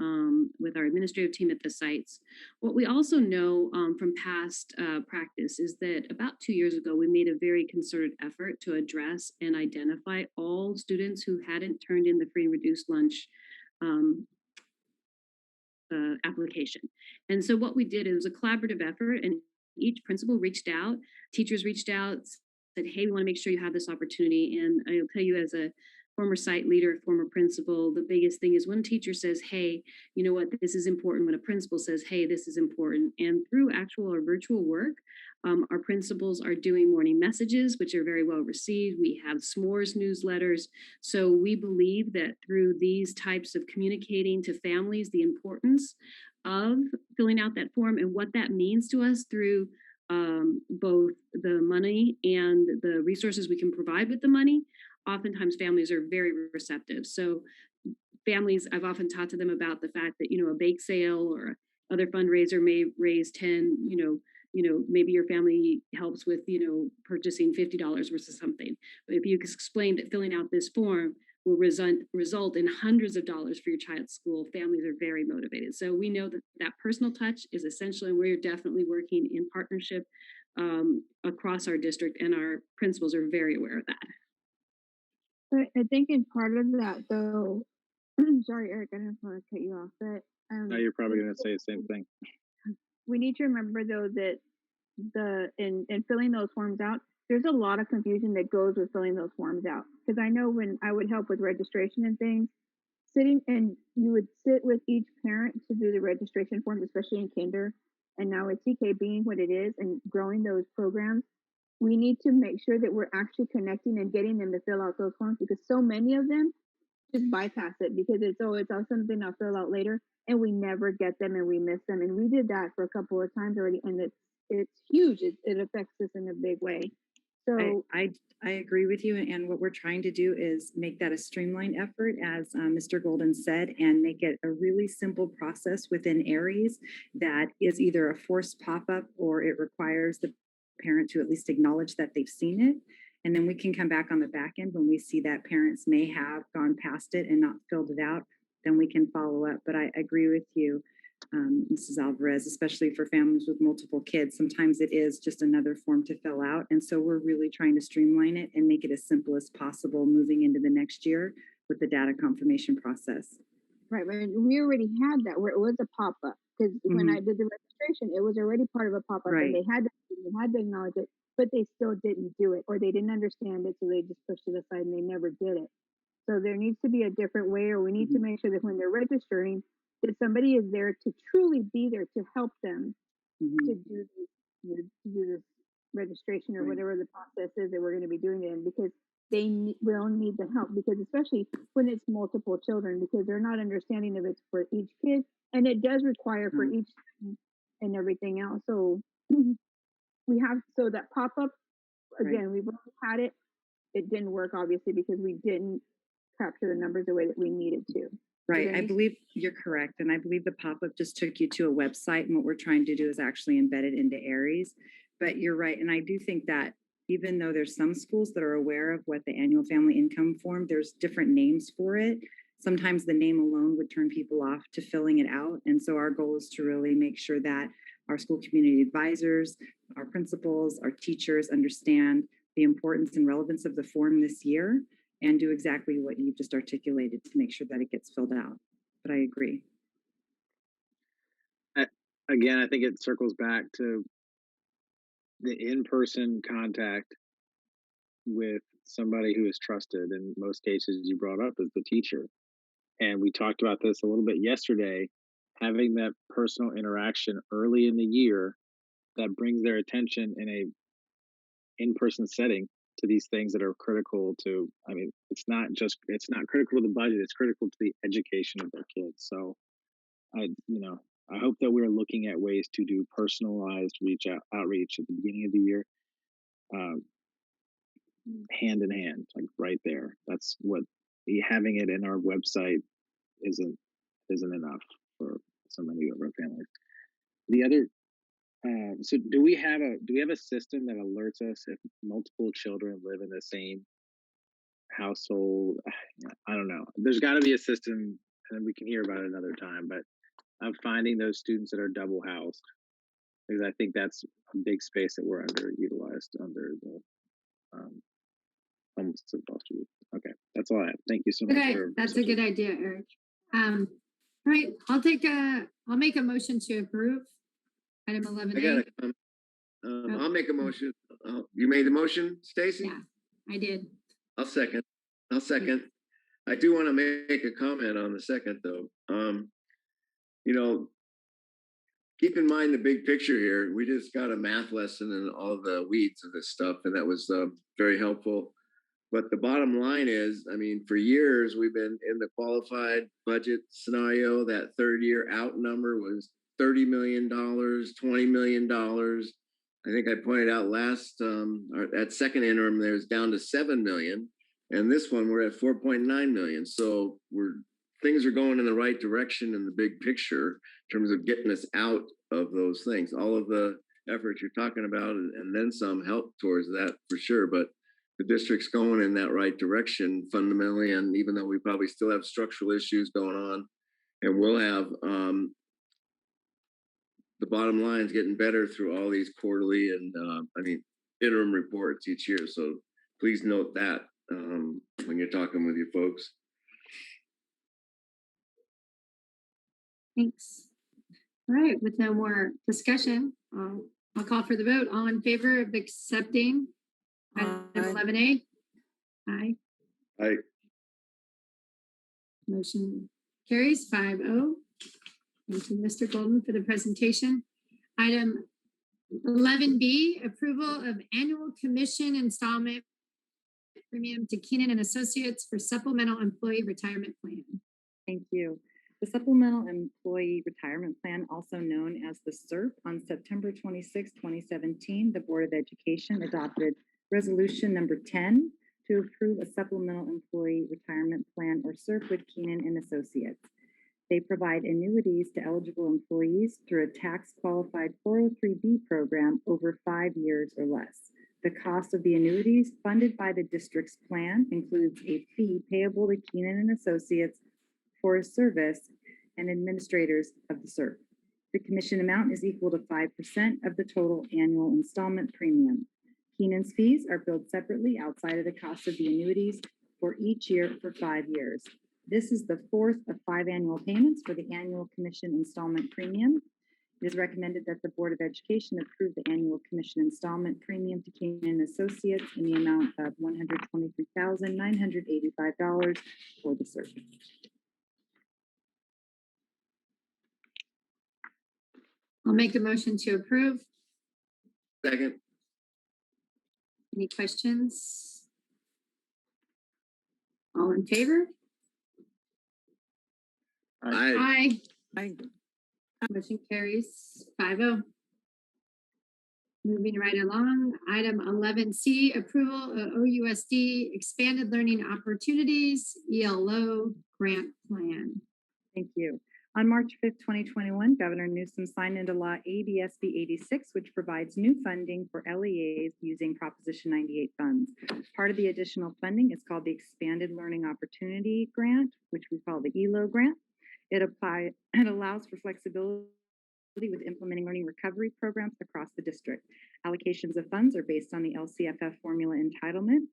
with our administrative team at the sites. What we also know from past practice is that about 2 years ago, we made a very concerted effort to address and identify all students who hadn't turned in the free and reduced lunch application. And so what we did, it was a collaborative effort, and each principal reached out, teachers reached out, said, hey, we want to make sure you have this opportunity. And I'll tell you, as a former site leader, former principal, the biggest thing is when a teacher says, hey, you know what, this is important, when a principal says, hey, this is important. And through actual or virtual work, our principals are doing morning messages, which are very well received. We have s'mores newsletters. So we believe that through these types of communicating to families, the importance of filling out that form and what that means to us through both the money and the resources we can provide with the money, oftentimes families are very receptive. So families, I've often talked to them about the fact that, a bake sale or other fundraiser may raise 10, maybe your family helps with, purchasing $50 versus something. But if you explain that filling out this form will result in hundreds of dollars for your child's school, families are very motivated. So we know that personal touch is essential, and we're definitely working in partnership across our district, and our principals are very aware of that. I think in part of that, though, sorry, Eric, I didn't want to cut you off, but No, you're probably going to say the same thing. we need to remember, though, that in filling those forms out, there's a lot of confusion that goes with filling those forms out. Because I know when I would help with registration and things, you would sit with each parent to do the registration forms, especially in kinder, and now with TK being what it is and growing those programs, we need to make sure that we're actually connecting and getting them to fill out those forms, because so many of them just bypass it because it's something I'll fill out later, and we never get them and we miss them. And we did that for a couple of times already, and it's huge. It affects us in a big way. So I agree with you, and what we're trying to do is make that a streamlined effort, as Mr. Golden said, and make it a really simple process within Aries that is either a forced pop-up or it requires the parent to at least acknowledge that they've seen it. And then we can come back on the back end when we see that parents may have gone past it and not filled it out, then we can follow up. But I agree with you. Mrs. Alvarez, especially for families with multiple kids. Sometimes it is just another form to fill out. And so we're really trying to streamline it and make it as simple as possible moving into the next year with the data confirmation process. Right, we already had that where it was a pop-up because when I did the registration, it was already part of a pop-up and they had to acknowledge it, but they still didn't do it or they didn't understand it, so they just pushed it aside and they never did it. So there needs to be a different way, or we need to make sure that when they're registering, that somebody is there to truly be there to help them to do this registration or whatever the process is that we're going to be doing it in, because they will need the help, because especially when it's multiple children, because they're not understanding of it's for each kid, and it does require for each student and everything else. So we have, so that pop-up, again, we've already had it. It didn't work, obviously, because we didn't capture the numbers the way that we needed to. Right, I believe you're correct. And I believe the pop-up just took you to a website, and what we're trying to do is actually embed it into Aries. But you're right, and I do think that even though there's some schools that are aware of what the annual family income form, there's different names for it. Sometimes the name alone would turn people off to filling it out. And so our goal is to really make sure that our school community advisors, our principals, our teachers understand the importance and relevance of the form this year and do exactly what you've just articulated to make sure that it gets filled out. But I agree. Again, I think it circles back to the in-person contact with somebody who is trusted. In most cases, you brought up as the teacher. And we talked about this a little bit yesterday, having that personal interaction early in the year that brings their attention in a in-person setting to these things that are critical to, I mean, it's not critical to the budget, it's critical to the education of their kids. So I hope that we're looking at ways to do personalized outreach at the beginning of the year, hand in hand, like right there. That's what having it in our website isn't enough for so many of our families. The other, so do we have a system that alerts us if multiple children live in the same household? I don't know. There's got to be a system, and we can hear about it another time. But I'm finding those students that are double housed, because I think that's a big space that we're underutilized under the homeless foster youth. Okay, that's all I have. Thank you so much. Okay, that's a good idea, Eric. All right, I'll make a motion to approve item 11A. I'll make a motion. You made the motion, Stacy? Yeah, I did. I'll second. I do want to make a comment on the second, though. Keep in mind the big picture here. We just got a math lesson and all the weeds of this stuff, and that was very helpful. But the bottom line is, I mean, for years, we've been in the qualified budget scenario. That third year out number was $30 million, $20 million. I think I pointed out that second interim, there's down to 7 million. And this one, we're at 4.9 million. So things are going in the right direction in the big picture in terms of getting us out of those things. All of the efforts you're talking about and then some help towards that for sure. But the district's going in that right direction fundamentally. And even though we probably still have structural issues going on, and we'll have the bottom line is getting better through all these quarterly and interim reports each year. So please note that when you're talking with your folks. Thanks. All right, with no more discussion, I'll call for the vote. All in favor of accepting item 11A? Aye. Aye. Motion carries 5-0. Thank you, Mr. Golden, for the presentation. Item 11B, approval of annual commission installment premium to Keenan and Associates for supplemental employee retirement plan. Thank you. The Supplemental Employee Retirement Plan, also known as the SERP, on September 26, 2017, the Board of Education adopted Resolution Number 10 to approve a Supplemental Employee Retirement Plan, or SERP, with Keenan and Associates. They provide annuities to eligible employees through a tax-qualified 403B program over 5 years or less. The cost of the annuities funded by the district's plan includes a fee payable to Keenan and Associates for service and administrators of the SERP. The commission amount is equal to 5% of the total annual installment premium. Keenan's fees are billed separately outside of the cost of the annuities for each year for 5 years. This is the fourth of 5 annual payments for the annual commission installment premium. It is recommended that the Board of Education approve the annual commission installment premium to Keenan Associates in the amount of $123,985 for the service. I'll make a motion to approve. Second. Any questions? All in favor? Aye. Aye. Motion carries 5-0. Moving right along, item 11C, approval of OUSD Expanded Learning Opportunities ELO Grant Plan. Thank you. On March 5th, 2021, Governor Newsom signed into law ABSB 86, which provides new funding for LEAs using Proposition 98 funds. Part of the additional funding is called the Expanded Learning Opportunity Grant, which we call the ELO grant. It allows for flexibility with implementing learning recovery programs across the district. Allocations of funds are based on the LCFF formula entitlement.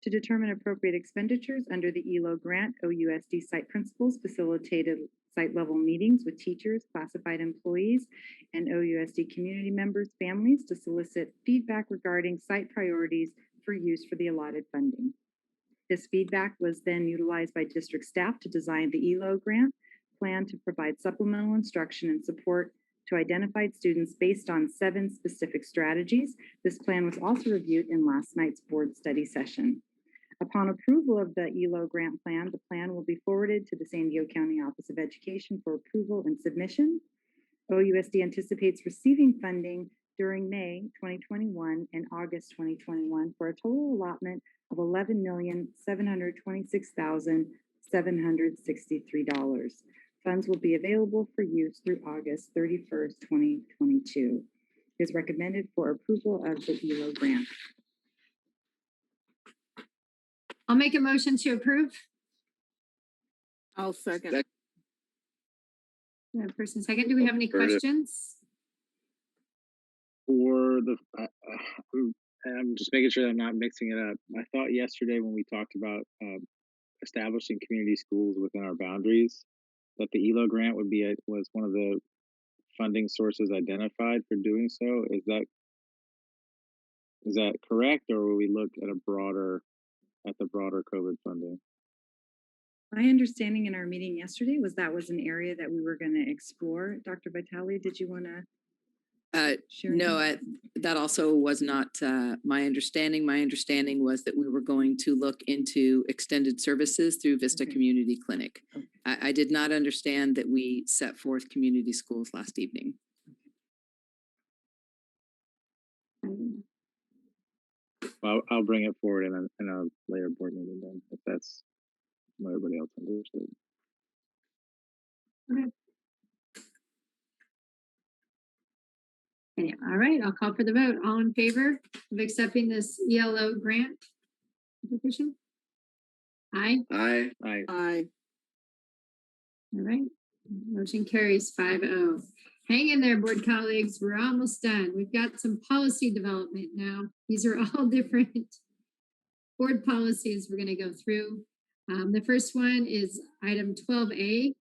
To determine appropriate expenditures under the ELO grant, OUSD site principals facilitated site-level meetings with teachers, classified employees, and OUSD community members' families to solicit feedback regarding site priorities for use for the allotted funding. This feedback was then utilized by district staff to design the ELO grant plan to provide supplemental instruction and support to identified students based on 7 specific strategies. This plan was also reviewed in last night's board study session. Upon approval of the ELO grant plan, the plan will be forwarded to the San Diego County Office of Education for approval and submission. OUSD anticipates receiving funding during May 2021 and August 2021 for a total allotment of $11,726,763. Funds will be available for use through August 31st, 2022. It is recommended for approval of the ELO grant. I'll make a motion to approve. I'll second. Person second. Do we have any questions? For the, I'm just making sure that I'm not mixing it up. I thought yesterday when we talked about establishing community schools within our boundaries, that the ELO grant was one of the funding sources identified for doing so. Is that correct, or will we look at the broader COVID funding? My understanding in our meeting yesterday was that was an area that we were going to explore. Dr. Vitale, did you want to share? No, that also was not my understanding. My understanding was that we were going to look into extended services through Vista Community Clinic. I did not understand that we set forth community schools last evening. Well, I'll bring it forward in a later board meeting then, if that's what everybody else understood. Okay. Okay, all right, I'll call for the vote. All in favor of accepting this ELO grant application? Aye. Aye. Aye. Aye. All right, motion carries 5-0. Hang in there, board colleagues. We're almost done. We've got some policy development now. These are all different board policies we're going to go through. The first one is item 12A,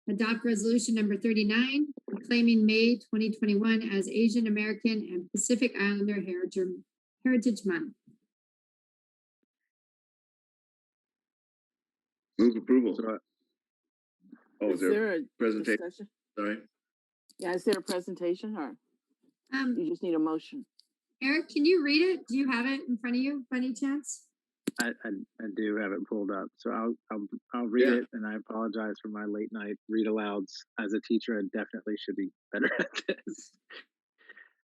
adopt resolution number 39, proclaiming May 2021 as Asian American and Pacific Islander Heritage Month. Move approval. Oh, Is there a presentation? discussion? Sorry. Yeah, is there a presentation or you just need a motion? Eric, can you read it? Do you have it in front of you by any chance? I do have it pulled up, so I'll read it, and I apologize for my late night read alouds. As a teacher, I definitely should be better at this.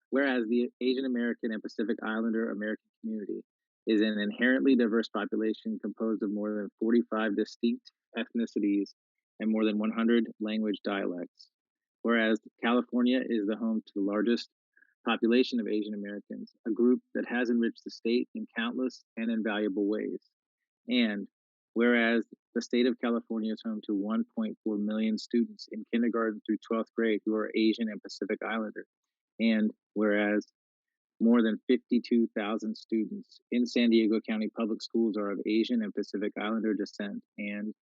Whereas the Asian American and Pacific Islander American community is an inherently diverse population composed of more than 45 distinct ethnicities and more than 100 language dialects. Whereas California is the home to the largest population of Asian Americans, a group that has enriched the state in countless and invaluable ways. And whereas the state of California is home to 1.4 million students in kindergarten through 12th grade who are Asian and Pacific Islander. And whereas more than 52,000 students in San Diego County public schools are of Asian and Pacific Islander descent. And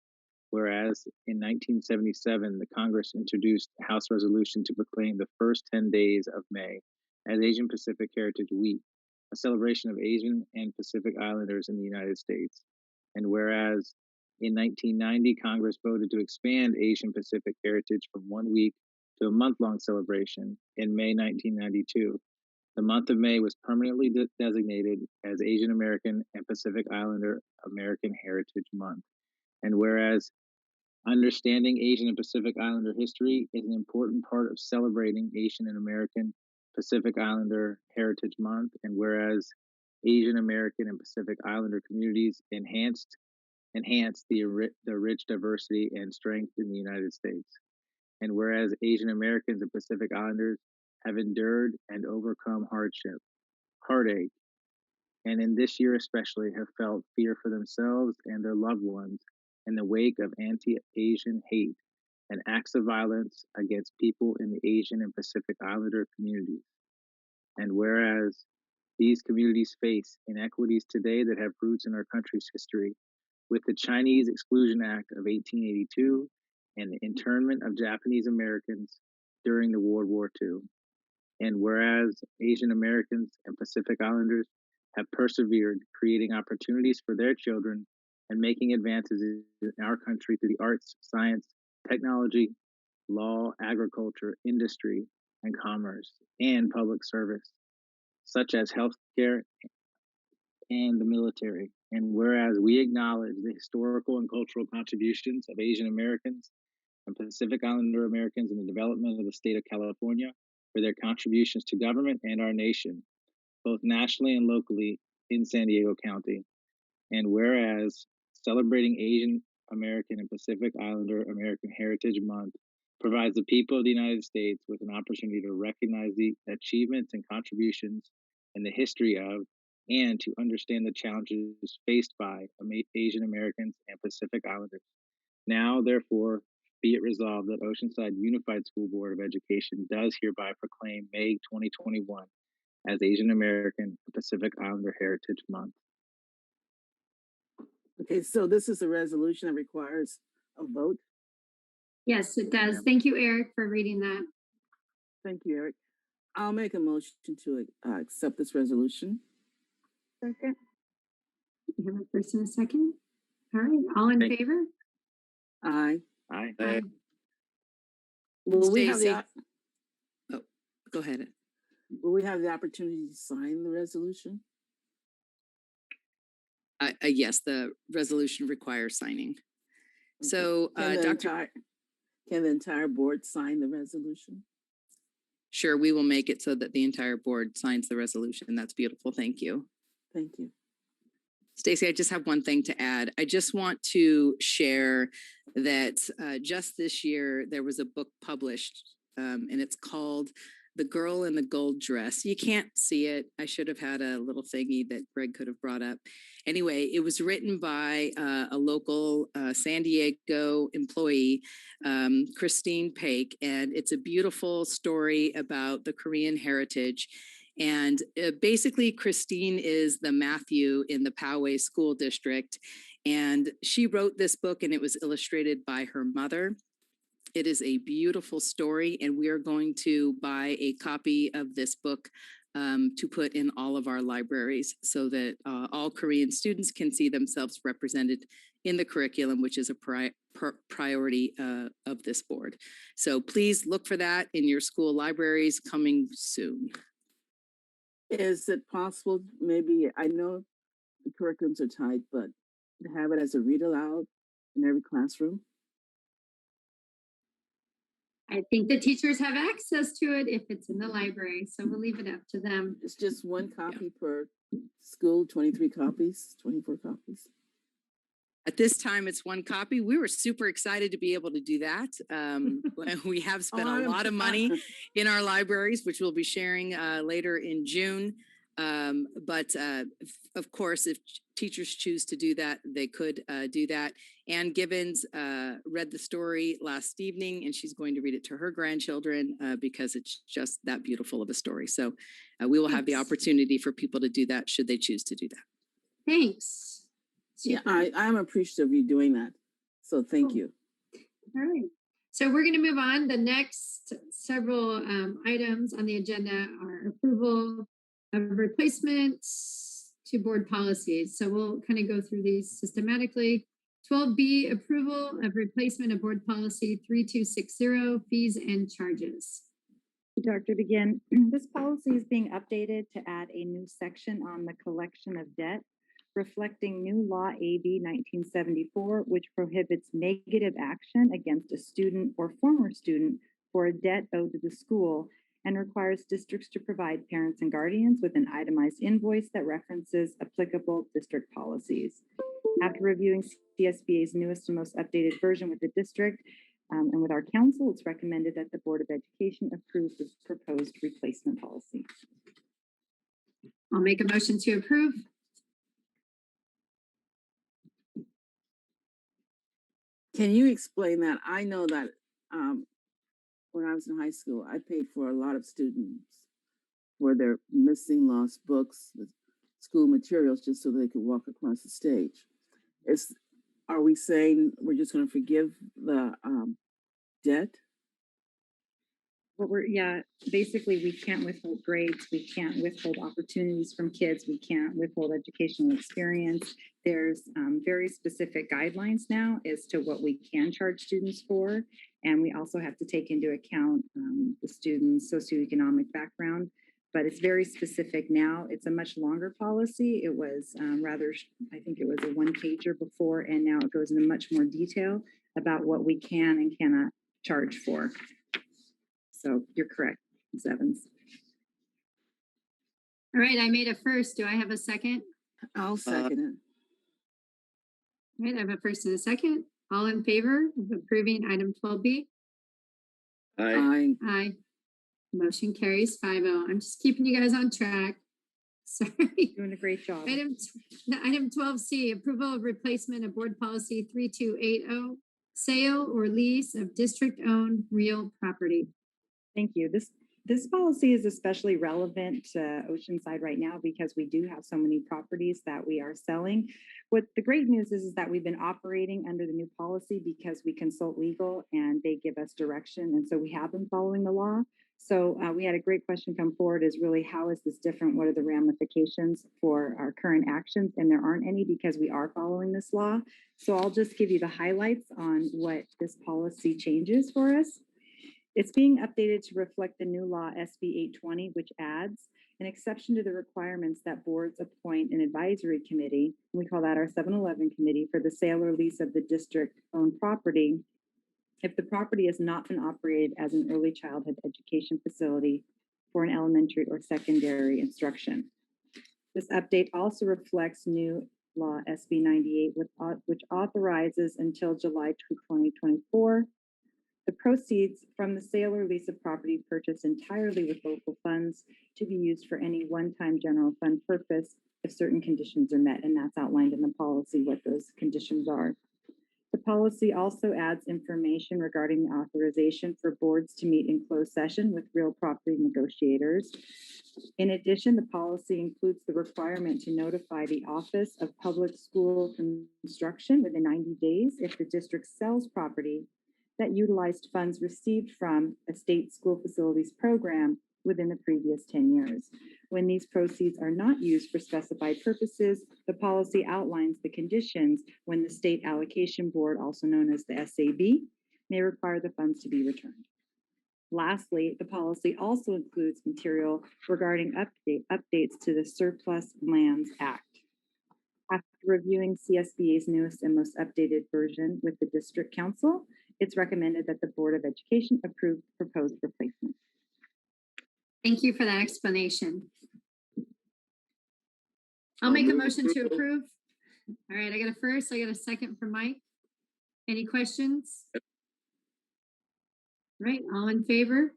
whereas in 1977, the Congress introduced a House resolution to proclaim the first 10 days of May as Asian Pacific Heritage Week, a celebration of Asian and Pacific Islanders in the United States. And whereas in 1990, Congress voted to expand Asian Pacific Heritage from 1 week to a month-long celebration in May 1992, the month of May was permanently designated as Asian American and Pacific Islander American Heritage Month. And whereas understanding Asian and Pacific Islander history is an important part of celebrating Asian and American Pacific Islander Heritage Month, and whereas Asian American and Pacific Islander communities enhance the rich diversity and strength in the United States. And whereas Asian Americans and Pacific Islanders have endured and overcome hardship, heartache, and in this year especially have felt fear for themselves and their loved ones in the wake of anti-Asian hate and acts of violence against people in the Asian and Pacific Islander communities. And whereas these communities face inequities today that have roots in our country's history, with the Chinese Exclusion Act of 1882 and the internment of Japanese Americans during the World War II. And whereas Asian Americans and Pacific Islanders have persevered, creating opportunities for their children and making advances in our country through the arts, science, technology, law, agriculture, industry, and commerce, and public service, such as healthcare and the military. And whereas we acknowledge the historical and cultural contributions of Asian Americans and Pacific Islander Americans in the development of the state of California for their contributions to government and our nation, both nationally and locally in San Diego County. And whereas celebrating Asian American and Pacific Islander American Heritage Month provides the people of the United States with an opportunity to recognize the achievements and contributions in the history of and to understand the challenges faced by Asian Americans and Pacific Islanders. Now, therefore, be it resolved that Oceanside Unified School Board of Education does hereby proclaim May 2021 as Asian American and Pacific Islander Heritage Month. Okay, so this is a resolution that requires a vote. Yes, it does. Thank you, Eric, for reading that. Thank you, Eric. I'll make a motion to accept this resolution. Second. We have a first and a second. All right, all in favor? Aye. Aye. Aye. Will we have Stacy. Oh, go ahead. Will we have the opportunity to sign the resolution? Yes, the resolution requires signing. Okay. So, Can the entire board sign the resolution? Sure, we will make it so that the entire board signs the resolution. That's beautiful. Thank you. Thank you. Stacy, I just have one thing to add. I just want to share that just this year, there was a book published and it's called The Girl in the Gold Dress. You can't see it. I should have had a little thingy that Greg could have brought up. Anyway, it was written by a local San Diego employee, Christine Paik, and it's a beautiful story about the Korean heritage. And basically, Christine is the Matthew in the Poway School District. And she wrote this book and it was illustrated by her mother. It is a beautiful story, and we are going to buy a copy of this book to put in all of our libraries so that all Korean students can see themselves represented in the curriculum, which is a priority of this board. So please look for that in your school libraries coming soon. Is it possible, maybe, I know the curriculums are tight, but to have it as a read aloud in every classroom? I think the teachers have access to it if it's in the library, so we'll leave it up to them. It's just one copy per school, 23 copies, 24 copies. At this time, it's one copy. We were super excited to be able to do that. We have spent a lot of money in our libraries, which we'll be sharing later in June. But of course, if teachers choose to do that, they could do that. Ann Gibbons read the story last evening, and she's going to read it to her grandchildren because it's just that beautiful of a story. So we will have the opportunity for people to do that should they choose to do that. Thanks. Yeah, I'm appreciative of you doing that. So thank you. All right. So we're going to move on. The next several items on the agenda are approval of replacements to board policies. So we'll kind of go through these systematically. 12B, approval of replacement of board policy 3260, fees and charges. Dr. Begin, this policy is being updated to add a new section on the collection of debt, reflecting new law AB 1974, which prohibits negative action against a student or former student for a debt owed to the school and requires districts to provide parents and guardians with an itemized invoice that references applicable district policies. After reviewing CSBA's newest and most updated version with the district and with our council, it's recommended that the Board of Education approve the proposed replacement policy. I'll make a motion to approve. Can you explain that? I know that when I was in high school, I paid for a lot of students for their missing, lost books, the school materials, just so they could walk across the stage. Are we saying we're just going to forgive the debt? But basically we can't withhold grades, we can't withhold opportunities from kids, we can't withhold educational experience. There's very specific guidelines now as to what we can charge students for. And we also have to take into account the student's socioeconomic background, but it's very specific now. It's a much longer policy. It was I think it was a one-pager before, and now it goes into much more detail about what we can and cannot charge for. So you're correct, Ms. Evans. All right, I made a first. Do I have a second? I'll second it. All right, I have a first and a second. All in favor of approving item 12B? Aye. Aye. Motion carries 5-0. I'm just keeping you guys on track. Sorry. Doing a great job. Item 12C, approval of replacement of board policy 3280, sale or lease of district-owned real property. Thank you. This policy is especially relevant to Oceanside right now because we do have so many properties that we are selling. What the great news is that we've been operating under the new policy because we consult legal and they give us direction. And so we have been following the law. So we had a great question come forward is really, how is this different? What are the ramifications for our current actions? And there aren't any because we are following this law. So I'll just give you the highlights on what this policy changes for us. It's being updated to reflect the new law SB 820, which adds an exception to the requirements that boards appoint an advisory committee. We call that our 711 committee for the sale or lease of the district-owned property if the property has not been operated as an early childhood education facility for an elementary or secondary instruction. This update also reflects new law SB 98, which authorizes until July 2024 the proceeds from the sale or lease of property purchased entirely with local funds to be used for any one-time general fund purpose if certain conditions are met, and that's outlined in the policy what those conditions are. The policy also adds information regarding the authorization for boards to meet in closed session with real property negotiators. In addition, the policy includes the requirement to notify the Office of Public School Construction within 90 days if the district sells property that utilized funds received from a state school facilities program within the previous 10 years. When these proceeds are not used for specified purposes, the policy outlines the conditions when the State Allocation Board, also known as the SAB, may require the funds to be returned. Lastly, the policy also includes material regarding updates to the Surplus Lands Act. After reviewing CSBA's newest and most updated version with the District Council, it's recommended that the Board of Education approve the proposed replacement. Thank you for that explanation. I'll make a motion to approve. All right, I got a first, I got a second from Mike. Any questions? All right, all in favor?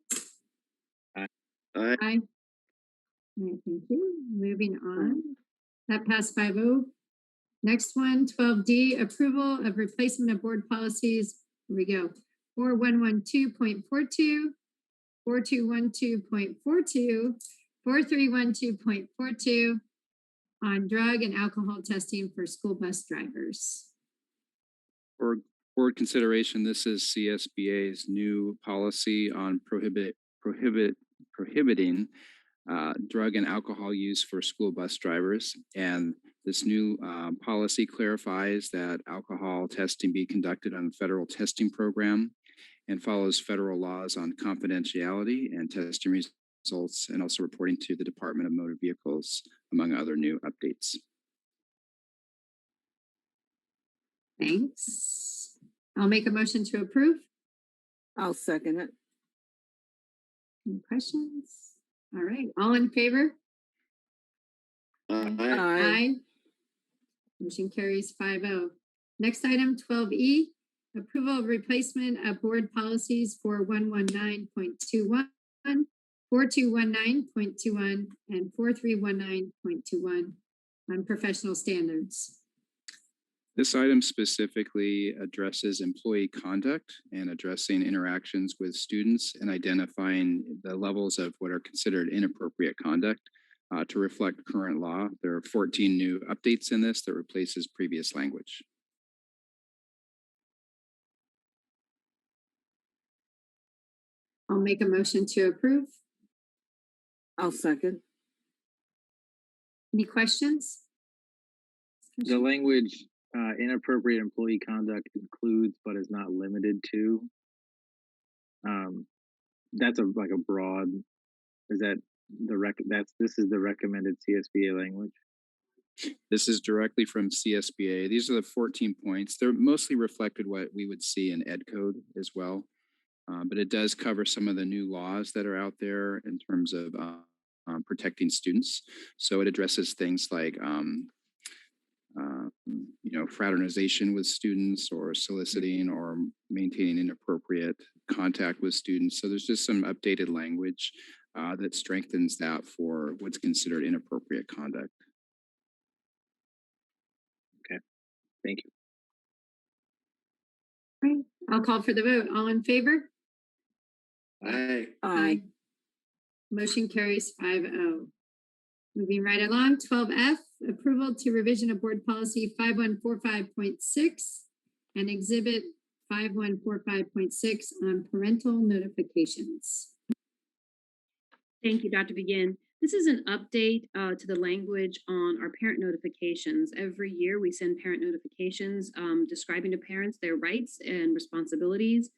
Aye. Aye. All right, thank you. Moving on. That passed 5-0. Next one, 12D, approval of replacement of board policies. Here we go. 4112.42, 4212.42, 4312.42 on drug and alcohol testing for school bus drivers. For board consideration, this is CSBA's new policy on prohibiting drug and alcohol use for school bus drivers. And this new policy clarifies that alcohol testing be conducted on a federal testing program and follows federal laws on confidentiality and testing results, and also reporting to the Department of Motor Vehicles, among other new updates. Thanks. I'll make a motion to approve. I'll second it. Any questions? All right, all in favor? Aye. Motion carries 5-0. Next item, 12E, approval of replacement of board policies 4119.21, 4219.21, and 4319.21 on professional standards. This item specifically addresses employee conduct and addressing interactions with students and identifying the levels of what are considered inappropriate conduct to reflect current law. There are 14 new updates in this that replaces previous language. I'll make a motion to approve. I'll second. Any questions? The language inappropriate employee conduct includes but is not limited to. That's like a broad. Is that this is the recommended CSBA language? This is directly from CSBA. These are the 14 points. They're mostly reflected what we would see in Ed Code as well. But it does cover some of the new laws that are out there in terms of protecting students. So it addresses things like fraternization with students, or soliciting or maintaining inappropriate contact with students. So there's just some updated language that strengthens that for what's considered inappropriate conduct. Okay, thank you. All right, I'll call for the vote. All in favor? Aye. Aye. Motion carries 5-0. Moving right along, 12F, approval to revision of board policy 5145.6 and exhibit 5145.6 on parental notifications. Thank you, Dr. Begin. This is an update to the language on our parent notifications. Every year we send parent notifications describing to parents their rights and responsibilities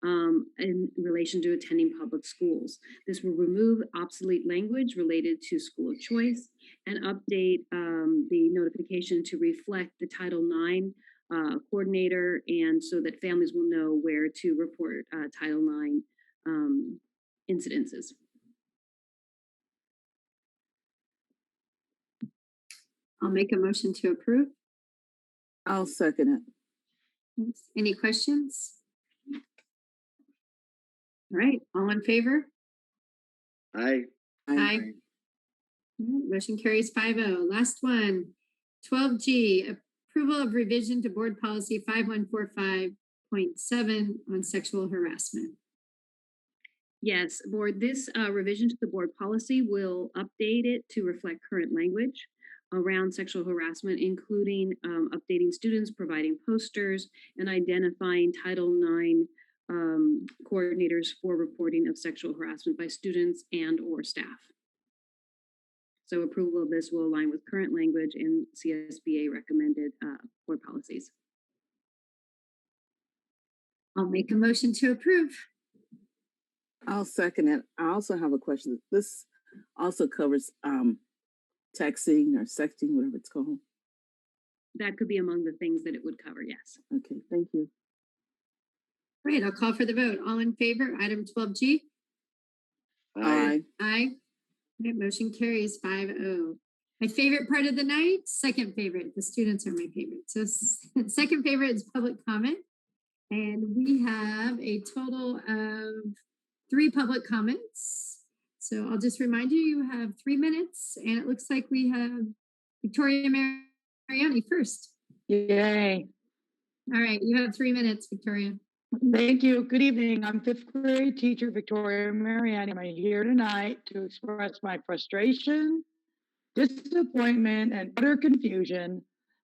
in relation to attending public schools. This will remove obsolete language related to school of choice and update the notification to reflect the Title IX coordinator, and so that families will know where to report Title IX incidences. I'll make a motion to approve. I'll second it. Thanks. Any questions? All right, all in favor? Aye. Aye. Motion carries 5-0. Last one, 12G, approval of revision to board policy 5145.7 on sexual harassment. Yes, board, this revision to the board policy will update it to reflect current language around sexual harassment, including updating students, providing posters, and identifying Title IX coordinators for reporting of sexual harassment by students and or staff. So approval of this will align with current language in CSBA recommended board policies. I'll make a motion to approve. I'll second it. I also have a question. This also covers texting or sexting, whatever it's called. That could be among the things that it would cover, yes. Okay, thank you. All right, I'll call for the vote. All in favor, item 12G? Aye. Aye. All right, motion carries 5-0. My favorite part of the night, second favorite. The students are my favorite. So second favorite is public comment. And we have a total of 3 public comments. So I'll just remind you, you have 3 minutes, and it looks like we have Victoria Mariani first. Yay. All right, you have 3 minutes, Victoria. Thank you. Good evening. I'm fifth grade teacher Victoria Mariani. I'm here tonight to express my frustration, disappointment, and utter confusion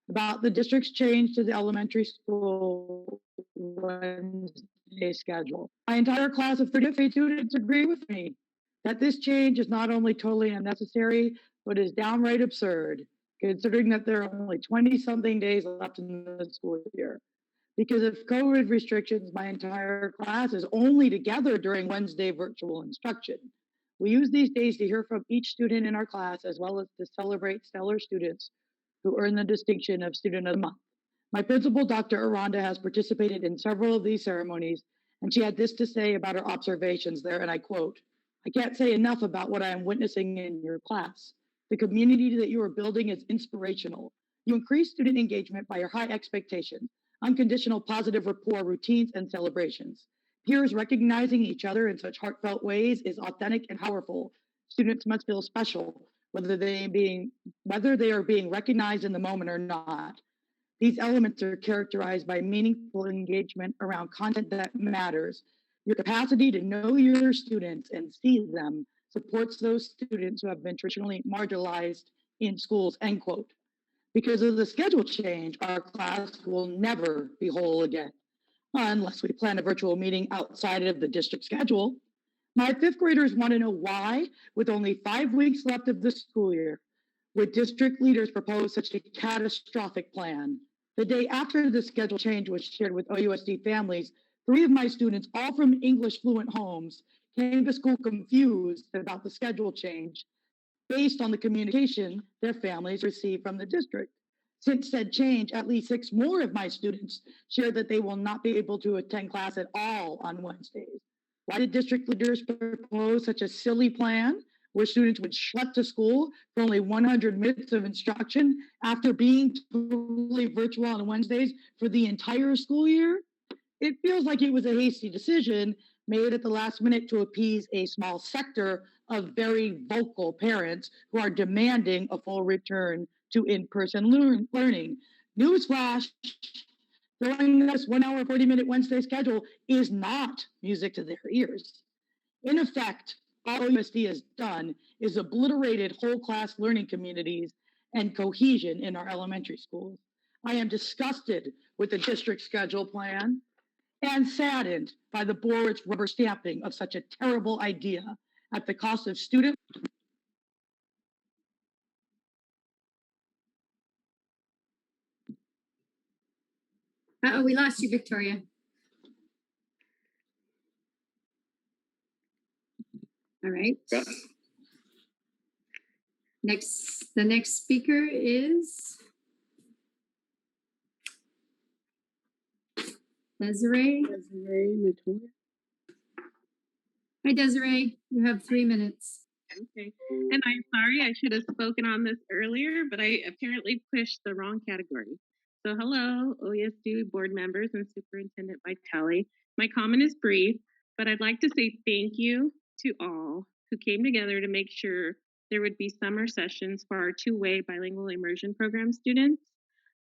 about the district's change to the elementary school Wednesday schedule. My entire class of 30 students agree with me that this change is not only totally unnecessary, but is downright absurd, considering that there are only 20-something days left in the school year. Because of COVID restrictions, my entire class is only together during Wednesday virtual instruction. We use these days to hear from each student in our class, as well as to celebrate stellar students who earn the distinction of Student of the Month. My principal, Dr. Aranda, has participated in several of these ceremonies, and she had this to say about her observations there, and I quote, "I can't say enough about what I am witnessing in your class. The community that you are building is inspirational. You increase student engagement by your high expectations, unconditional positive rapport routines, and celebrations. Peers recognizing each other in such heartfelt ways is authentic and powerful. Students must feel special, whether they are being recognized in the moment or not. These elements are characterized by meaningful engagement around content that matters. Your capacity to know your students and see them supports those students who have been traditionally marginalized in schools," end quote. Because of the schedule change, our class will never be whole again, unless we plan a virtual meeting outside of the district schedule. My fifth graders want to know why, with only 5 weeks left of the school year, would district leaders propose such a catastrophic plan. The day after the schedule change was shared with OUSD families, 3 of my students, all from English fluent homes, came to school confused about the schedule change based on the communication their families received from the district. Since said change, at least 6 more of my students shared that they will not be able to attend class at all on Wednesdays. Why did district leaders propose such a silly plan where students would schlep to school for only 100 minutes of instruction after being totally virtual on Wednesdays for the entire school year? It feels like it was a hasty decision made at the last minute to appease a small sector of very vocal parents who are demanding a full return to in-person learning. Newsflash, throwing us 1 hour, 40-minute Wednesday schedule is not music to their ears. In effect, all OUSD has done is obliterated whole class learning communities and cohesion in our elementary schools. I am disgusted with the district schedule plan and saddened by the board's rubber stamping of such a terrible idea at the cost of students. Uh-oh, we lost you, Victoria. All right. The next speaker is Desiree. Hi, Desiree. You have 3 minutes. Okay. And I'm sorry, I should have spoken on this earlier, but I apparently pushed the wrong category. So hello, OUSD board members and Superintendent Vitale. My comment is brief, but I'd like to say thank you to all who came together to make sure there would be summer sessions for our 2-way bilingual immersion program students.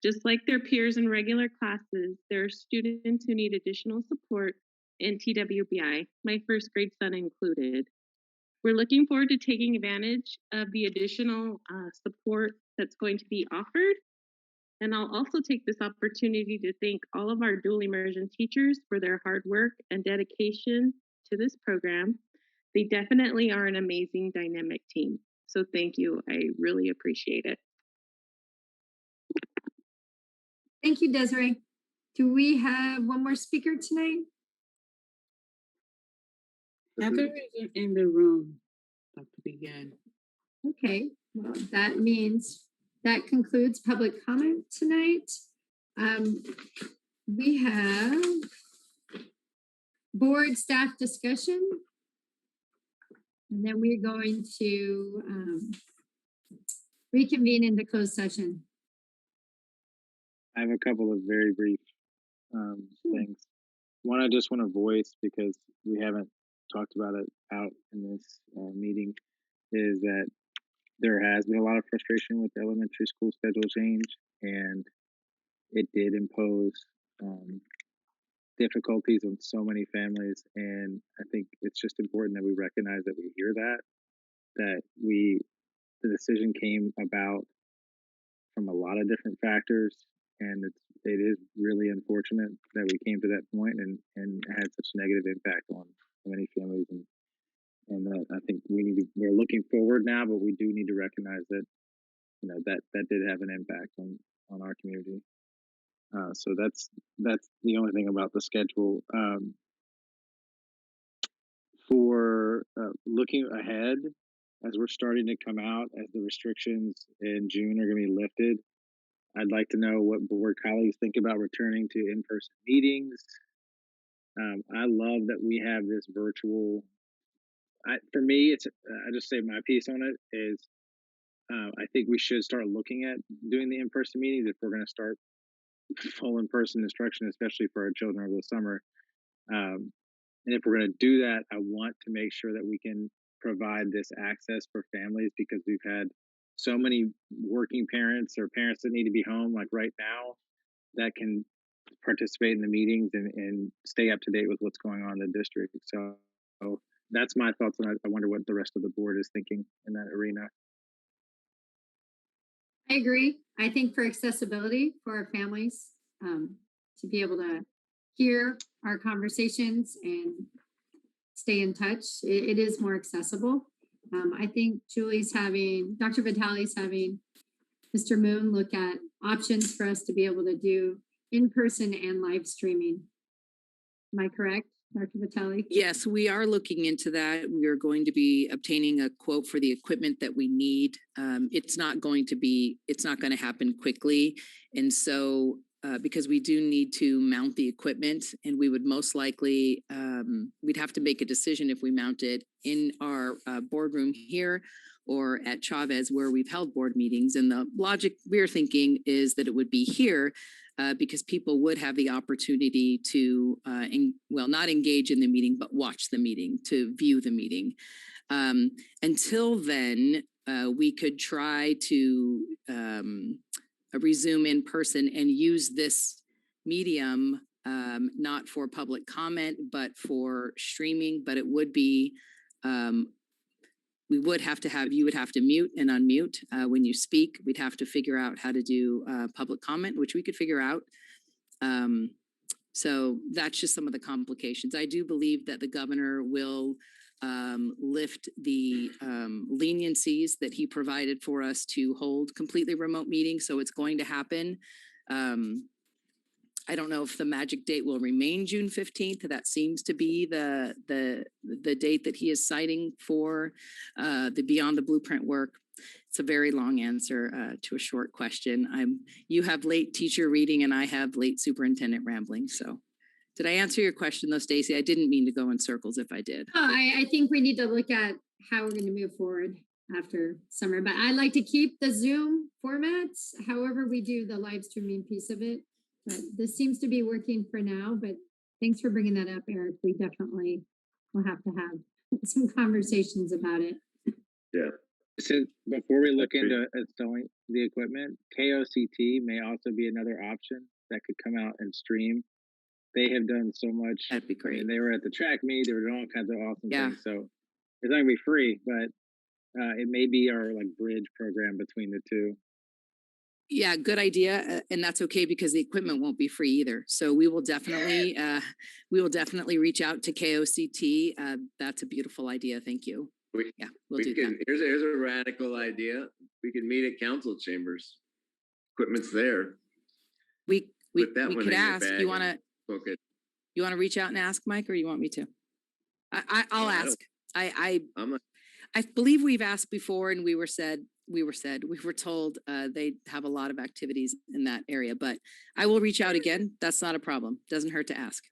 Just like their peers in regular classes, there are students who need additional support in TWBI, my first grade son included. We're looking forward to taking advantage of the additional support that's going to be offered. And I'll also take this opportunity to thank all of our dual immersion teachers for their hard work and dedication to this program. They definitely are an amazing dynamic team. So thank you, I really appreciate it. Thank you, Desiree. Do we have one more speaker tonight? Heather isn't in the room to begin. Okay, well, that means that concludes public comment tonight. We have board staff discussion. And then we're going to reconvene into closed session. I have a couple of very brief things. One, I just want to voice because we haven't talked about it out in this meeting, is that there has been a lot of frustration with the elementary school schedule change, and it did impose difficulties on so many families. And I think it's just important that we recognize that we hear that the decision came about from a lot of different factors, and it is really unfortunate that we came to that point and had such negative impact on many families. And I think we're looking forward now, but we do need to recognize that that did have an impact on our community. So that's the only thing about the schedule. For looking ahead, as we're starting to come out, as the restrictions in June are going to be lifted, I'd like to know what board colleagues think about returning to in-person meetings. I love that we have this virtual. For me, I just say my piece on it is I think we should start looking at doing the in-person meetings if we're going to start full in-person instruction, especially for our children over the summer. And if we're going to do that, I want to make sure that we can provide this access for families, because we've had so many working parents or parents that need to be home, like right now, that can participate in the meetings and stay up to date with what's going on in the district. So that's my thoughts, and I wonder what the rest of the board is thinking in that arena. I agree. I think for accessibility for our families, to be able to hear our conversations and stay in touch, it is more accessible. I think Dr. Vitale's having Mr. Moon look at options for us to be able to do in-person and live streaming. Am I correct, Dr. Vitale? Yes, we are looking into that. We are going to be obtaining a quote for the equipment that we need. It's not going to happen quickly. And so because we do need to mount the equipment, and we would most likely, we'd have to make a decision if we mount it in our boardroom here or at Chavez, where we've held board meetings. And the logic we're thinking is that it would be here because people would have the opportunity to, not engage in the meeting, but watch the meeting, to view the meeting. Until then, we could try to resume in person and use this medium, not for public comment, but for streaming. But it would be, you would have to mute and unmute when you speak. We'd have to figure out how to do public comment, which we could figure out. So that's just some of the complications. I do believe that the governor will lift the leniencies that he provided for us to hold completely remote meetings. So it's going to happen. I don't know if the magic date will remain June 15th. That seems to be the date that he is citing for the Beyond the Blueprint work. It's a very long answer to a short question. You have late teacher reading and I have late superintendent rambling. So did I answer your question though, Stacy? I didn't mean to go in circles if I did. Oh, I think we need to look at how we're going to move forward after summer, but I'd like to keep the Zoom formats, however we do the live streaming piece of it. But this seems to be working for now, but thanks for bringing that up, Eric. We definitely will have to have some conversations about it. Yeah. So before we look into installing the equipment, KOCT may also be another option that could come out and stream. They have done so much. That'd be great. I mean, they were at the track meet. They were doing all kinds of awesome things. So it's not gonna be free, but it may be our bridge program between the two. Yeah, good idea, and that's okay because the equipment won't be free either. So we will definitely, reach out to KOCT. That's a beautiful idea. Thank you. We'll do that. Here's a radical idea. We can meet at council chambers. Equipment's there. We could ask. You want to reach out and ask, Mike, or you want me to? I'll ask. I believe we've asked before, and we were told they have a lot of activities in that area, but I will reach out again. That's not a problem. Doesn't hurt to ask.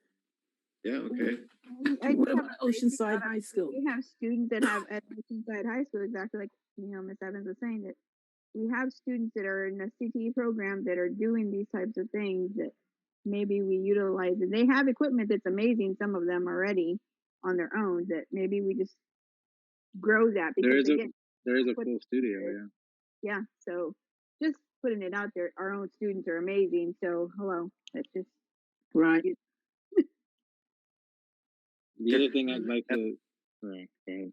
Yeah, okay. What about Oceanside High School? We have students that have at Oceanside High School, exactly like Ms. Evans was saying, that we have students that are in the CTE program that are doing these types of things that maybe we utilize, and they have equipment that's amazing, some of them already, on their own, that maybe we just grow that There because is a again, there is a what- full studio, yeah. yeah. So just putting it out there, our own students are amazing. So hello, that's just Right. The other thing I'd like to, right, go ahead.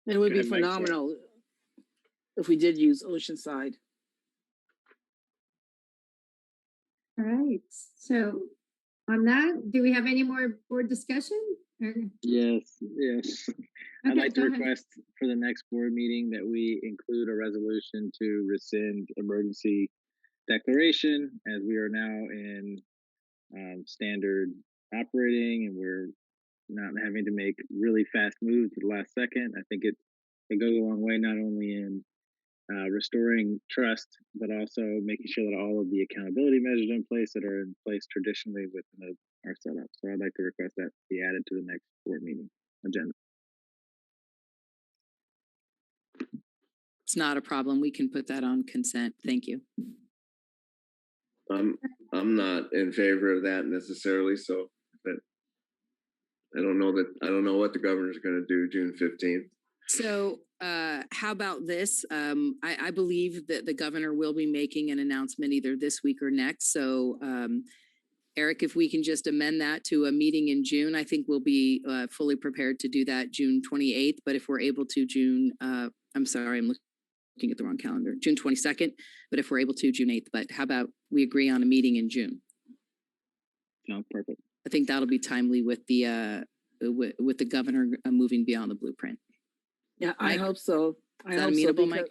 It would Go be ahead, Mike, sorry. phenomenal if we did use Oceanside. All right. So on that, do we have any more board discussion? Or- Yes. I'd Okay, like to go ahead. request for the next board meeting that we include a resolution to rescind emergency declaration, as we are now in standard operating and we're not having to make really fast moves at the last second. I think it goes a long way, not only in restoring trust, but also making sure that all of the accountability measures in place that are in place traditionally within our setup. So I'd like to request that be added to the next board meeting agenda. It's not a problem. We can put that on consent. Thank you. I'm not in favor of that necessarily. So, but I don't know what the governor's going to do June 15th. So how about this? I believe that the governor will be making an announcement either this week or next. So Eric, if we can just amend that to a meeting in June, I think we'll be fully prepared to do that June 28th. But if we're able to I'm sorry, I'm looking at the wrong calendar, June 22nd. But if we're able to, June 8th. But how about we agree on a meeting in June? Sounds perfect. I think that'll be timely with the governor moving beyond the blueprint. Yeah, I Mike? hope so. I Is that hope amenable, so. Mike?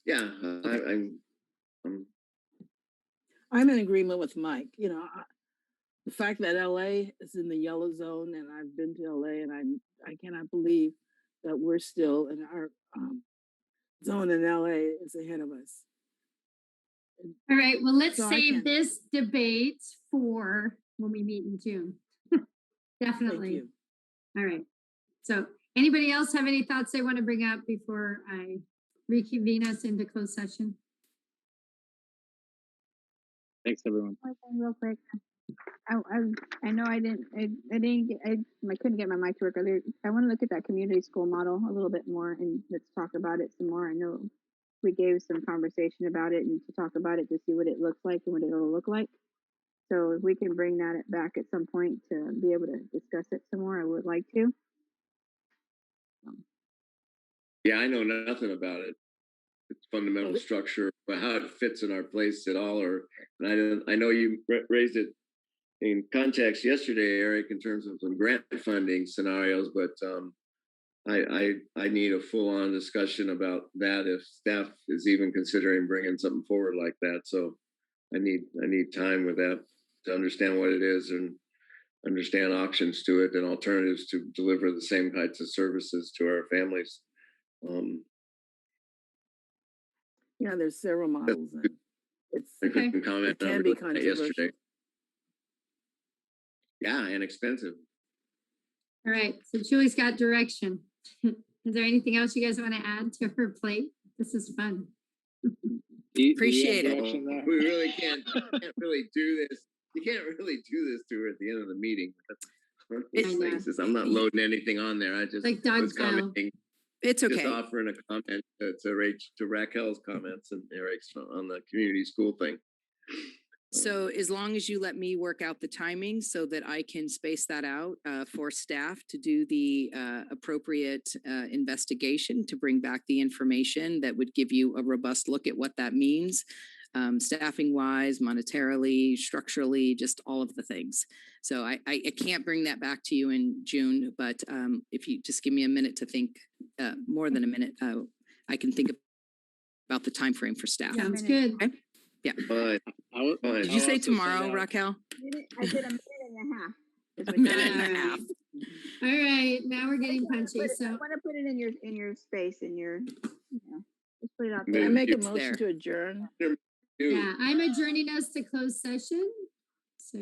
Yeah, I'm in agreement with Mike. You know, the fact that LA is in the yellow zone, and I've been to LA, and I cannot believe that we're still in our zone, and LA is ahead of us. All right. Well, let's So I save can- this debate for when we meet in June. Definitely. Thank you. All right. So anybody else have any thoughts they want to bring up before I reconvene us into closed session? Thanks, everyone. One thing real quick. I know I couldn't get my mic to work earlier. I want to look at that community school model a little bit more and let's talk about it some more. I know we gave some conversation about it and to talk about it to see what it looks like and what it'll look like. So if we can bring that back at some point to be able to discuss it some more, I would like to. yeah, I know nothing about it. Its fundamental structure, but how it fits in our place at all, and I know you raised it in context yesterday, Eric, in terms of some grant funding scenarios, but I need a full-on discussion about that if staff is even considering bringing something forward like that. So I need time with that to understand what it is and understand options to it and alternatives to deliver the same kinds of services to our families. Yeah, there's several models. And I couldn't comment it can on be that controversial. yesterday. Yeah, and expensive. All right. So Julie's got direction. Is there anything else you guys want to add to her plate? This is fun. Appreciate it. We really can't really do this. You can't really do this to her at the end of the meeting. I'm not loading anything on there. I just Like dog was style. commenting. It's okay. Just offering a comment to Raquel's comments and Eric's on the community school thing. So as long as you let me work out the timing so that I can space that out for staff to do the appropriate investigation to bring back the information that would give you a robust look at what that means, staffing wise, monetarily, structurally, just all of the things. So I can't bring that back to you in June, but if you just give me a minute to think, more than a minute, I can think about the time frame for staff. Sounds good. Okay? Yeah. Did you say tomorrow, Raquel? I did a minute and a half. A minute and a half. All right. Now we're getting punchy. I So want to put it in your space, just put it out Can there. I make a It's motion there. to adjourn? yeah, I'm adjourning us to closed session. So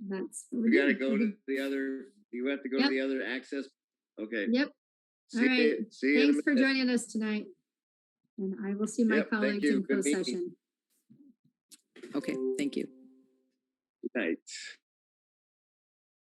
that's what You we're gotta doing. go to the other. You have to go Yep. to the other access. Okay. Yep. See All right. you- see you in a Thanks for minute. joining us tonight. And I will see my Yep, thank colleagues you. in Good closed meeting. session. Okay, thank you. night.